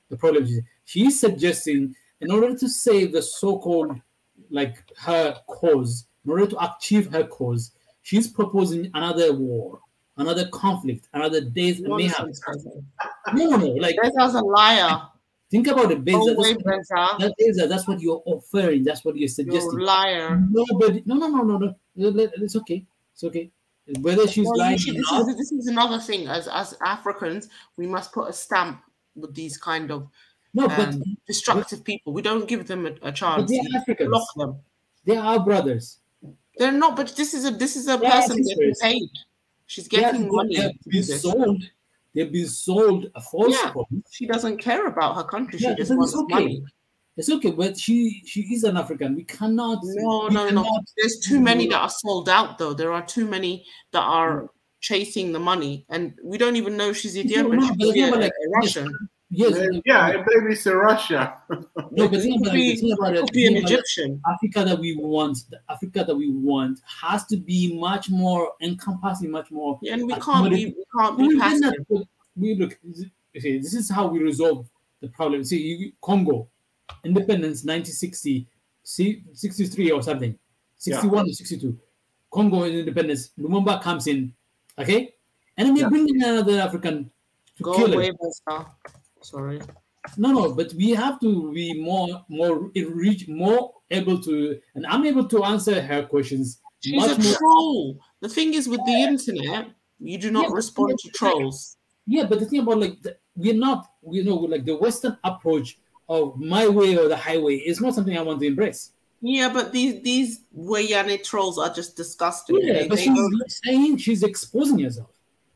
The problem she's suggesting, in order to save the so-called, like her cause, in order to achieve her cause, she's proposing another war, another conflict, another days and mayhem. No, like Beza's a liar. Think about it, Beza. Beza. That's what you're offering. That's what you're suggesting. You're a liar. Nobody. No. It's okay. It's okay. Whether she's lying or not. This is another thing. As Africans, we must put a stamp with these kind of destructive people. We don't give them a chance. They're Africans. Block them. They are our brothers. They're not. But this is a person getting paid. She's getting money. They've been sold a false promise. She doesn't care about her country. She just wants money. It's okay, but she is an African. We cannot. No. There's too many that are sold out, though. There are too many that are chasing the money, and we don't even know she's Ethiopian. She could be a Russian. Yes. Maybe it's a Russia. No, but it could be an Egyptian. The Africa that we want has to be much more encompassing, much more. Yeah, and we can't be passive. Look. Okay, this is how we resolve the problem. See, Congo, independence 1960, 63 or something, 61 or 62. Congo independence. Lumumba comes in, okay, and then they bring in another African to kill him. Sorry. No, but we have to be more able to, and I'm able to answer her questions. She's a troll. The thing is, with the internet, you do not respond to trolls. Yeah, but the thing about like we're not, like the Western approach of my way or the highway is not something I want to embrace. Yeah, but these Wayane trolls are just disgusting. Yeah, but she's exposing herself.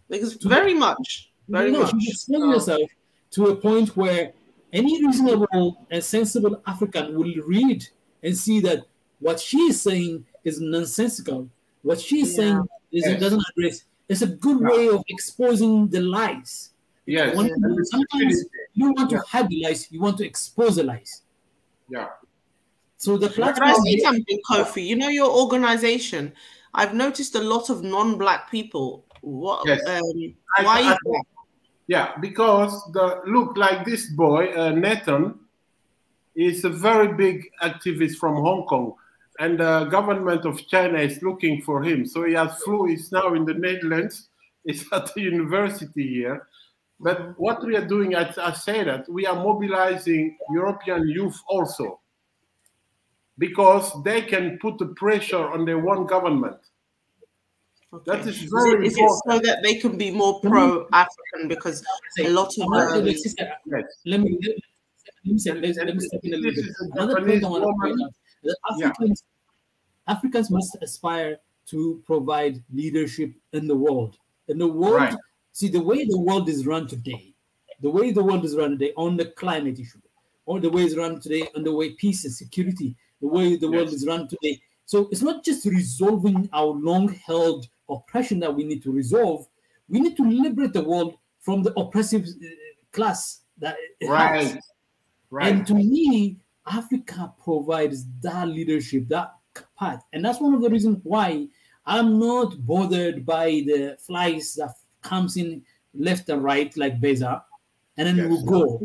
Because very much. She's exposing herself to a point where any reasonable and sensible African will read and see that what she is saying is nonsensical. What she is saying doesn't address. It's a good way of exposing the lies. Yes. Sometimes you don't want to hide the lies, you want to expose the lies. Yeah. So the platform. Can I say something, Kofi? You know, your organization, I've noticed a lot of non-black people. What? Yes. Why is that? Yeah, because look, like this boy, Nathan, is a very big activist from Hong Kong, and the government of China is looking for him. So he has flew. He's now in the Netherlands. He's at the university here. But what we are doing, I say that we are mobilizing European youth also, because they can put the pressure on their one government. Okay. That is very important. Is it so that they can be more pro-African? Because a lot of let me step in a little bit. Another point I want to point out that Africans must aspire to provide leadership in the world. See, the way the world is run today, on the climate issue, or the way it's run today on the way peace and security, the way the world is run today. So it's not just resolving our long-held oppression that we need to resolve. We need to liberate the world from the oppressive class that it has. Right. And to me, Africa provides that leadership, that path. And that's one of the reasons why I'm not bothered by the flies that comes in left and right like Beza, and then we'll go.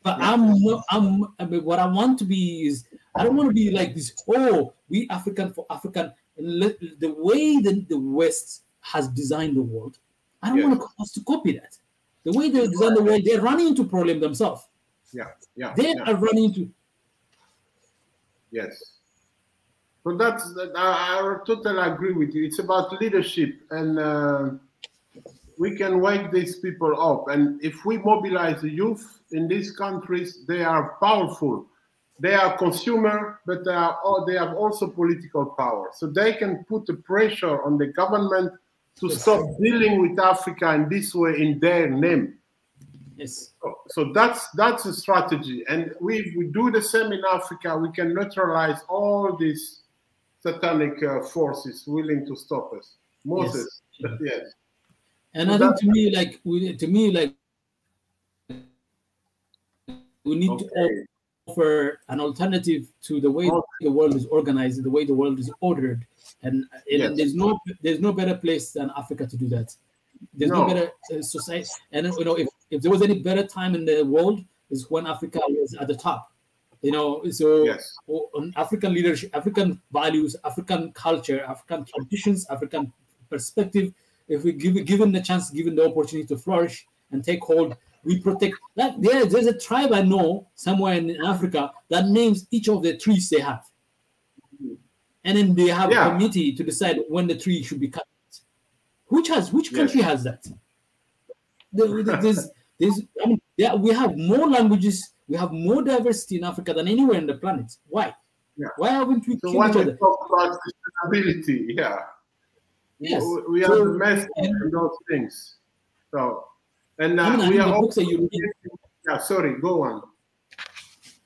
But what I want to be is, I don't want to be like this, we African for African. The way the West has designed the world, I don't want us to copy that. The way they design the world, they're running into problem themselves. They are running into. Yes. So I totally agree with you. It's about leadership, and we can wake these people up. And if we mobilize the youth in these countries, they are powerful. They are consumer, but they have also political power. So they can put the pressure on the government to stop dealing with Africa in this way in their name. Yes. So that's a strategy. And we do the same in Africa. We can neutralize all these satanic forces willing to stop us. Moses, yes. And so I think to me, we need to offer an alternative to the way the world is organized, the way the world is ordered, and there's no better place than Africa to do that. There's no better society, and if there was any better time in the world, is when Africa was at the top. On African leadership, African values, African culture, African traditions, African perspective. If we given the chance, given the opportunity to flourish and take hold, we protect that. There's a tribe I know somewhere in Africa that names each of the trees they have, and then they have a committee to decide when the tree should be cut. Which country has that? We have more languages, we have more diversity in Africa than anywhere on the planet. Why? Why haven't we killed each other? Talk about sustainability, Yes, we are the best in those things. So, and we are also. Sorry, go on.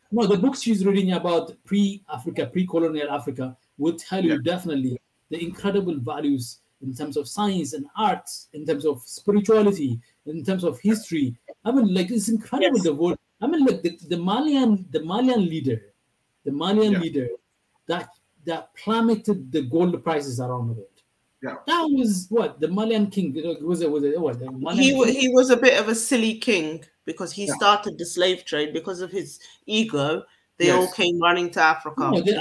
No, the books she's reading about pre-Africa, pre-colonial Africa will tell you definitely the incredible values in terms of science and arts, in terms of spirituality, in terms of history. I mean, it's incredible the world. I mean, the Malian leader that plummeted the gold prices around the world. That was what the Malian king. He was a bit of a silly king because he started the slave trade because of his ego. They all came running to Africa. No, the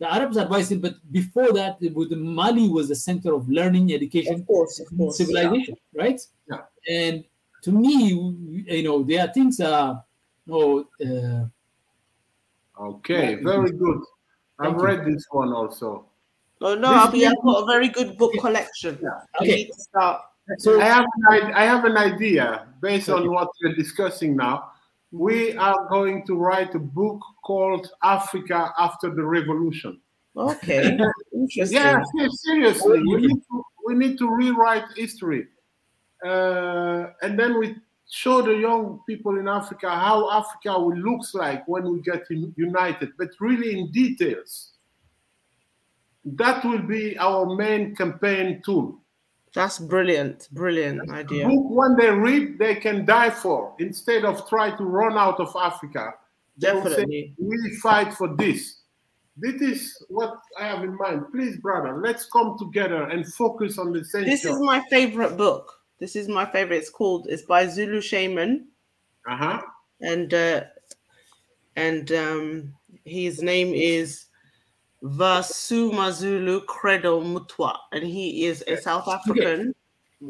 Arabs advised him, but before that, Mali was the center of learning, education, of course, civilization, right? Yeah. And to me, there are things. Okay, very good. I've read this one also. Oh no, I've got a very good book collection. Okay. You need to start. So I have an idea based on what we're discussing now. We are going to write a book called Africa After the Revolution. Okay, interesting. Yeah, seriously, we need to rewrite history, and then we show the young people in Africa how Africa will looks like when we get united, but really in details. That will be our main campaign tool. That's brilliant, brilliant idea. Book when they read, they can die for, instead of try to run out of Africa. They will say, Definitely. we fight for this. This is what I have in mind. Please, brother, let's come together and focus on the essential. This is my favorite book. This is my favorite. It's by Zulu Shaman. Uh-huh. And his name is Vasumazulu Credo Mutwa, and he is a South African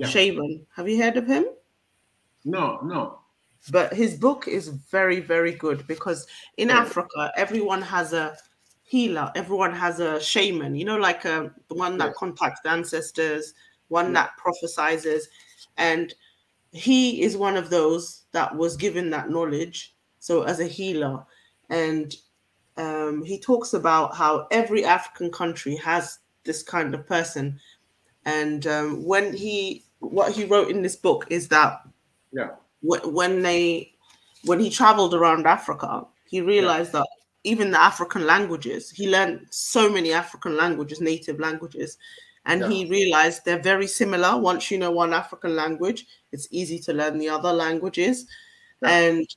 shaman. Have you heard of him? No. But his book is very, very good, because in Africa, everyone has a healer, everyone has a shaman, you know, like the one that contacts the ancestors, one that prophesizes. And he is one of those that was given that knowledge, so as a healer. And he talks about how every African country has this kind of person. And what he wrote in this book is that when he traveled around Africa, he realized that even the African languages, he learned so many African languages, native languages, and he realized they're very similar. Once you know one African language, it's easy to learn the other languages. And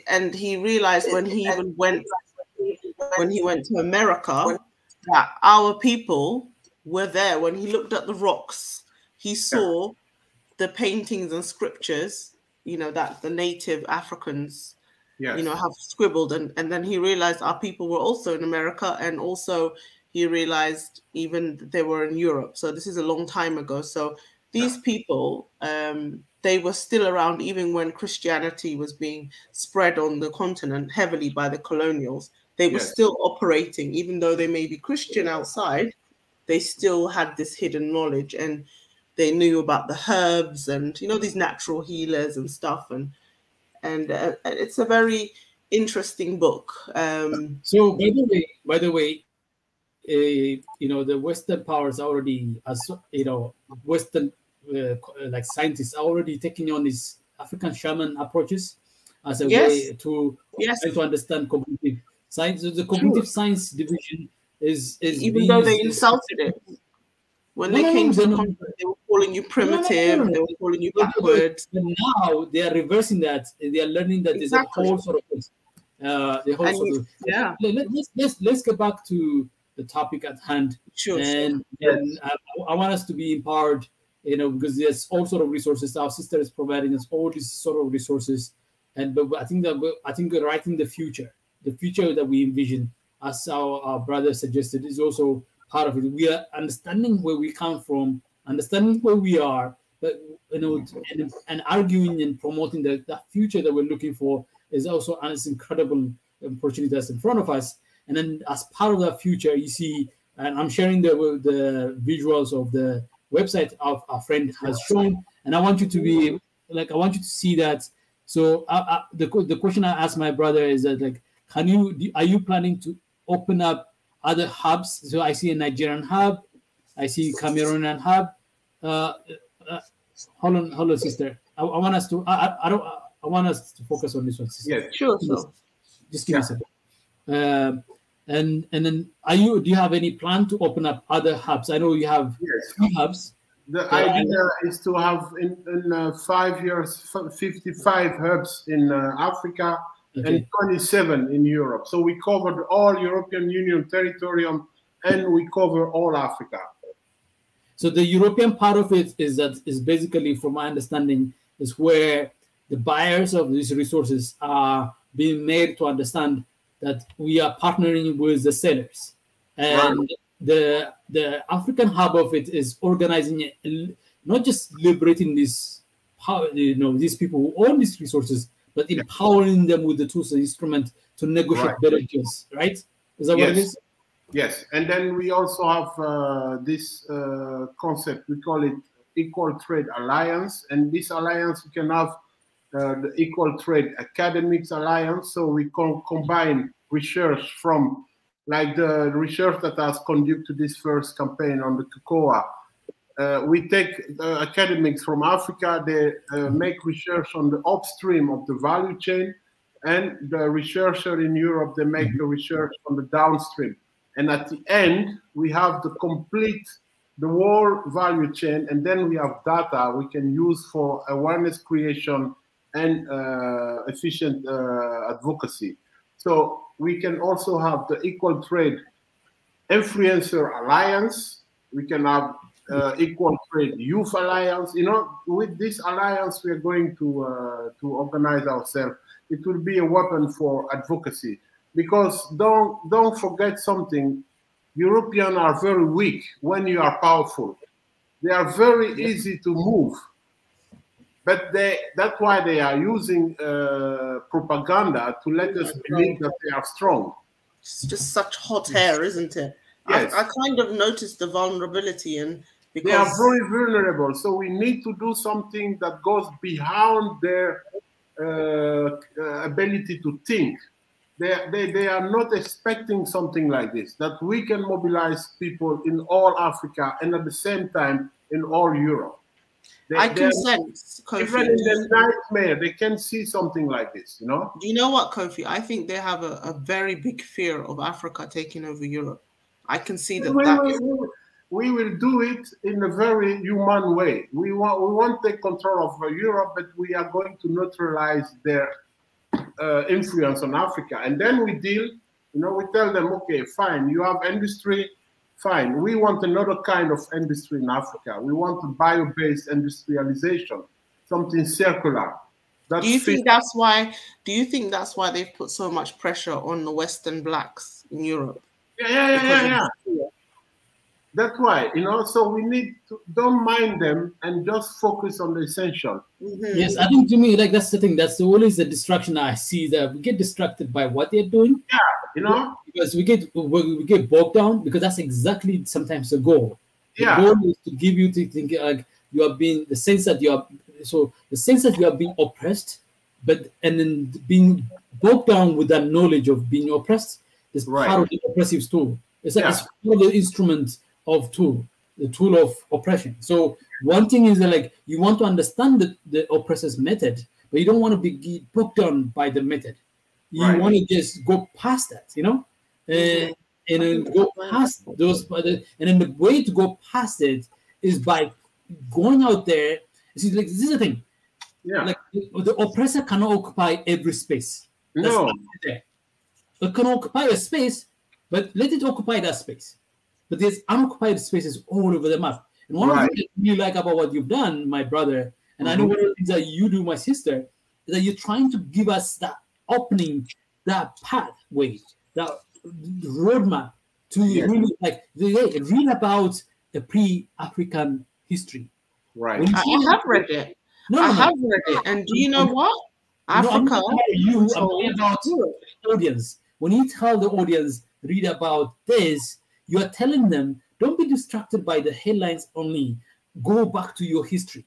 and he realized when he went to America that our people were there. When he looked at the rocks, he saw the paintings and scriptures, you know, that the native Africans, you know, have scribbled. And then he realized our people were also in America, and also he realized even that they were in Europe. So this is a long time ago. So these people, they were still around even when Christianity was being spread on the continent heavily by the colonials. They were still operating, even though they may be Christian outside, they still had this hidden knowledge, and they knew about the herbs and, you know, these natural healers and stuff. And it's a very interesting book. So by the way, you know, the Western powers already, as you know, Western like scientists are already taking on these African shaman approaches as a way to try to understand cognitive science. So the cognitive science division is even though they insulted it when they came to the country, they were calling you primitive, they were calling you backwards. But now they are reversing that. They are learning that there's a whole sort of let's get back to the topic at hand. And I want us to be empowered, you know, because there's all sort of resources. Our sister is providing us all these sort of resources, but I think we're writing the future that we envision, as our brother suggested, is also part of it. We are understanding where we come from, understanding where we are, but you know, and arguing and promoting the future that we're looking for is also an incredible opportunity that's in front of us. And then as part of that future, you see, and I'm sharing the visuals of the website of our friend has shown, and I want you to be like, I want you to see that. So the question I asked my brother is that, like, are you planning to open up other hubs? So I see a Nigerian hub, I see Cameroonian hub. Hold on, sister. I want us to. I want us to focus on this one, sister. Yes, sure. Just give me a second. And then, do you have any plan to open up other hubs? I know you have 3 hubs. The idea is to have in 5 years 55 hubs in Africa and 27 in Europe. So we covered all European Union territorium, and we cover all Africa. So the European part of it is basically, from my understanding, is where the buyers of these resources are being made to understand that we are partnering with the sellers. And the African hub of it is organizing, not just liberating these power, you know, these people who own these resources, but empowering them with the tools and instruments to negotiate better deals, right? Is that what it is? Yes, and then we also have this concept, we call it equal trade alliance, and this alliance we can have the Equal Trade Academics Alliance, so we can combine research from, like the research that has conducted this first campaign on the cocoa. We take academics from Africa, they make research on the upstream of the value chain, and the researcher in Europe, they make the research on the downstream. And at the end, we have the whole value chain, and then we have data we can use for awareness creation and efficient advocacy. So we can also have the Equal Trade Influencer Alliance. We can have Equal Trade Youth Alliance. You know, with this alliance, we are going to organize ourselves. It will be a weapon for advocacy, because don't forget something. Europeans are very weak when you are powerful. They are very easy to move. But that's why they are using propaganda to let us believe that they are strong. It's just such hot air, isn't it? Yes. I kind of noticed the vulnerability, and because they are very vulnerable. So we need to do something that goes beyond their ability to think. They are not expecting something like this, that we can mobilize people in all Africa and at the same time in all Europe. I can sense, Kofi. Even in the nightmare, they can see something like this, you know? Do you know what, Kofi? I think they have a very big fear of Africa taking over Europe. I can see that. We will do it in a very human way. We won't take control of Europe, but we are going to neutralize their influence on Africa. And then we deal, you know, we tell them, okay, fine, you have industry, fine. We want another kind of industry in Africa. We want a bio-based industrialization, something circular. Do you think that's why they've put so much pressure on the Western blacks in Europe? Yeah. That's why, you know, so we need to don't mind them and just focus on the essential. Yes, I think to me, like that's the thing. That's always the distraction I see, that we get distracted by what they're doing. Yeah, you know, because we get bogged down, because that's exactly sometimes the goal. The goal is to give you to think like you are being the sense that you are being oppressed, and then being bogged down with that knowledge of being oppressed is part of the oppressive tool. It's like it's part of the instrument of the tool of oppression. So one thing is that, like, you want to understand the oppressor's method, but you don't want to be bogged down by the method. You want to just go past that, you know, and then go past those. And then the way to go past it is by going out there. See, like, this is the thing. Yeah. Like, the oppressor cannot occupy every space. No. It can occupy a space, but let it occupy that space. But there's unoccupied spaces all over the map. And one of the things I really like about what you've done, my brother, and I know one of the things that you do, my sister, is that you're trying to give us that opening, that pathway, that roadmap to really read about a pre-African history. Right. I have read it. I have read it. And do you know what? Africa. I'm talking about the audience. When you tell the audience, read about this, you are telling them, don't be distracted by the headlines only. Go back to your history.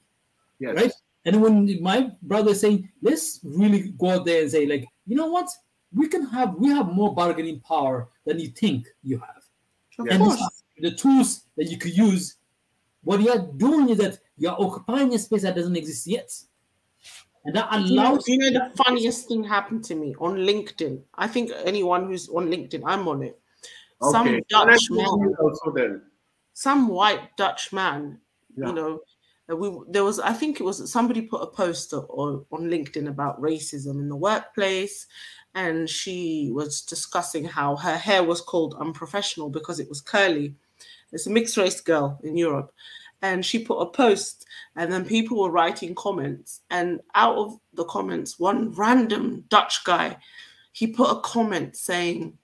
Yes. Right? And when my brother is saying, let's really go out there and say, like, you know what? We have more bargaining power than you think you have. Of course. The tools that you could use, what you are doing is that you are occupying a space that doesn't exist yet. And that allows... Do you know the funniest thing happened to me on LinkedIn? I think anyone who's on LinkedIn, I'm on it. Okay. Some white Dutch man, you know, I think it was somebody put a post on LinkedIn about racism in the workplace, and she was discussing how her hair was called unprofessional because it was curly. It's a mixed race girl in Europe. And she put a post, and then people were writing comments, and out of the comments, one random Dutch guy, he put a comment saying,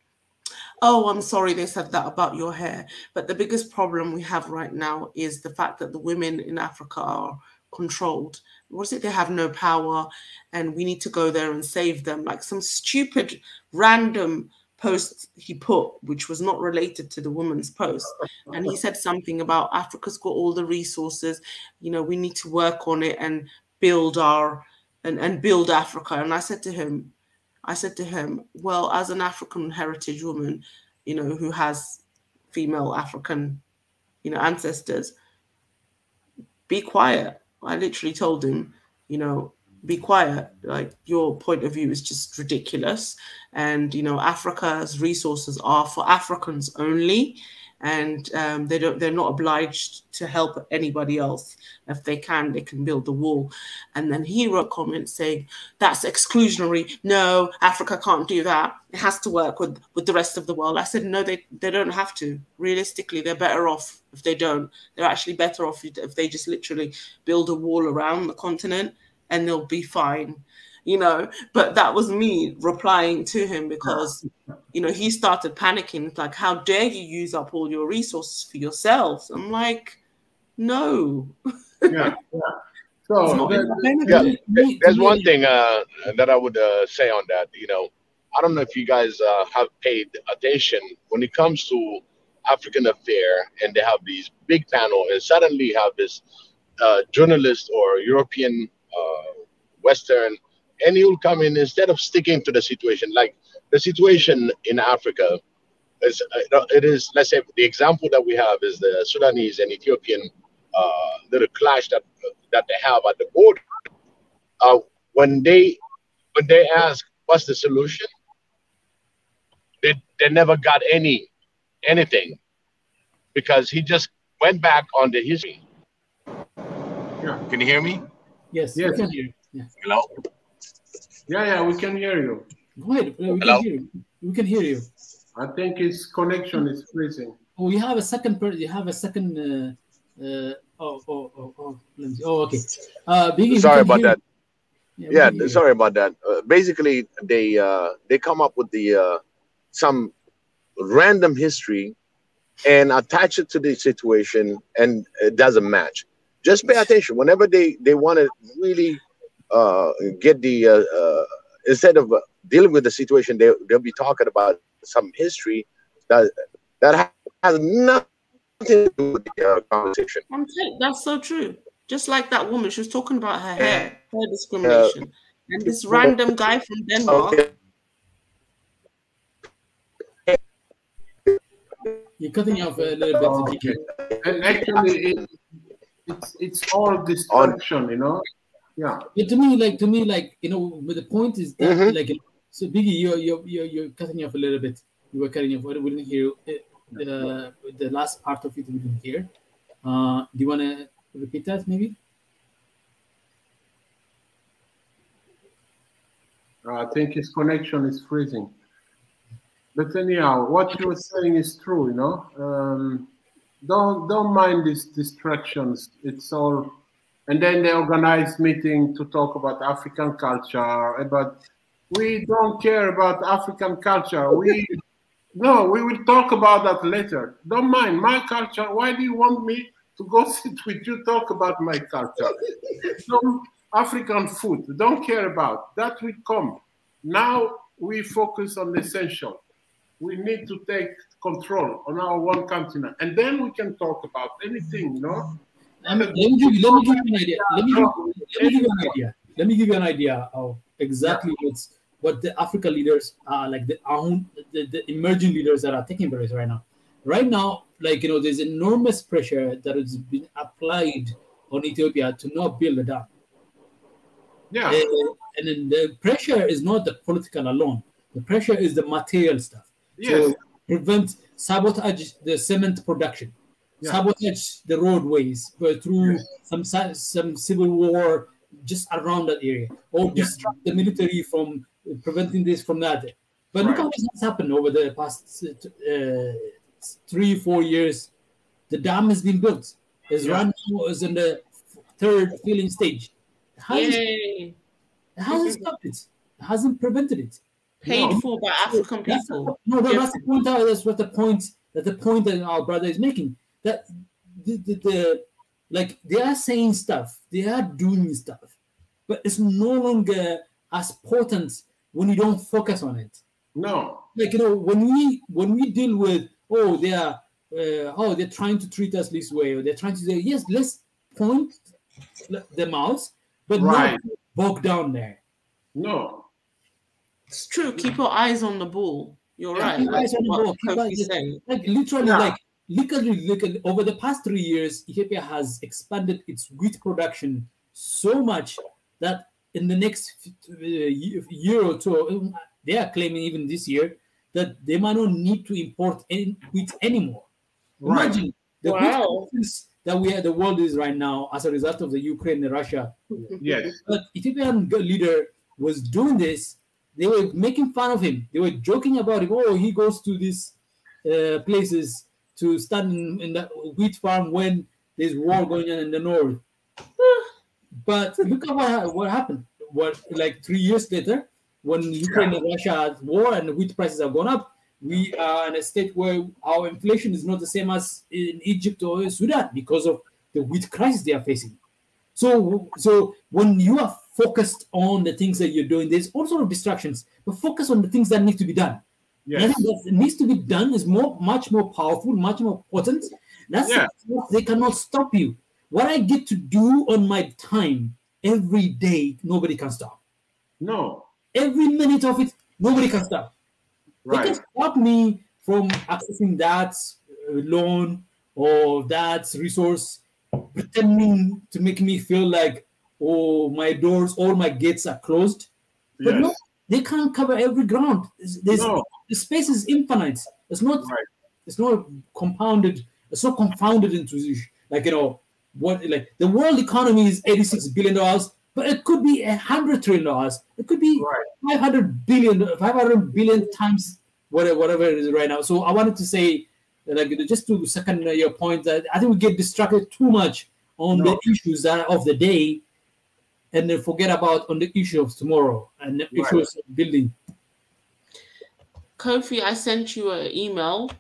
"Oh, I'm sorry they said that about your hair, but the biggest problem we have right now is the fact that the women in Africa are controlled. What is it? They have no power, and we need to go there and save them." Like some stupid, random post he put, which was not related to the woman's post. And he said something about Africa's got all the resources, you know, we need to work on it and build our and build Africa. And I said to him, well, as an African heritage woman, you know, who has female African, you know, ancestors, be quiet. I literally told him, you know, be quiet. Like, your point of view is just ridiculous. And, you know, Africa's resources are for Africans only. And they're not obliged to help anybody else. If they can build the wall. And then he wrote comments saying, that's exclusionary. No, Africa can't do that. It has to work with the rest of the world. I said, no, they don't have to. Realistically, they're better off if they don't. They're actually better off if they just literally build a wall around the continent and they'll be fine. You know, but that was me replying to him because, you know, he started panicking. It's like, how dare you use up all your resources for yourselves? I'm like, no. Yeah. So there's one thing that I would say on that. You know, I don't know if you guys have paid attention when it comes to African affair, and they have these big panel, and suddenly have this journalist or European, Western. And he will come in, instead of sticking to the situation, like the situation in Africa is, it is, let's say the example that we have is the Sudanese and Ethiopian little clash that they have at the border. When they ask what's the solution, they never got anything, because he just went back on the history. Yeah. Can you hear me? Yes, Yes. we can hear you. Yeah. Hello? Yeah, we can hear you. Go ahead. We Hello? can hear you. We can hear you. I think his connection is freezing. Oh, you have a second. You have a second. Let me see. Oh, okay. Biggie, Sorry about that. Yeah, Sorry about that. Basically, they come up with the some random history and attach it to the situation, and it doesn't match. Just pay attention whenever they want to really get the instead of dealing with the situation, they'll be talking about some history that has nothing to do with the conversation. That's so true. Just like that woman, she was talking about her hair discrimination, and this random guy from Denmark. You're cutting off a little bit. And actually, it's all distraction, you know. Yeah. But to me, you know, but the point is that, like, so Biggie, you're cutting off a little bit. You were cutting off. We didn't hear the last part of it. We didn't hear. Do you want to repeat that, maybe? I think his connection is freezing. But anyhow, what you were saying is true, you know. Don't mind these distractions. It's all. And then they organize meeting to talk about African culture. But we don't care about African culture. We will talk about that later. Don't mind my culture. Why do you want me to go sit with you, talk about my culture? Some African food, don't care about. That will come. Now we focus on the essential. We need to take control on our one continent. And then we can talk about anything, you know? Let me give you an idea. Let me give you an idea of exactly what the African leaders are like, the emerging leaders that are taking place right now. Right now, like, you know, there's enormous pressure that has been applied on Ethiopia to not build a dam. Yeah. And then the pressure is not the political alone. The pressure is the material stuff. Yes. So sabotage the cement production. Yeah. Sabotage the roadways through some civil war just around that area, or distract the military from preventing this from that. But look at what has happened over the past 3-4 years. The dam has been built. Israel is in the third filling stage. It hasn't stopped it. It hasn't prevented it. Paid for by African people. That's the point. That's what the point that our brother is making. That like they are saying stuff, they are doing stuff, but it's no longer as potent when you don't focus on it. No. Like, you know, when we deal with, oh, they are they're trying to treat us this way, or they're trying to say, yes, let's point them out, but Right. not bog down there. No. It's true. Keep your eyes on the ball. You're Yeah, right. keep Like eyes on the what ball. Keep Kofi's eyes, saying. like literally, Yeah. like literally, over the past 3 years, Ethiopia has expanded its wheat production so much that in the next year or two, they are claiming even this year that they might not need to import any wheat anymore. Right. Imagine the Wow. wheat crisis that the world is right now as a result of the Ukraine and Russia. Yes. But Ethiopian leader was doing this. They were making fun of him. They were joking about him. Oh, he goes to these places to stand in the wheat farm when there's war going on in the north. But look at what happened. What, like 3 years later, when Ukraine and Russia had war and the wheat prices have gone up, we are in a state where our inflation is not the same as in Egypt or Sudan because of the wheat crisis they are facing. So when you are focused on the things that you're doing, there's all sort of distractions, but focus on the things that need to be done. Yes. I think what needs to be done is much more powerful, much more potent. That's they cannot stop you. What I get to do on my time every day, nobody can stop. No. Every minute of it, nobody can stop. They Right. can stop me from accessing that loan or that resource, pretending to make me feel like, oh, my doors, all my gates are closed. But no, Yes. they can't cover every ground. No. The space is infinite. It's not. Right. It's not compounded. It's not confounded into, like, you know, what, like the world economy is $86 billion, but it could be $100 trillion. It could be Right. 500 billion times whatever it is right now. So I wanted to say, like, just to second your point, that I think we get distracted too much on the issues that of the day, and then forget about on the issue of tomorrow and the issues of building. Kofi, I sent you an email,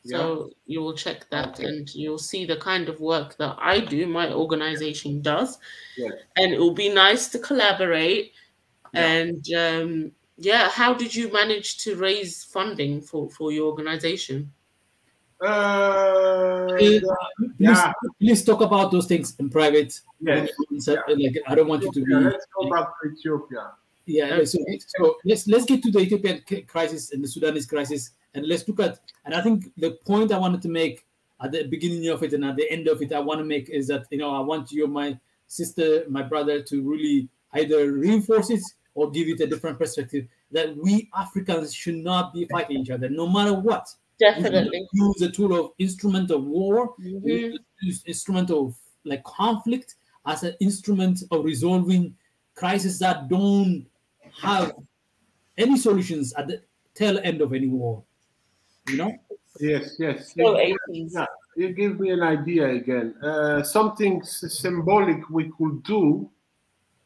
so you will check that and you'll see the kind of work that I do, my organization does. Yes. And it will be nice to collaborate. And how did you manage to raise funding for your organization? Please talk about those things in private. Yes. Like, I don't want you to be. Let's go back to Ethiopia. Yeah, so let's get to the Ethiopian crisis and the Sudanese crisis, and let's look at. And I think the point I wanted to make at the beginning of it and at the end of it, I want to make is that, you know, I want you, my sister, my brother, to really either reinforce it or give it a different perspective. That we Africans should not be fighting each other, no matter what. Definitely. We use the tool of instrument of war, use instrument of like conflict as an instrument of resolving crises that don't have any solutions at the tail end of any war. You know? Yes. So 80s. Yeah, you give me an idea again. Something symbolic we could do,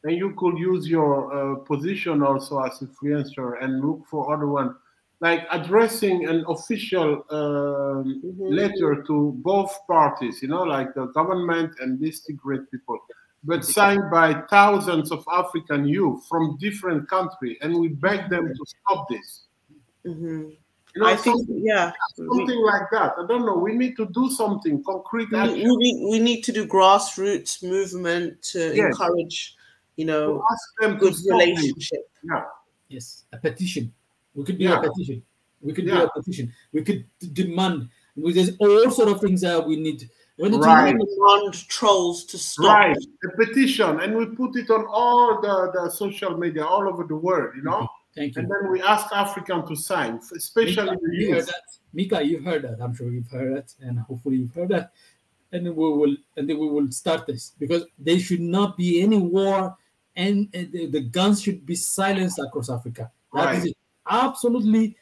and you could use your position also as influencer and look for other one, like addressing an official letter to both parties, you know, like the government and these great people, but signed by thousands of African youth from different countries, and we beg them to stop this. You know, I think, something like that. I don't know. We need to do something concrete. We need to do grassroots movement to encourage, you know, to ask them good to stop relationship. it. Yeah. Yes, a petition. We could do a petition. We could do a petition. We could demand. There's all sort of things that we need. Demand trolls to stop. Right, a petition, and we put it on all the social media all over the world, you know. Thank you. And then we ask African to sign, especially the youth. Mika, you've heard that. I'm sure you've heard that, and hopefully you've heard that. And then we will start this, because there should not be any war, and the guns should be silenced across Africa. That is it. Absolutely,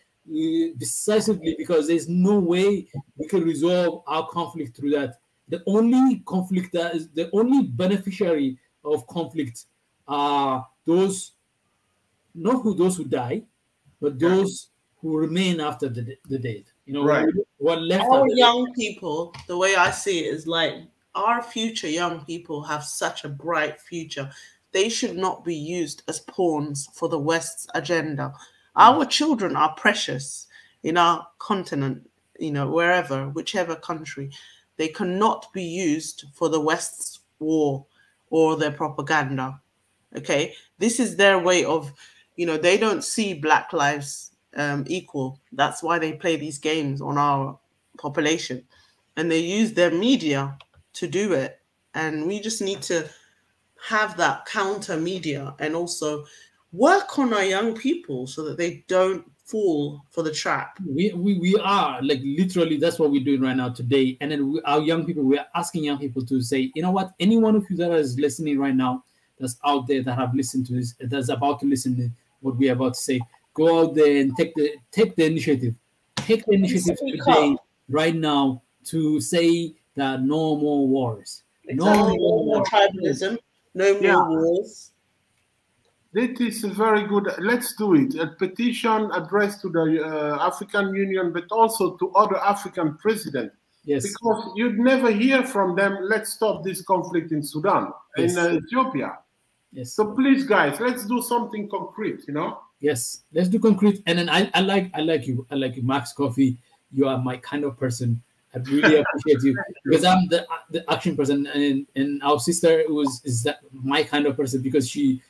decisively, because there's no way we can resolve our conflict through that. The only conflict that is the only beneficiary of conflict are those who die, but those who remain after the dead. You know, what left. Our young people, the way I see it, is like our future young people have such a bright future. They should not be used as pawns for the West's agenda. Our children are precious in our continent, wherever, whichever country. They cannot be used for the West's war or their propaganda. Okay, this is their way of, they don't see Black lives equal. That's why they play these games on our population, and they use their media to do it. And we just need to have that counter media and also work on our young people so that they don't fall for the trap. We are like literally that's what we're doing right now today. And then our young people, we're asking young people to say, you know what, any one of you that is listening right now, that's out there that have listened to this, that's about to listen to what we're about to say, go out there and take the initiative. Take the initiative today, right now, to say that no more wars. Exactly. No more tribalism, no more wars. That is very good. Let's do it. A petition addressed to the African Union, but also to other African presidents. Yes. Because you'd never hear from them, let's stop this conflict in Sudan, in Ethiopia. Yes. So please, guys, let's do something concrete, Yes, let's do concrete. And then I like you, Max Coffee. You are my kind of person. I really appreciate you because I'm the action person, and our sister is that my kind of person because she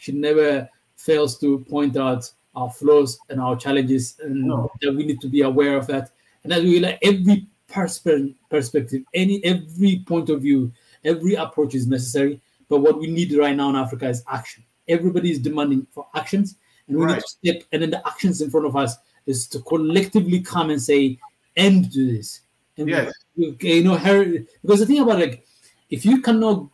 never fails to point out our flaws and our challenges, and that we need to be aware of that. And that we like every perspective, every point of view, every approach is necessary. But what we need right now in Africa is action. Everybody is demanding for actions, and we need to step. And then the actions in front of us is to collectively come and say, end to this. And yes. Because the thing about if you cannot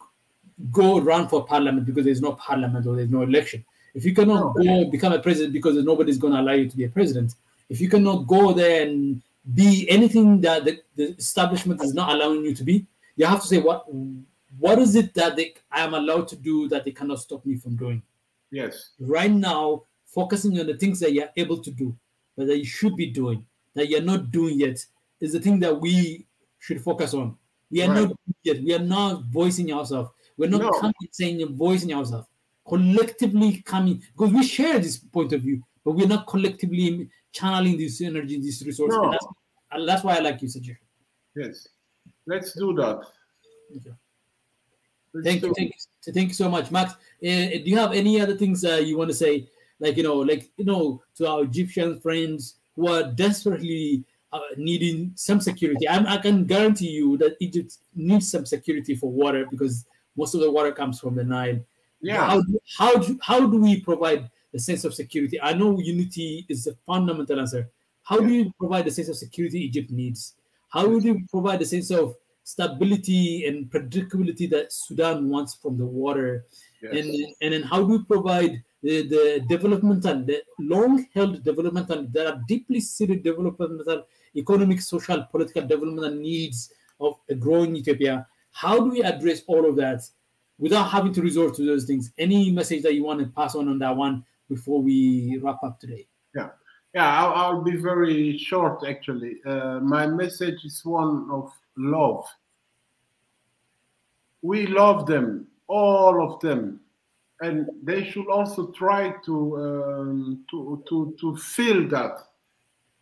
go run for parliament because there's no parliament or there's no election, if you cannot go become a president because nobody's going to allow you to be a president, if you cannot go there and be anything that the establishment is not allowing you to be, you have to say what is it that I am allowed to do that they cannot stop me from doing? Yes. Right now, focusing on the things that you're able to do, but that you should be doing, that you're not doing yet, is the thing that we should focus on. We are not doing yet. We are not voicing ourselves. We're not coming saying and voicing ourselves. Collectively coming, because we share this point of view, but we're not collectively channeling this energy, this resource. No. And that's why I like your suggestion. Yes. Let's do that. Okay. Thank you so much, Max. Do you have any other things you want to say, to our Egyptian friends who are desperately needing some security? I can guarantee you that Egypt needs some security for water because most of the water comes from the Nile. Yeah. How do we provide the sense of security? I know unity is the fundamental answer. How do you provide the sense of security Egypt needs? How do you provide the sense of stability and predictability that Sudan wants from the water? Yes. And then how do we provide the developmental, the long-held developmental, that are deeply seated developmental, economic, social, political developmental needs of a growing Ethiopia? How do we address all of that without having to resort to those things? Any message that you want to pass on that one before we wrap up today? I'll be very short, actually. My message is one of love. We love them, all of them, and they should also try to feel that.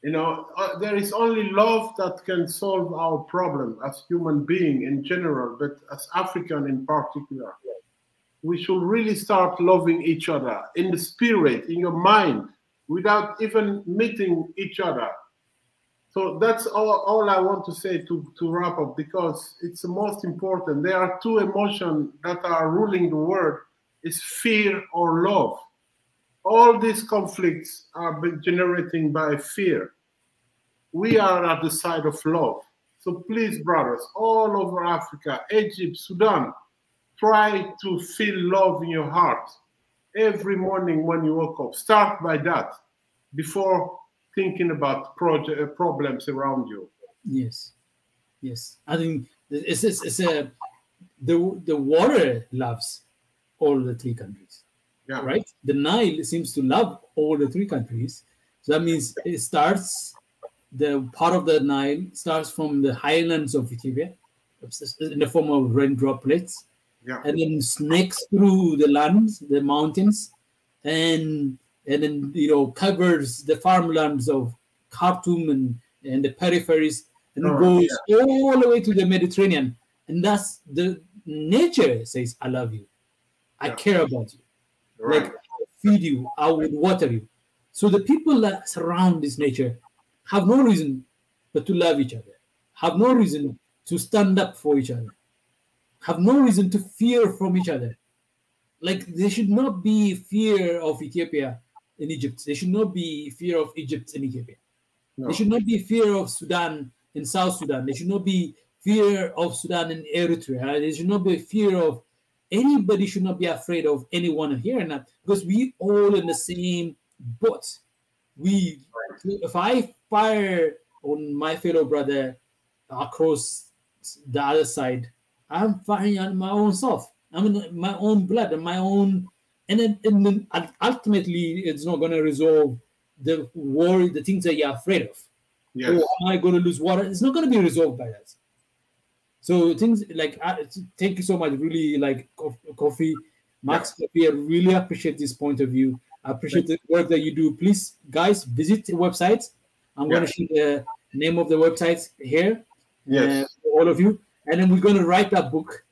There is only love that can solve our problem as human being in general, but as African in particular. We should really start loving each other in the spirit, in your mind, without even meeting each other. So that's all I want to say to wrap up, because it's the most important. There are two emotions that are ruling the world, is fear or love. All these conflicts are generated by fear. We are at the side of love. So please, brothers, all over Africa, Egypt, Sudan, try to feel love in your heart every morning when you wake up. Start by that before thinking about problems around you. Yes. I think the water loves all the three countries. Yeah. Right? The Nile seems to love all the three countries. So that means the part of the Nile starts from the highlands of Ethiopia in the form of rain droplets, and then snakes through the lands, the mountains, and and then covers the farmlands of Khartoum and the peripheries, and goes all the way to the Mediterranean. And that's the nature says, I love you, I care about you, like I'll feed you, I will water you. So the people that surround this nature have no reason but to love each other, have no reason to stand up for each other, have no reason to fear from each other. Like there should not be fear of Ethiopia in Egypt. There should not be fear of Egypt in Ethiopia. No. There should not be fear of Sudan in South Sudan. There should not be fear of Sudan in Eritrea. There should not be fear of anybody. Should not be afraid of anyone here and that, because we all in the same boat. If I fire on my fellow brother across the other side, I'm firing on my own self. I'm in my own blood and my own, and then ultimately it's not going to resolve the war, the things that you're afraid of. Yes. Oh, am I going to lose water? It's not going to be resolved by that. So things like, thank you so much, really, like Kofi, Max, Kofi, I really appreciate this point of view. I appreciate the work that you do. Please, guys, visit the website. I'm going to share the name of the website here for all of you. And then we're going to write that book.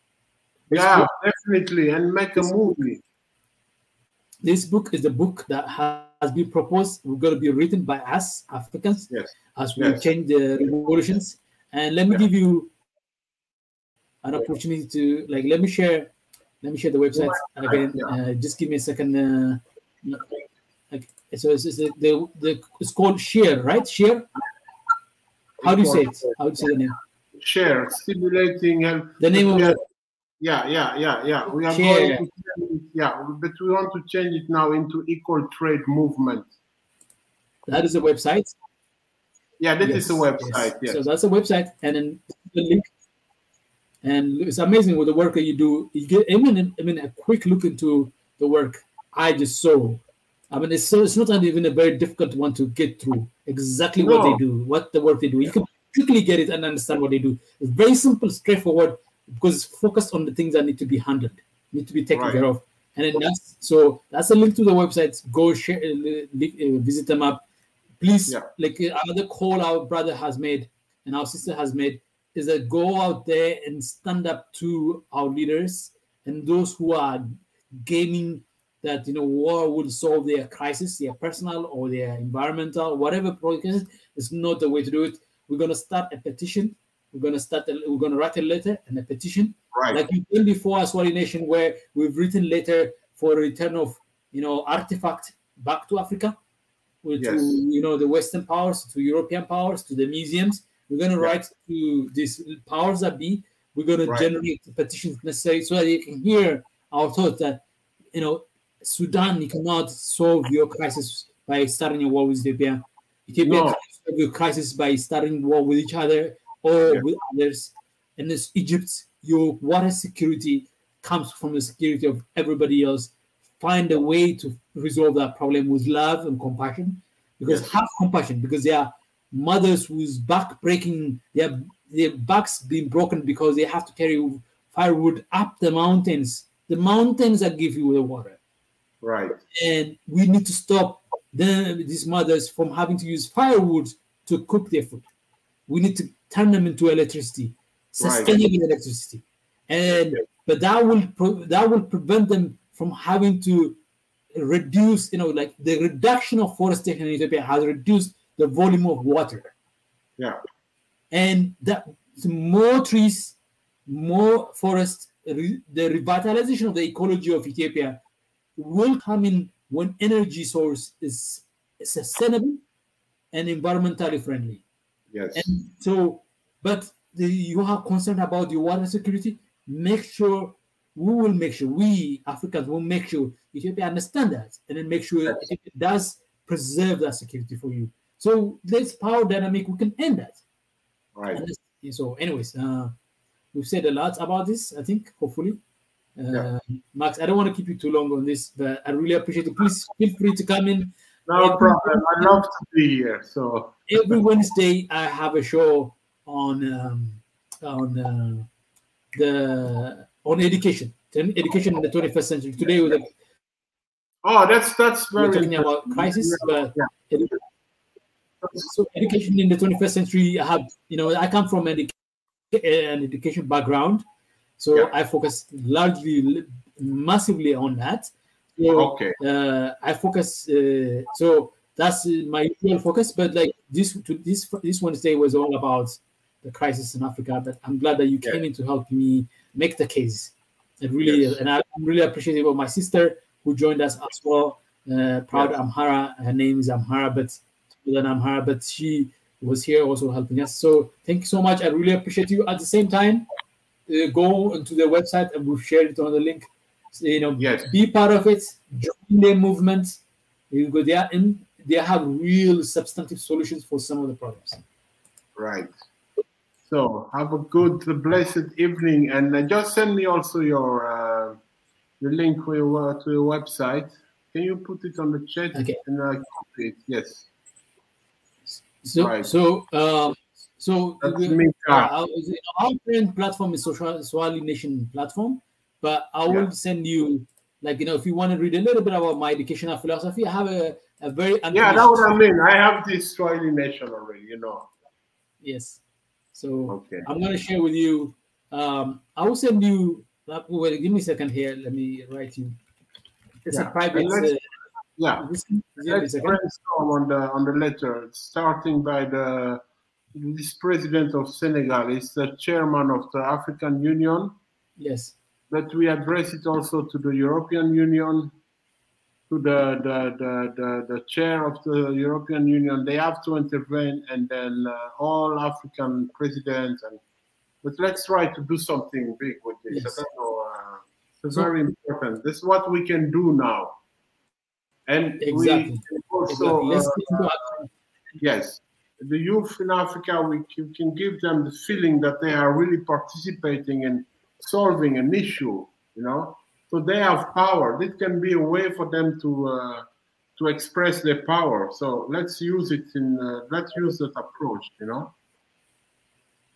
Definitely, and make a movie. This book is the book that has been proposed. We're going to be written by us Africans as we change the revolutions. And let me give you an opportunity to let me share the website again. Just give me a second. So it's called Share, right? Share. How do you say it? How do you say the name? Share, stimulating health. The name of it. Yeah. We are Share. going to but we want to change it now into Equal Trade Movement. That is a website. Yeah, that is a website. Yes. So that's a website, and then the link. And it's amazing with the work that you do. You get a quick look into the work I just saw. I mean, it's not even a very difficult one to get through. Exactly what they do, what the work they do. You can quickly get it and understand what they do. It's very simple, straightforward, because it's focused on the things that need to be handled, need to be taken care of. And then that's a link to the website. Go share, visit them up. Please, another call our brother has made and our sister has made is that go out there and stand up to our leaders and those who are gaming that war will solve their crisis, their personal or their environmental, whatever problem. It's not the way to do it. We're going to start a petition. We're going to write a letter and a petition, like we've done before as Wali Nation, where we've written letter for a return of artifact back to Africa, to the Western powers, to European powers, to the museums. We're going to write to these powers that be. We're going to generate the petitions necessary so that they can hear our thoughts that Sudan, you cannot solve your crisis by starting a war with Ethiopia. Ethiopia cannot solve your crisis by starting war with each other or with others. And this Egypt, your water security comes from the security of everybody else. Find a way to resolve that problem with love and compassion, because have compassion, because they are mothers whose back breaking, their backs being broken because they have to carry firewood up the mountains that give you the water. Right. And we need to stop these mothers from having to use firewood to cook their food. We need to turn them into electricity, sustainable electricity, but that will prevent them from having to reduce. The reduction of forestation in Ethiopia has reduced the volume of water. Yeah, and that more trees, more forests, the revitalization of the ecology of Ethiopia will come in when energy source is sustainable and environmentally friendly. Yes. And so, but you are concerned about your water security. We Africans will make sure Ethiopia understand that, and then make sure it does preserve that security for you. So this power dynamic, we can end that. Right. So, anyways, we've said a lot about this, I think, hopefully. Max, I don't want to keep you too long on this, but I really appreciate it. Please feel free to come in. No problem. I love to be here. So every Wednesday I have a show on education in the 21st century. Today with Oh, that's We're very talking about interesting. crisis, but Yeah. so education in the 21st century. I come from an education background, so Yeah. I focus largely, massively on that. So Okay. I focus. So that's my usual focus. But like this Wednesday was all about the crisis in Africa. But I'm glad that you came in to help me make the case. It really is, and I'm really appreciative of my sister who joined us as well. Proud Amhara. Her name is Amhara, but she was here also helping us. So thank you so much. I really appreciate you. At the same time, go into the website and we've shared it on the link. So, be part of it. Join their movement. You go there, and they have real substantive solutions for some of the problems. Right. So have a good, blessed evening, and just send me also your link to your website. Can you put it on the chat? Okay. And I copy it. Yes. So right. Our current platform is Swahili Nation platform, but I will send you, if you want to read a little bit about my educational philosophy, I have a very that's what I mean. I have this Swahili Nation already, Yes. So I'm going to share with you. I will send you. Wait, give me a second here. Let me write you. It's a private. Let's brainstorm on the letter, starting by this president of Senegal. Is the chairman of the African Union. Yes. But we address it also to the European Union, to the chair of the European Union. They have to intervene, and then all African presidents. But let's try to do something big with this. Yes. I don't know. It's very important. This is what we can do now. And exactly. we also, yes, the youth in Africa, we can give them the feeling that they are really participating in solving an issue, So they have power. This can be a way for them to express their power. So let's use it let's use that approach,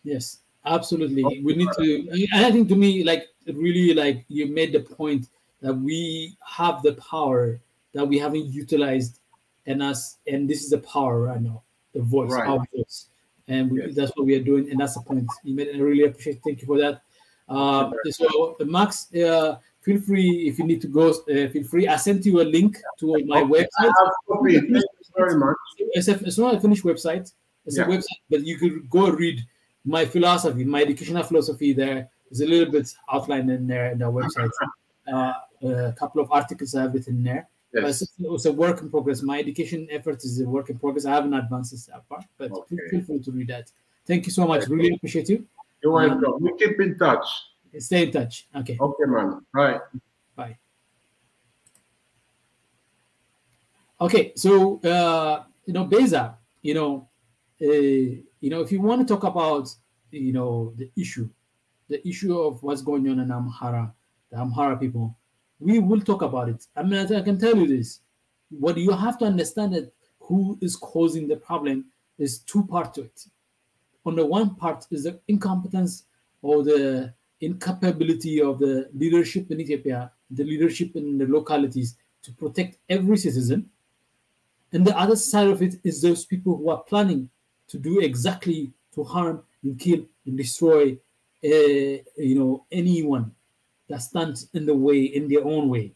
Yes, absolutely. We need to. And I think to me, really, you made the point that we have the power that we haven't utilized, and this is the power right now, the voice, our voice, and that's what we are doing, and that's the point you made. And I really appreciate. Thank you for that. So Max, feel free if you need to go. Feel free. I sent you a link to my website. Thank you very much. It's not a finished website. It's a website, but you could go read my philosophy, my educational philosophy. There is a little bit outlined in there in the website. A couple of articles I have written there. Yes. But it's a work in progress. My education effort is a work in progress. I haven't advanced this part, but feel free to read that. Thank you so much. Really appreciate you. You're welcome. We keep in touch. Stay in touch. Okay. Okay, man. Bye. Bye. Okay, so Beza, if you want to talk about the issue of what's going on in Amhara, the Amhara people, we will talk about it. I mean, I can tell you this. What you have to understand that who is causing the problem is two parts to it. On the one part is the incompetence or the incapability of the leadership in Ethiopia, the leadership in the localities to protect every citizen. And the other side of it is those people who are planning to do exactly to harm and kill and destroy, anyone that stands in the way, in their own way.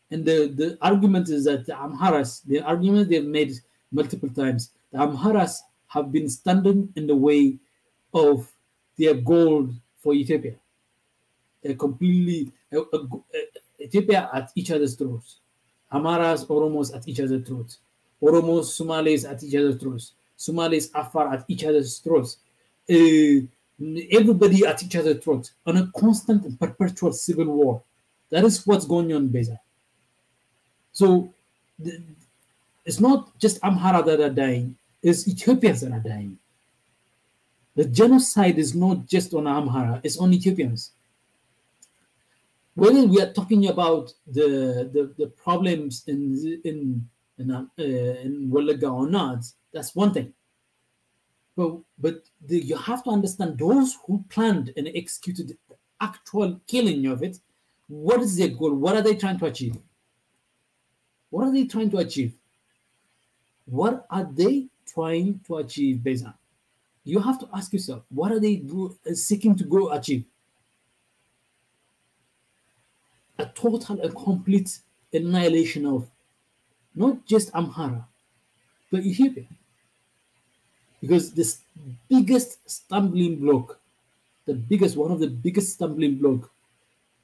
And the argument is that the Amharas, the argument they've made multiple times, the Amharas have been standing in the way of their goal for Ethiopia. They're completely, Ethiopia at each other's throats. Amaras, Oromos at each other's throats. Oromos, Somalis at each other's throats. Somalis, Afar at each other's throats. Everybody at each other's throats on a constant and perpetual civil war. That is what's going on, Beza. So it's not just Amhara that are dying, it's Ethiopians that are dying. The genocide is not just on Amhara, it's on Ethiopians. Whether we are talking about the problems in Wolaga or not, that's one thing. But you have to understand those who planned and executed the actual killing of it. What is their goal? What are they trying to achieve? What are they trying to achieve? What are they trying to achieve, Beza? You have to ask yourself, what are they seeking to go achieve? A total and complete annihilation of not just Amhara, but Ethiopia. Because this biggest stumbling block, one of the biggest stumbling block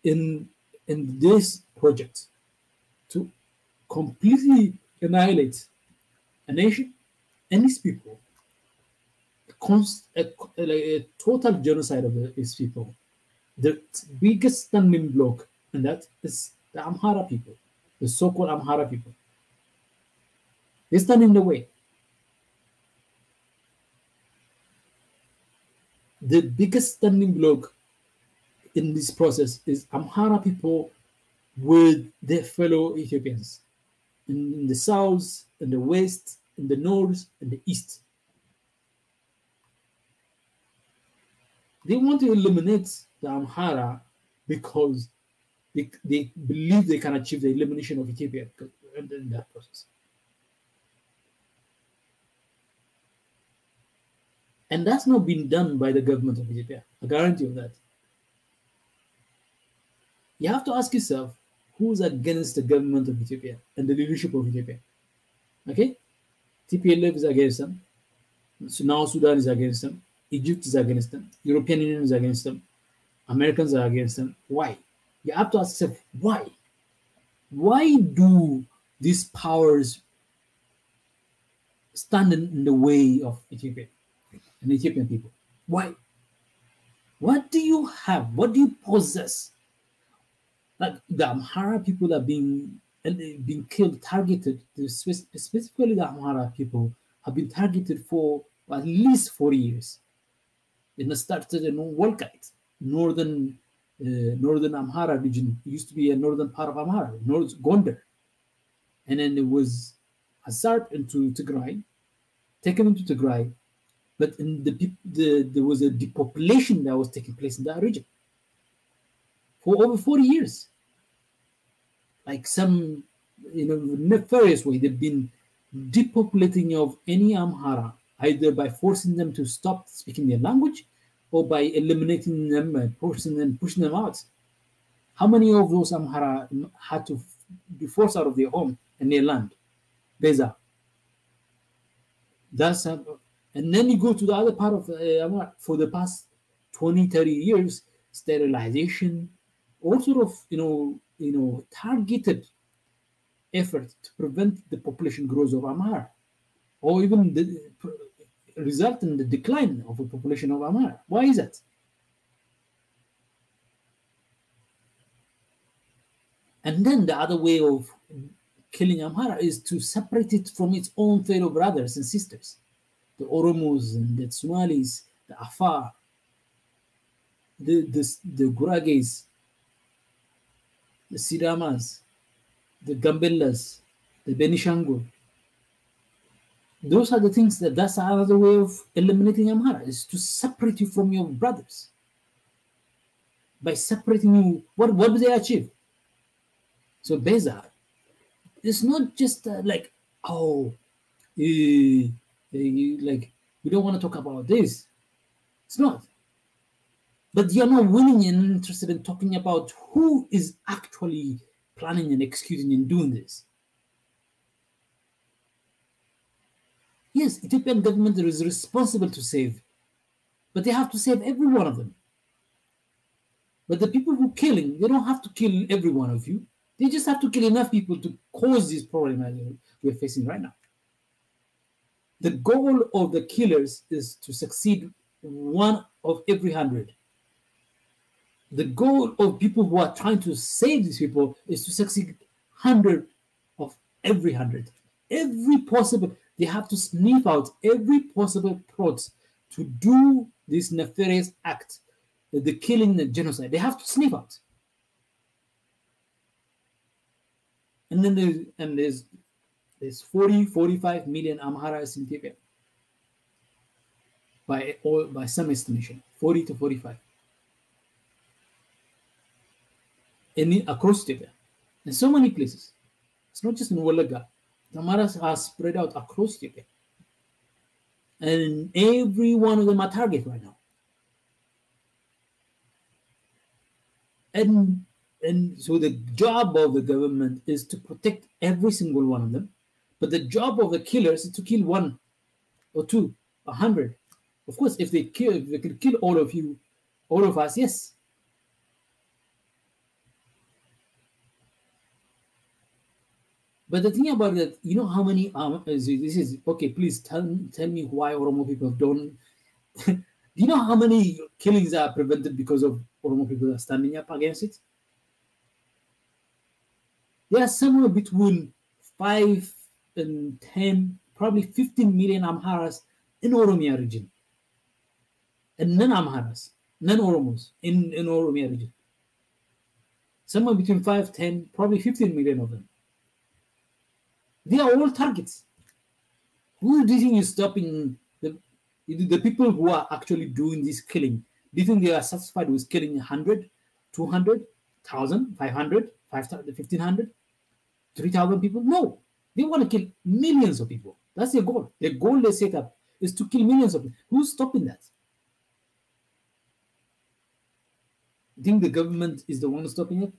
in this project to completely annihilate a nation and its people, a total genocide of its people. The biggest stumbling block, and that is the Amhara people, the so-called Amhara people. They stand in the way. The biggest stumbling block in this process is Amhara people with their fellow Ethiopians in the south, in the west, in the north, and the east. They want to eliminate the Amhara because they believe they can achieve the elimination of Ethiopia in that process. And that's not been done by the government of Ethiopia. I guarantee you that. You have to ask yourself, who's against the government of Ethiopia and the leadership of Ethiopia? Okay? TPLF is against them. So now Sudan is against them. Egypt is against them. European Union is against them. Americans are against them. Why? You have to ask yourself, why? Why do these powers stand in the way of Ethiopia and Ethiopian people? Why? What do you have? What do you possess? Like the Amhara people are being killed, targeted. Specifically, the Amhara people have been targeted for at least 40 years. It started in Wolkite, northern Amhara region. It used to be a northern part of Amhara, North Gondar, and then it was absorbed into Tigray, taken into Tigray. But there was a depopulation that was taking place in that region for over 40 years. Like some, nefarious way, they've been depopulating of any Amhara, either by forcing them to stop speaking their language or by eliminating them and pushing them out. How many of those Amhara had to be forced out of their home and their land? Beza. And then you go to the other part of Amhara. For the past 20, 30 years, sterilization, all sort of, targeted effort to prevent the population growth of Amhara, or even result in the decline of the population of Amhara. Why is that? And then the other way of killing Amhara is to separate it from its own fellow brothers and sisters, the Oromos and the Somalis, the Afar, the Gurages, the Sidamas, the Gambellas, the Benishangul. Those are the things that's another way of eliminating Amhara, is to separate you from your brothers. By separating you, what do they achieve? So Beza, it's not just like we don't want to talk about this. It's not. But you're not willing and interested in talking about who is actually planning and executing and doing this. Yes, Ethiopian government is responsible to save, but they have to save every one of them. But the people who are killing, they don't have to kill every one of you. They just have to kill enough people to cause this problem that we're facing right now. The goal of the killers is to succeed 1 of every 100. The goal of people who are trying to save these people is to succeed 100 of every 100. They have to sniff out every possible plot to do this nefarious act, the killing, the genocide. They have to sniff out. And then there's 40, 45 million Amharas in Ethiopia. By some estimation, 40 to 45. Across Ethiopia. In so many places. It's not just in Wolaga. The Amaras are spread out across Ethiopia. And every one of them are target right now. And so the job of the government is to protect every single one of them. But the job of the killers is to kill 1 or 2, 100. Of course, if they could kill all of you, all of us, yes. But the thing about that, you know how many this is okay. Please tell me why Oromo people don't. Do you know how many killings are prevented because of Oromo people are standing up against it? There are somewhere between 5 and 10, probably 15 million Amharas in Oromia region, and non-Amharas, non-Oromos in Oromia region. Somewhere between 5, 10, probably 15 million of them. They are all targets. Who do you think is stopping the people who are actually doing this killing? Do you think they are satisfied with killing 100, 200, 1,000, 500, 1,500, 3,000 people? No. They want to kill millions of people. That's their goal. The goal they set up is to kill millions of people. Who's stopping that? You think the government is the one stopping it?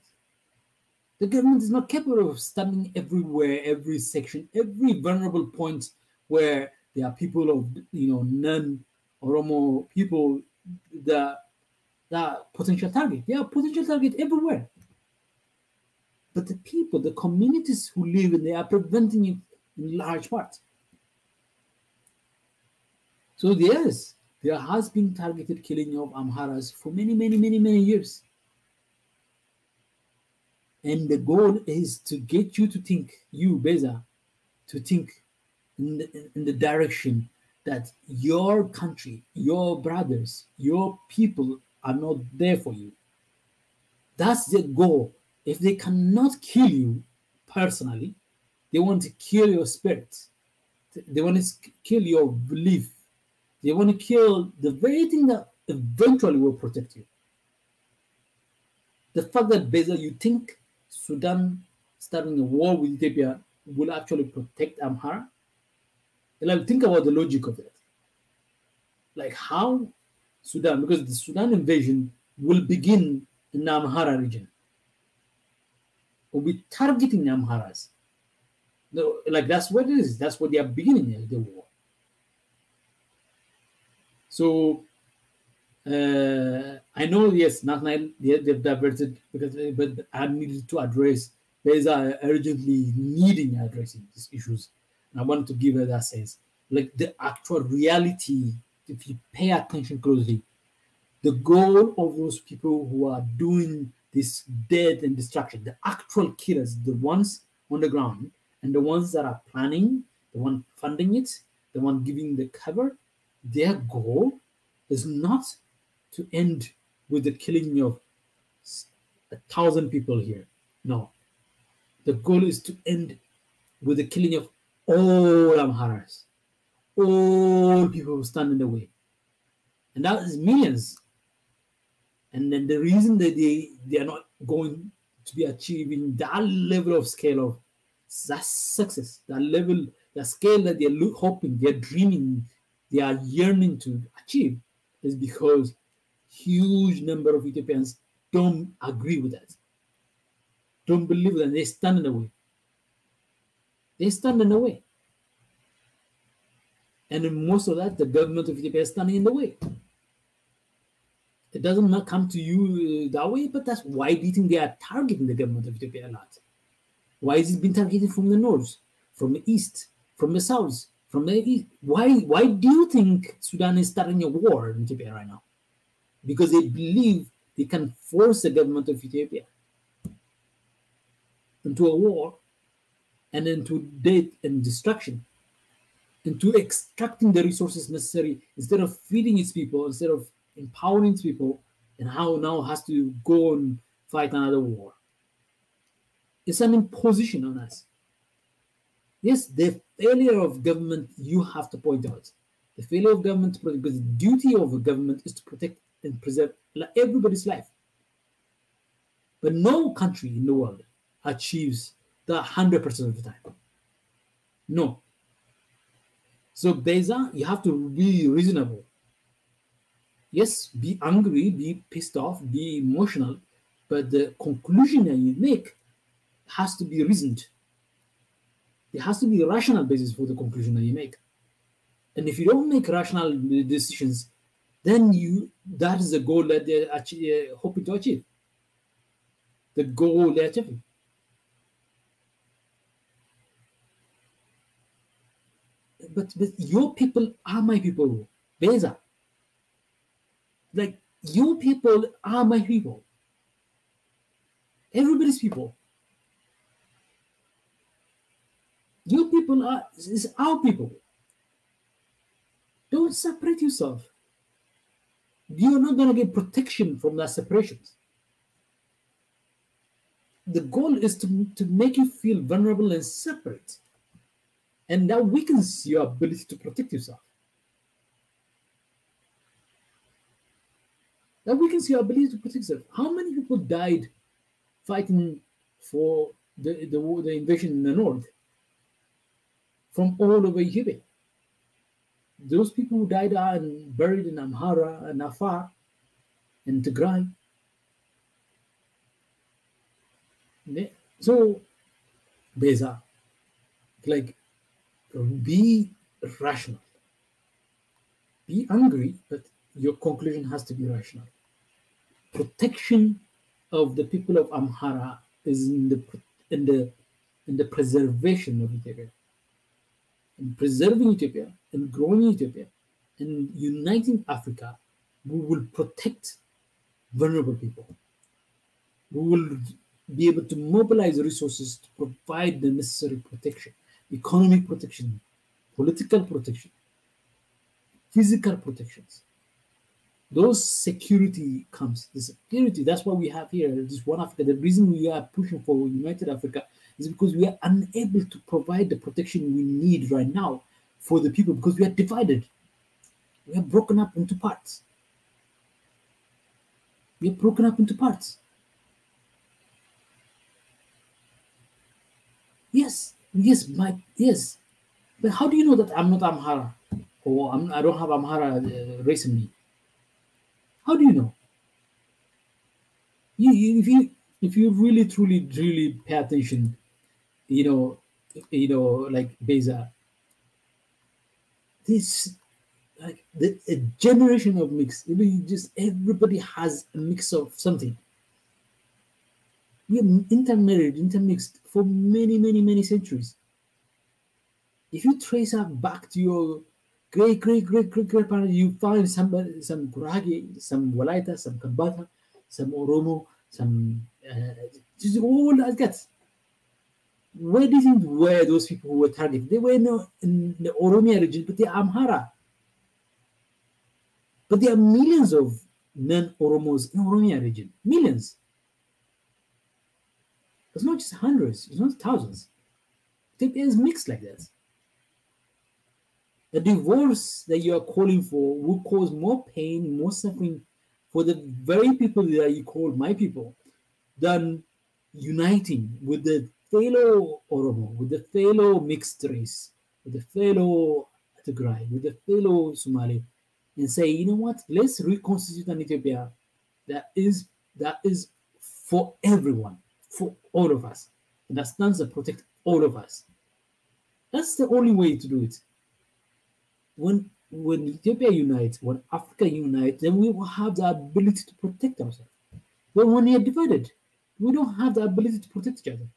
The government is not capable of standing everywhere, every section, every vulnerable point where there are people of, non-Oromo people that are potential target. They are potential target everywhere. But the people, the communities who live in there are preventing it in large part. So yes, there has been targeted killing of Amharas for many, many, many, many years. And the goal is to get you to think, you, Beza, to think in the direction that your country, your brothers, your people are not there for you. That's the goal. If they cannot kill you personally, they want to kill your spirit. They want to kill your belief. They want to kill the very thing that eventually will protect you. The fact that, Beza, you think Sudan starting a war with Ethiopia will actually protect Amhara? Like, think about the logic of that. Like how Sudan, because the Sudan invasion will begin in the Amhara region. Will be targeting the Amharas. No, like that's what it is. That's what they are beginning the war. So I know, yes, they've diverted because, but I needed to address. There's urgently needing addressing these issues, and I wanted to give her that sense, like the actual reality. If you pay attention closely, the goal of those people who are doing this death and destruction, the actual killers, the ones on the ground, and the ones that are planning, the one funding it, the one giving the cover, their goal is not to end with the killing of 1,000 people here. No. The goal is to end with the killing of all Amharas, all people who stand in the way. And that is millions. And then the reason that they are not going to be achieving that level of scale of that success, that level, the scale that they're hoping, they're dreaming, they are yearning to achieve, is because huge number of Ethiopians don't agree with that, don't believe that, they stand in the way. They stand in the way. And in most of that, the government of Ethiopia is standing in the way. It doesn't not come to you that way, but that's why do you think they are targeting the government of Ethiopia a lot? Why is it being targeted from the north, from the east, from the south, from the east? Why do you think Sudan is starting a war in Ethiopia right now? Because they believe they can force the government of Ethiopia into a war and into death and destruction, into extracting the resources necessary instead of feeding its people, instead of empowering its people, and how now has to go and fight another war. It's an imposition on us. Yes, the failure of government, you have to point out. The failure of government, because the duty of a government is to protect and preserve everybody's life. But no country in the world achieves the 100% of the time. No. So Beza, you have to be reasonable. Yes, be angry, be pissed off, be emotional, but the conclusion that you make has to be reasoned. There has to be a rational basis for the conclusion that you make. And if you don't make rational decisions, then that is the goal that they're hoping to achieve. The goal they're achieving. But your people are my people, Beza. Like, your people are my people. Everybody's people. Your people is our people. Don't separate yourself. You're not going to get protection from that separation. The goal is to make you feel vulnerable and separate. And that weakens your ability to protect yourself. That weakens your ability to protect yourself. How many people died fighting for the invasion in the north from all over Ethiopia? Those people who died are buried in Amhara and Afar and Tigray. So, Beza, like, be rational. Be angry, but your conclusion has to be rational. Protection of the people of Amhara is in the preservation of Ethiopia. In preserving Ethiopia and growing Ethiopia and uniting Africa, we will protect vulnerable people. We will be able to mobilize resources to provide the necessary protection, economic protection, political protection, physical protections. Those security comes, the security, that's what we have here, this One Africa. The reason we are pushing for United Africa is because we are unable to provide the protection we need right now for the people because we are divided. We are broken up into parts. We are broken up into parts. Yes. But how do you know that I'm not Amhara? Or I don't have Amhara race in me? How do you know? If you really truly pay attention, like Beza, this like a generation of mix. Just everybody has a mix of something. We are intermixed for many centuries. If you trace back to your great grandparents, you find somebody, some Gurage, some Walaita, some Kambata, some Oromo, some just all that gets. Where do you think were those people who were targeted? They were not in the Oromia region, but they are Amhara. But there are millions of non-Oromos in Oromia region. Millions. It's not just hundreds, it's not thousands. It is mixed like that. The divorce that you are calling for will cause more pain, more suffering for the very people that you call my people than uniting with the fellow Oromo, with the fellow mixed race, with the fellow Tigray, with the fellow Somali, and say, you know what, let's reconstitute an Ethiopia that is for everyone, for all of us, and that stands to protect all of us. That's the only way to do it. When Ethiopia unites, when Africa unites, then we will have the ability to protect ourselves. But when we are divided, we don't have the ability to protect each other.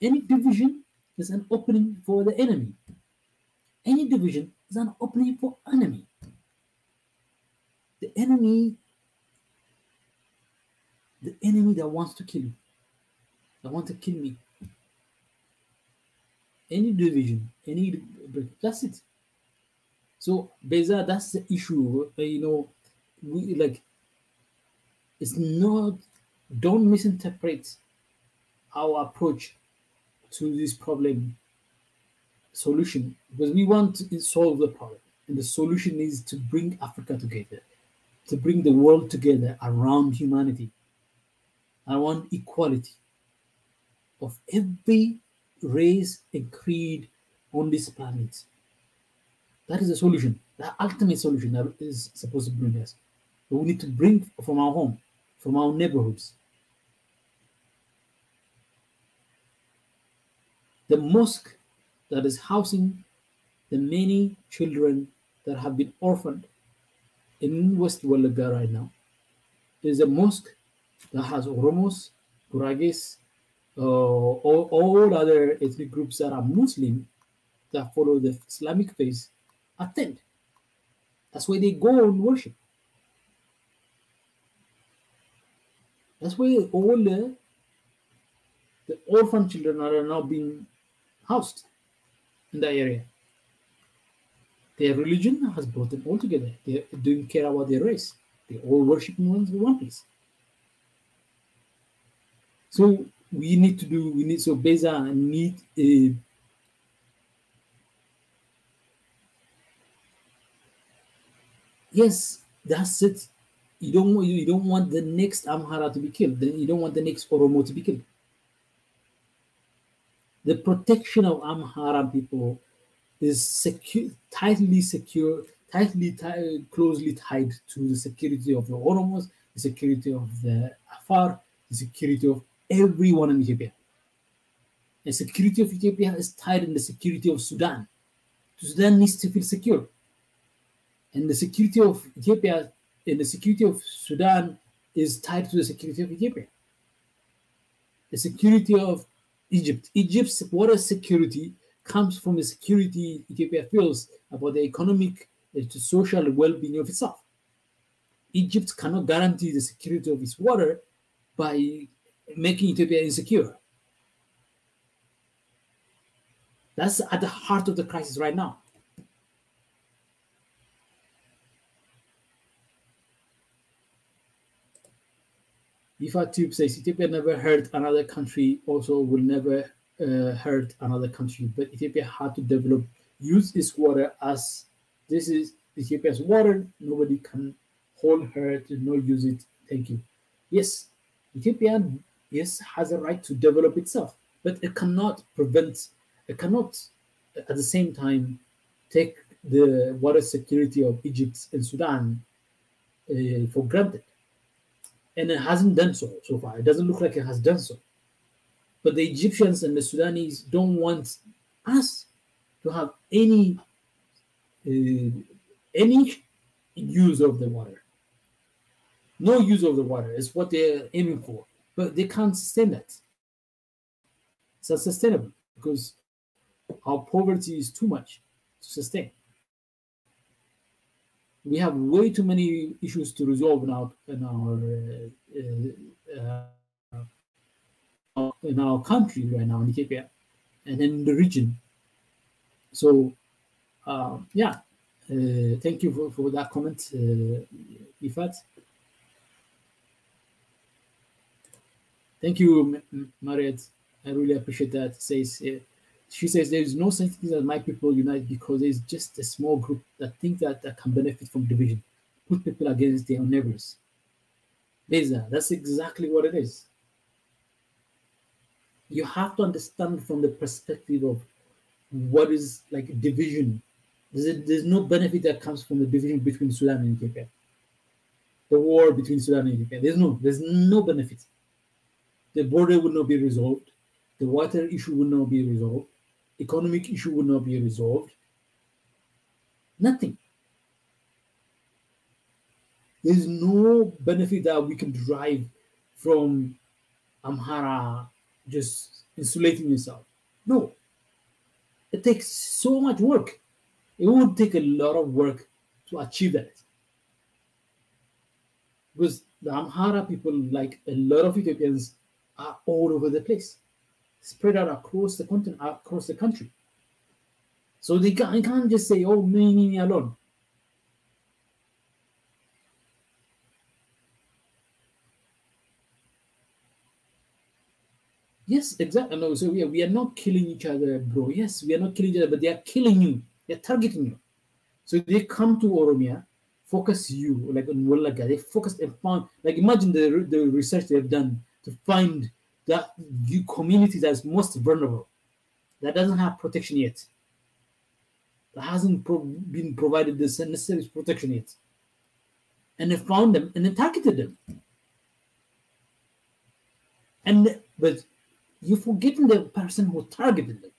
Any division is an opening for the enemy. Any division is an opening for enemy. The enemy that wants to kill you, that wants to kill me. Any division, that's it. So, Beza, that's the issue. We like. It's not. Don't misinterpret our approach to this problem solution, because we want to solve the problem, and the solution is to bring Africa together, to bring the world together around humanity, around equality of every race and creed on this planet. That is the solution, the ultimate solution that is supposed to bring us. But we need to bring from our home, from our neighborhoods. The mosque that is housing the many children that have been orphaned in West Walaga right now is a mosque that has Oromos, Gurages, all other ethnic groups that are Muslim that follow the Islamic faith attend. That's where they go and worship. That's where all the orphan children are now being housed in that area. Their religion has brought them all together. They don't care about their race. They all worship in one place. So so Beza need a yes, that's it. You don't want the next Amhara to be killed. Then you don't want the next Oromo to be killed. The protection of Amhara people is closely tied to the security of the Oromos, the security of the Afar, the security of everyone in Ethiopia. The security of Ethiopia is tied in the security of Sudan. Sudan needs to feel secure. And the security of Ethiopia and the security of Sudan is tied to the security of Ethiopia. The security of Egypt. Egypt's water security comes from the security Ethiopia feels about the economic and social well-being of itself. Egypt cannot guarantee the security of its water by making Ethiopia insecure. That's at the heart of the crisis right now. Ifa Tube says Ethiopia never hurt another country, also will never hurt another country, but Ethiopia had to use its water as this is Ethiopia's water. Nobody can hold her to not use it. Thank you. Yes, Ethiopia, yes, has a right to develop itself, but it cannot at the same time take the water security of Egypt and Sudan for granted. And it hasn't done so far. It doesn't look like it has done so. But the Egyptians and the Sudanese don't want us to have any use of the water. No use of the water is what they're aiming for. But they can't sustain that. It's unsustainable because our poverty is too much to sustain. We have way too many issues to resolve in our country right now in Ethiopia and in the region. So thank you for that comment, Ifat. Thank you, Mariette. I really appreciate that. She says there is no such thing as my people unite because there is just a small group that think that can benefit from division, put people against their neighbors. That's exactly what it is. You have to understand from the perspective of what is like division. There's no benefit that comes from the division between Sudan and Ethiopia. The war between Sudan and Ethiopia. There's no benefit. The border will not be resolved. The water issue will not be resolved. Economic issue will not be resolved. Nothing. There's no benefit that we can derive from Amhara just insulating itself. No. It takes so much work. It would take a lot of work to achieve that. Because the Amhara people, like a lot of Ethiopians, are all over the place, spread out across the continent, across the country. So they can't just say, oh, me alone. Yes, exactly. No, so we are not killing each other, bro. Yes, we are not killing each other, but they are killing you. They're targeting you. So they come to Oromia, focus you, like in Walaga. They focused and found, like imagine the research they've done to find that you community that's most vulnerable, that doesn't have protection yet, that hasn't been provided the necessary protection yet, and they found them and they targeted them. But you're forgetting the person who targeted them,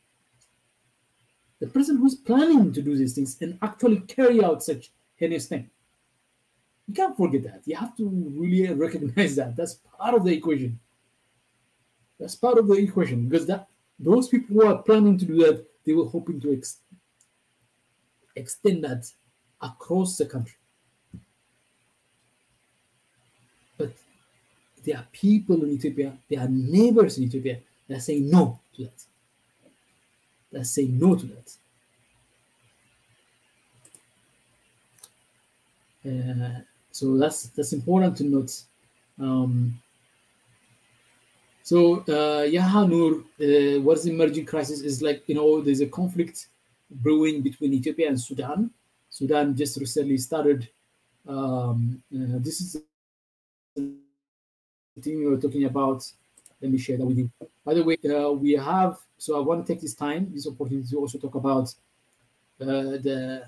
the person who's planning to do these things and actually carry out such heinous thing. You can't forget that. You have to really recognize that. That's part of the equation. That's part of the equation, because those people who are planning to do that, they were hoping to extend that across the country. But there are people in Ethiopia, there are neighbors in Ethiopia that are saying no to that. That say no to that. So that's important to note. Yahanur, what's the emerging crisis is like, there's a conflict brewing between Ethiopia and Sudan. Sudan just recently started. This is the thing we were talking about. Let me share that with you. By the way, we have, so I want to take this opportunity to also talk about the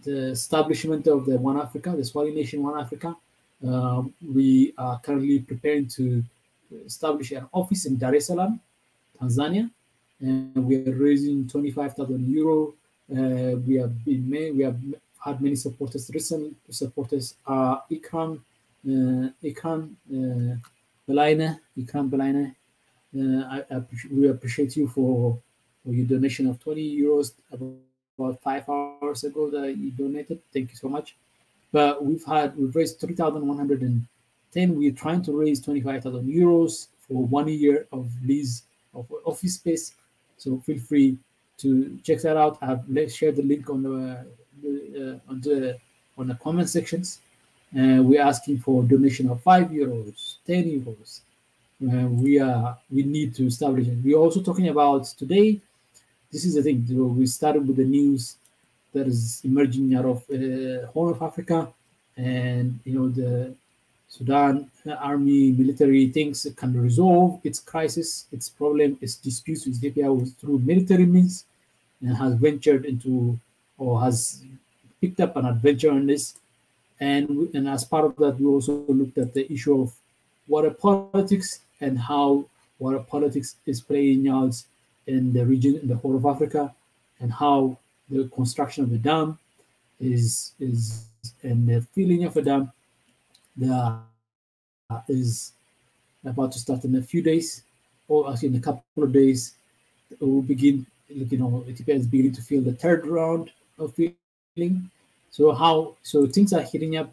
establishment of the One Africa, the Swahili Nation One Africa. We are currently preparing to establish an office in Dar es Salaam, Tanzania, and we are raising 25,000 euro. We have had many supporters. Recent supporters are Ikram Belaine. We appreciate you for your donation of 20 euros about 5 hours ago that you donated. Thank you so much. But we've raised 3,110. We're trying to raise 25,000 euros for 1 year of lease of office space. So feel free to check that out. I've shared the link on the comment sections. We're asking for a donation of 5 euros, 10 euros. We need to establish it. We're also talking about today. This is the thing. We started with the news that is emerging out of Horn of Africa, and the Sudan army military thinks it can resolve its crisis, its problem, its disputes with Ethiopia through military means, and has ventured into or has picked up an adventure on this. And as part of that, we also looked at the issue of water politics and how water politics is playing out in the region, in the Horn of Africa, and how the construction of the dam is and the filling of a dam is about to start in a few days, or actually in a couple of days. It will begin. Ethiopia is beginning to feel the third round of filling. So things are heating up,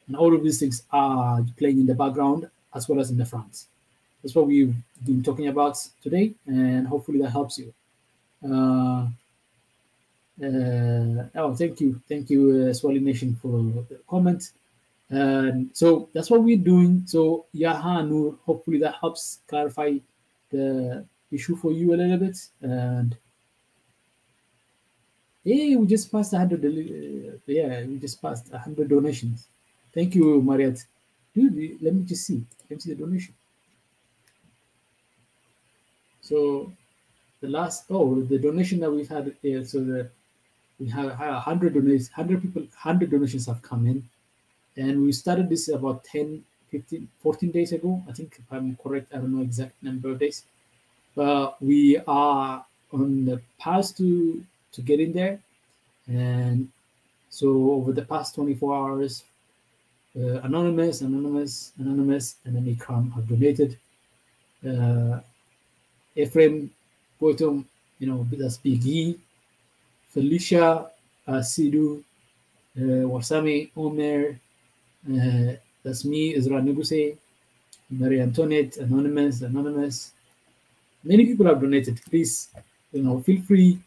and all of these things are playing in the background as well as in the front. That's what we've been talking about today, and hopefully that helps you. Thank you, Swahili Nation, for the comment. So that's what we're doing. So Nur, hopefully that helps clarify the issue for you a little bit. And hey, we just passed 100. We just passed 100 donations. Thank you, Mariette. Dude, let me just see. Let me see the donation. So the donation that we've had here. We have 100 donations. 100 donations have come in, and we started this about 10, 15, 14 days ago. I think, if I'm correct, I don't know exact number of days, but we are on the path to get in there. And so over the past 24 hours, Anonymous, and then Ikram have donated. Ephraim, Gotum, that's Big E, Felicia, Sidu, Wasami, Omer, that's me, Ezra Neguse, Marie Antoinette, Anonymous. Many people have donated. Please, feel free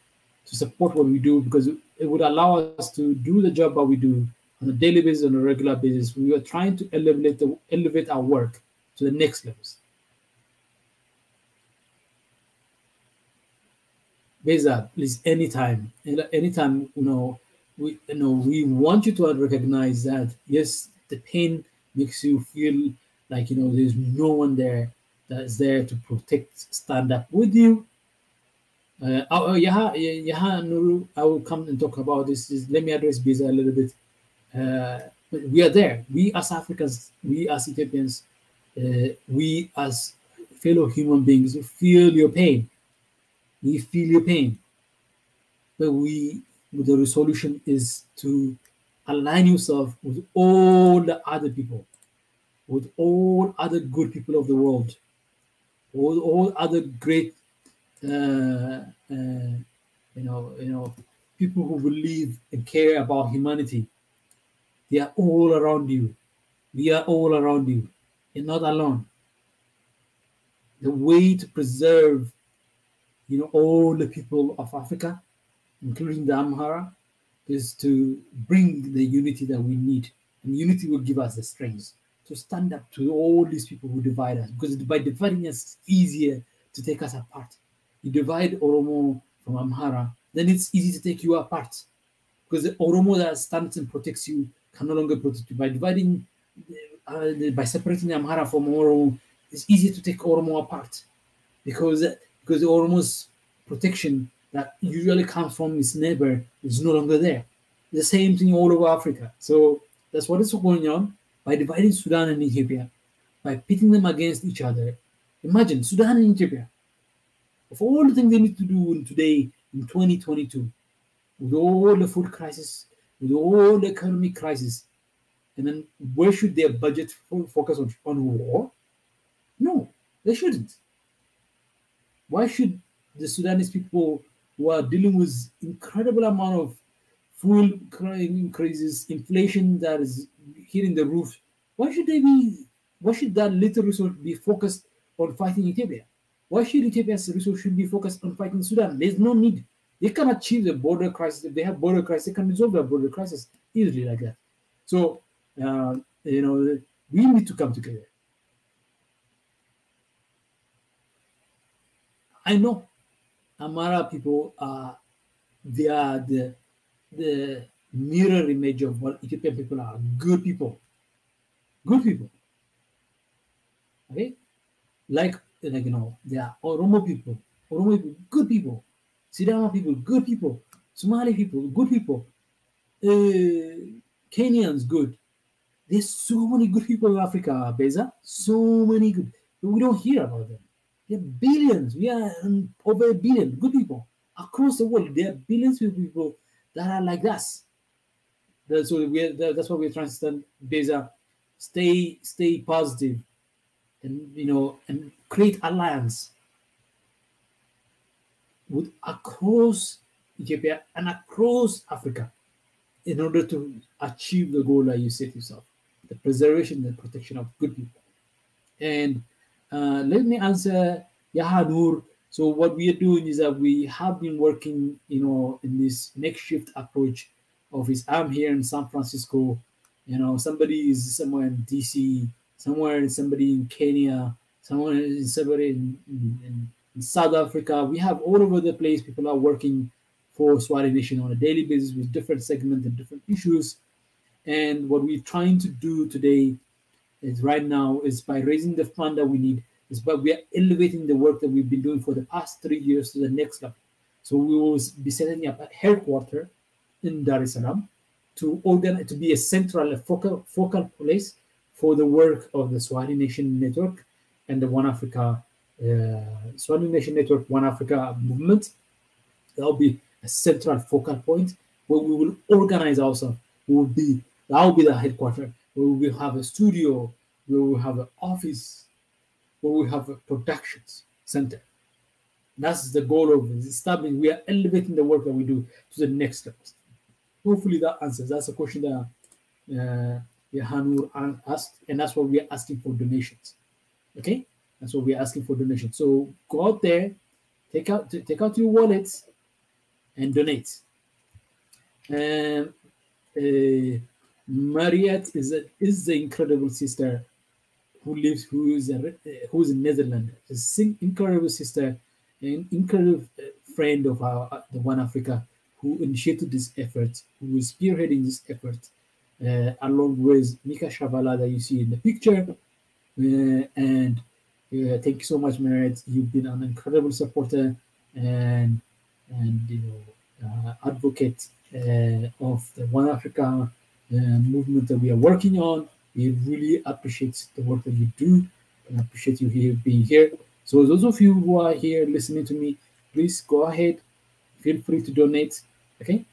to support what we do, because it would allow us to do the job that we do on a daily basis, on a regular basis. We are trying to elevate our work to the next levels. Beza, please, anytime, we want you to recognize that, yes, the pain makes you feel like, there's no one there that is there to protect, stand up with you. Nuru, I will come and talk about this. Let me address Biza a little bit. We are there. We as Africans, we as Ethiopians, we as fellow human beings, we feel your pain. We feel your pain. But the resolution is to align yourself with all the other people, with all other good people of the world, all other great, people who believe and care about humanity. They are all around you. We are all around you. You're not alone. The way to preserve, all the people of Africa, including the Amhara, is to bring the unity that we need. And unity will give us the strength to stand up to all these people who divide us. Because by dividing us, it's easier to take us apart. You divide Oromo from Amhara, then it's easy to take you apart. Because the Oromo that stands and protects you can no longer protect you. By dividing, by separating the Amhara from Oromo, it's easier to take Oromo apart. Because the Oromo's protection that usually comes from his neighbor is no longer there. The same thing all over Africa. So that's what is going on. By dividing Sudan and Ethiopia, by pitting them against each other. Imagine Sudan and Ethiopia. Of all the things they need to do today in 2022, with all the food crisis, with all the economic crisis, and then where should their budget focus on war? No, they shouldn't. Why should the Sudanese people who are dealing with incredible amount of fuel increases, inflation that is hitting the roof, why should that little resource be focused on fighting Ethiopia? Why should Ethiopia's resource should be focused on fighting Sudan? There's no need. They can achieve the border crisis. If they have border crisis, they can resolve their border crisis easily like that. So, we need to come together. I know Amara people they are the mirror image of what Ethiopian people are. Good people. Good people. Okay? They are Oromo people, good people. Sidama people, good people. Somali people, good people. Kenyans, good. There's so many good people in Africa, Beza. So many good. But we don't hear about them. There are billions. We are over a billion good people across the world. There are billions of people that are like us. That's what we're trying to stand, Beza. Stay positive, and create alliance with across Ethiopia and across Africa in order to achieve the goal that you set yourself, the preservation and protection of good people. And let me answer Yahanur. So what we are doing is that we have been working, in this makeshift approach of his I'm here in San Francisco, somebody is somewhere in DC, somebody in Kenya, somebody in South Africa. We have all over the place people are working for Swahili Nation on a daily basis with different segments and different issues. And what we're trying to do today is right now is by raising the fund that we need, is by we are elevating the work that we've been doing for the past 3 years to the next level. So we will be setting up a headquarters in Dar es Salaam to be a central, focal place for the work of the Swahili Nation Network and the One Africa, Swahili Nation Network, One Africa movement. That will be a central focal point where we will organize ourselves. That will be the headquarters, where we will have a studio, where we will have an office, where we have a productions center. That's the goal of establishing. We are elevating the work that we do to the next level. Hopefully that answers. That's a question that Hanur asked, and that's what we are asking for donations. Okay, that's what we are asking for donations. So go out there, take out your wallets, and donate. And Mariette is the incredible sister who's in Netherlands. She's an incredible sister, an incredible friend of the One Africa, who initiated this effort, who is spearheading this effort, along with Mika Shavala that you see in the picture, and Thank you so much, Merit. You've been an incredible supporter and advocate of the One Africa movement that we are working on. We really appreciate the work that you do and appreciate you here being here. So those of you who are here listening to me, please go ahead, feel free to donate. Okay.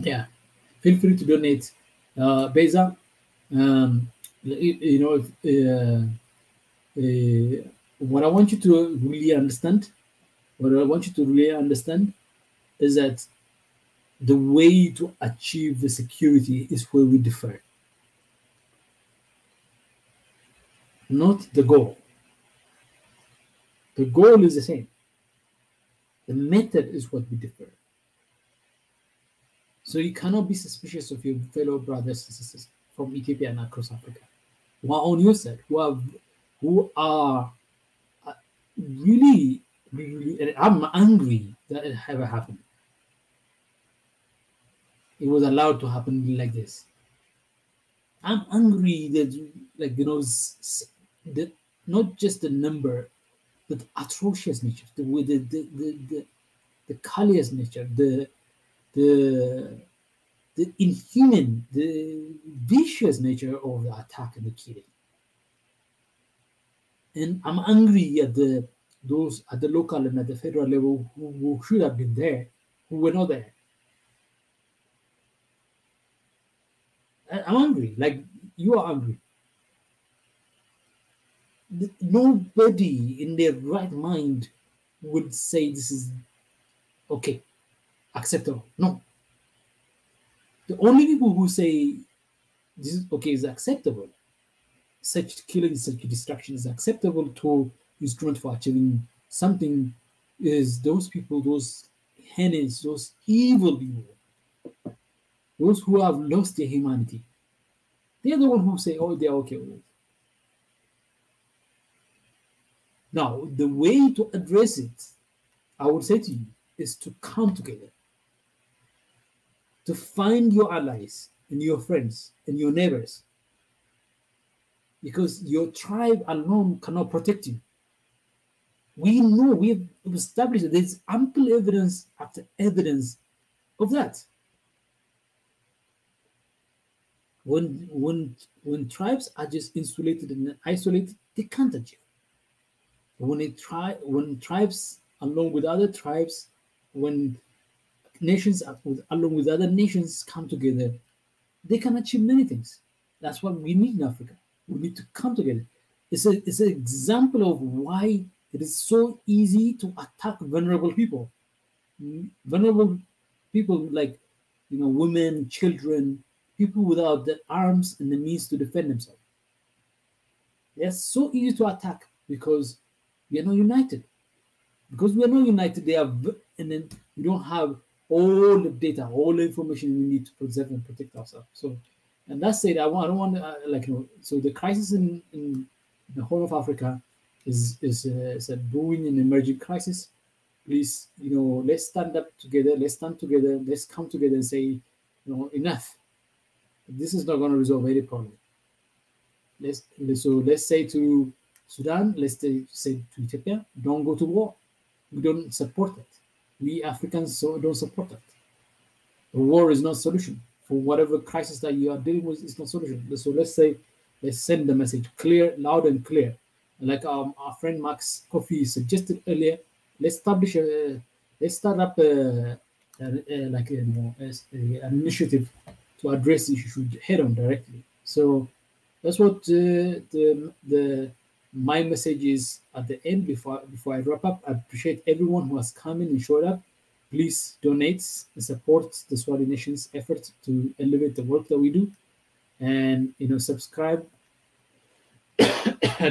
Yeah, feel free to donate. Beza, what I want you to really understand, is that the way to achieve the security is where we differ, not the goal. The goal is the same. The method is what we differ. So you cannot be suspicious of your fellow brothers and sisters from Ethiopia and across Africa who are on your side, who are really, and I'm angry that it ever happened. It was allowed to happen like this. I'm angry that, like, not just the number, but the atrocious nature, the callous nature, the inhuman, the vicious nature of the attack and the killing. And I'm angry at those at the local and at the federal level who should have been there, who were not there. I'm angry, like you are angry. Nobody in their right mind would say this is okay, acceptable. No. The only people who say this is okay is acceptable, such killing, such destruction is acceptable to instrument for achieving something, is those people, those heinous, those evil people, those who have lost their humanity. They're the ones who say, oh, they're okay with it. Now, the way to address it, I would say to you, is to come together, to find your allies and your friends and your neighbors, because your tribe alone cannot protect you. We know, we've established that there's ample evidence after evidence of that. When tribes are just insulated and isolated, they can't achieve. When tribes along with other tribes, when nations along with other nations come together, they can achieve many things. That's what we need in Africa. We need to come together. It's an example of why it is so easy to attack vulnerable people. Vulnerable people like, women, children, people without the arms and the means to defend themselves. They're so easy to attack because we are not united. Because we are not united, and then we don't have all the data, all the information we need to preserve and protect ourselves. So, and that's it. I don't want to, so the crisis in the whole of Africa is a brewing and emerging crisis. Please, let's stand up together. Let's stand together. Let's come together and say, enough. This is not going to resolve any problem. Let's say to Sudan, let's say to Ethiopia, don't go to war. We don't support that. We Africans don't support that. War is not a solution for whatever crisis that you are dealing with. It's not a solution. So let's send the message clear, loud and clear. Like our friend Max Coffey suggested earlier, let's start up an initiative to address the issue head on directly. So that's what my message is at the end. Before I wrap up, I appreciate everyone who has come in and showed up. Please donate and support the Swahili Nation's effort to elevate the work that we do, and subscribe,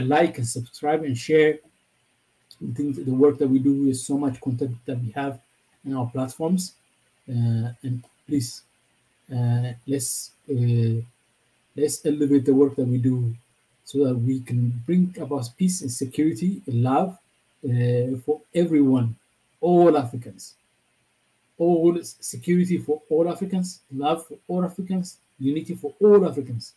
like and subscribe and share. We think that the work that we do is so much content that we have in our platforms, and please let's elevate the work that we do so that we can bring about peace and security and love for everyone, all Africans. All security for all Africans, love for all Africans, unity for all Africans.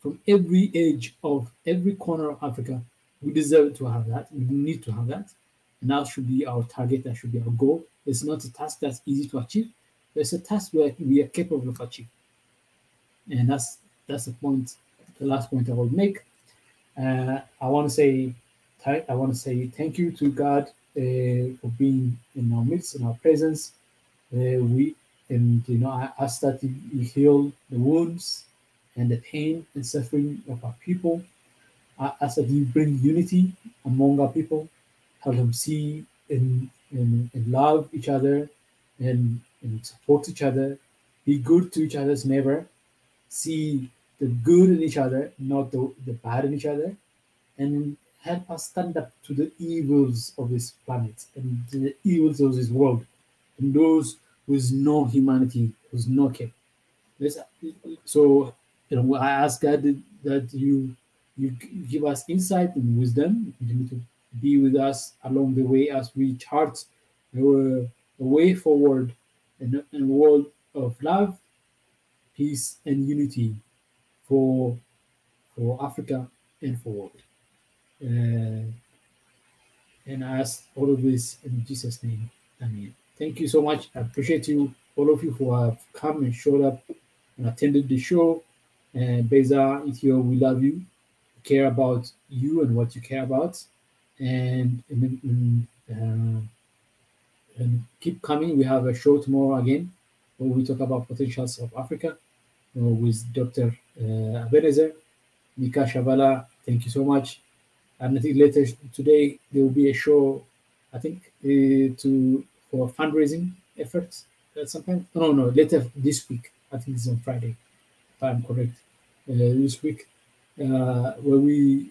From every edge of every corner of Africa, we deserve to have that. We need to have that. And that should be our target, that should be our goal. It's not a task that's easy to achieve, but it's a task where we are capable of achieving. And that's the point, the last point I will make. I want to say thank you to God for being in our midst, in our presence. I ask that you heal the wounds and the pain and suffering of our people. I ask that you bring unity among our people, help them see and love each other and support each other, be good to each other's neighbor, see the good in each other, not the bad in each other, and help us stand up to the evils of this planet and the evils of this world, and those with no humanity, with no care. So, I ask God that you give us insight and wisdom, continue to be with us along the way as we chart a way forward in a world of love, peace, and unity for Africa and for world. And I ask all of this in Jesus' name. Amen. Thank you so much. I appreciate you, all of you who have come and showed up and attended the show. And Beza, Ethio, we love you. We care about you and what you care about. And keep coming. We have a show tomorrow again where we talk about potentials of Africa with Dr. Abenezer. Mika Shavala, thank you so much. And I think later today there will be a show, I think, for fundraising efforts sometime. No, later this week. I think it's on Friday, if I'm correct. This week, where we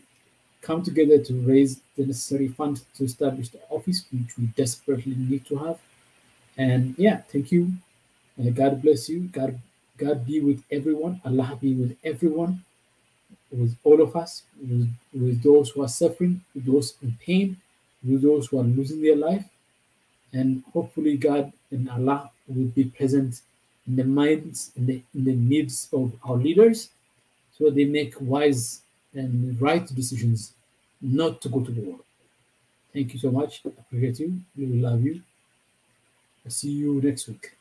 come together to raise the necessary funds to establish the office, which we desperately need to have. And yeah, thank you. God bless you. God be with everyone. Allah be with everyone, with all of us, with those who are suffering, with those in pain, with those who are losing their life. And hopefully God and Allah will be present in the minds, in the midst of our leaders, so they make wise and right decisions not to go to the war. Thank you so much. I appreciate you. We will love you. I'll see you next week.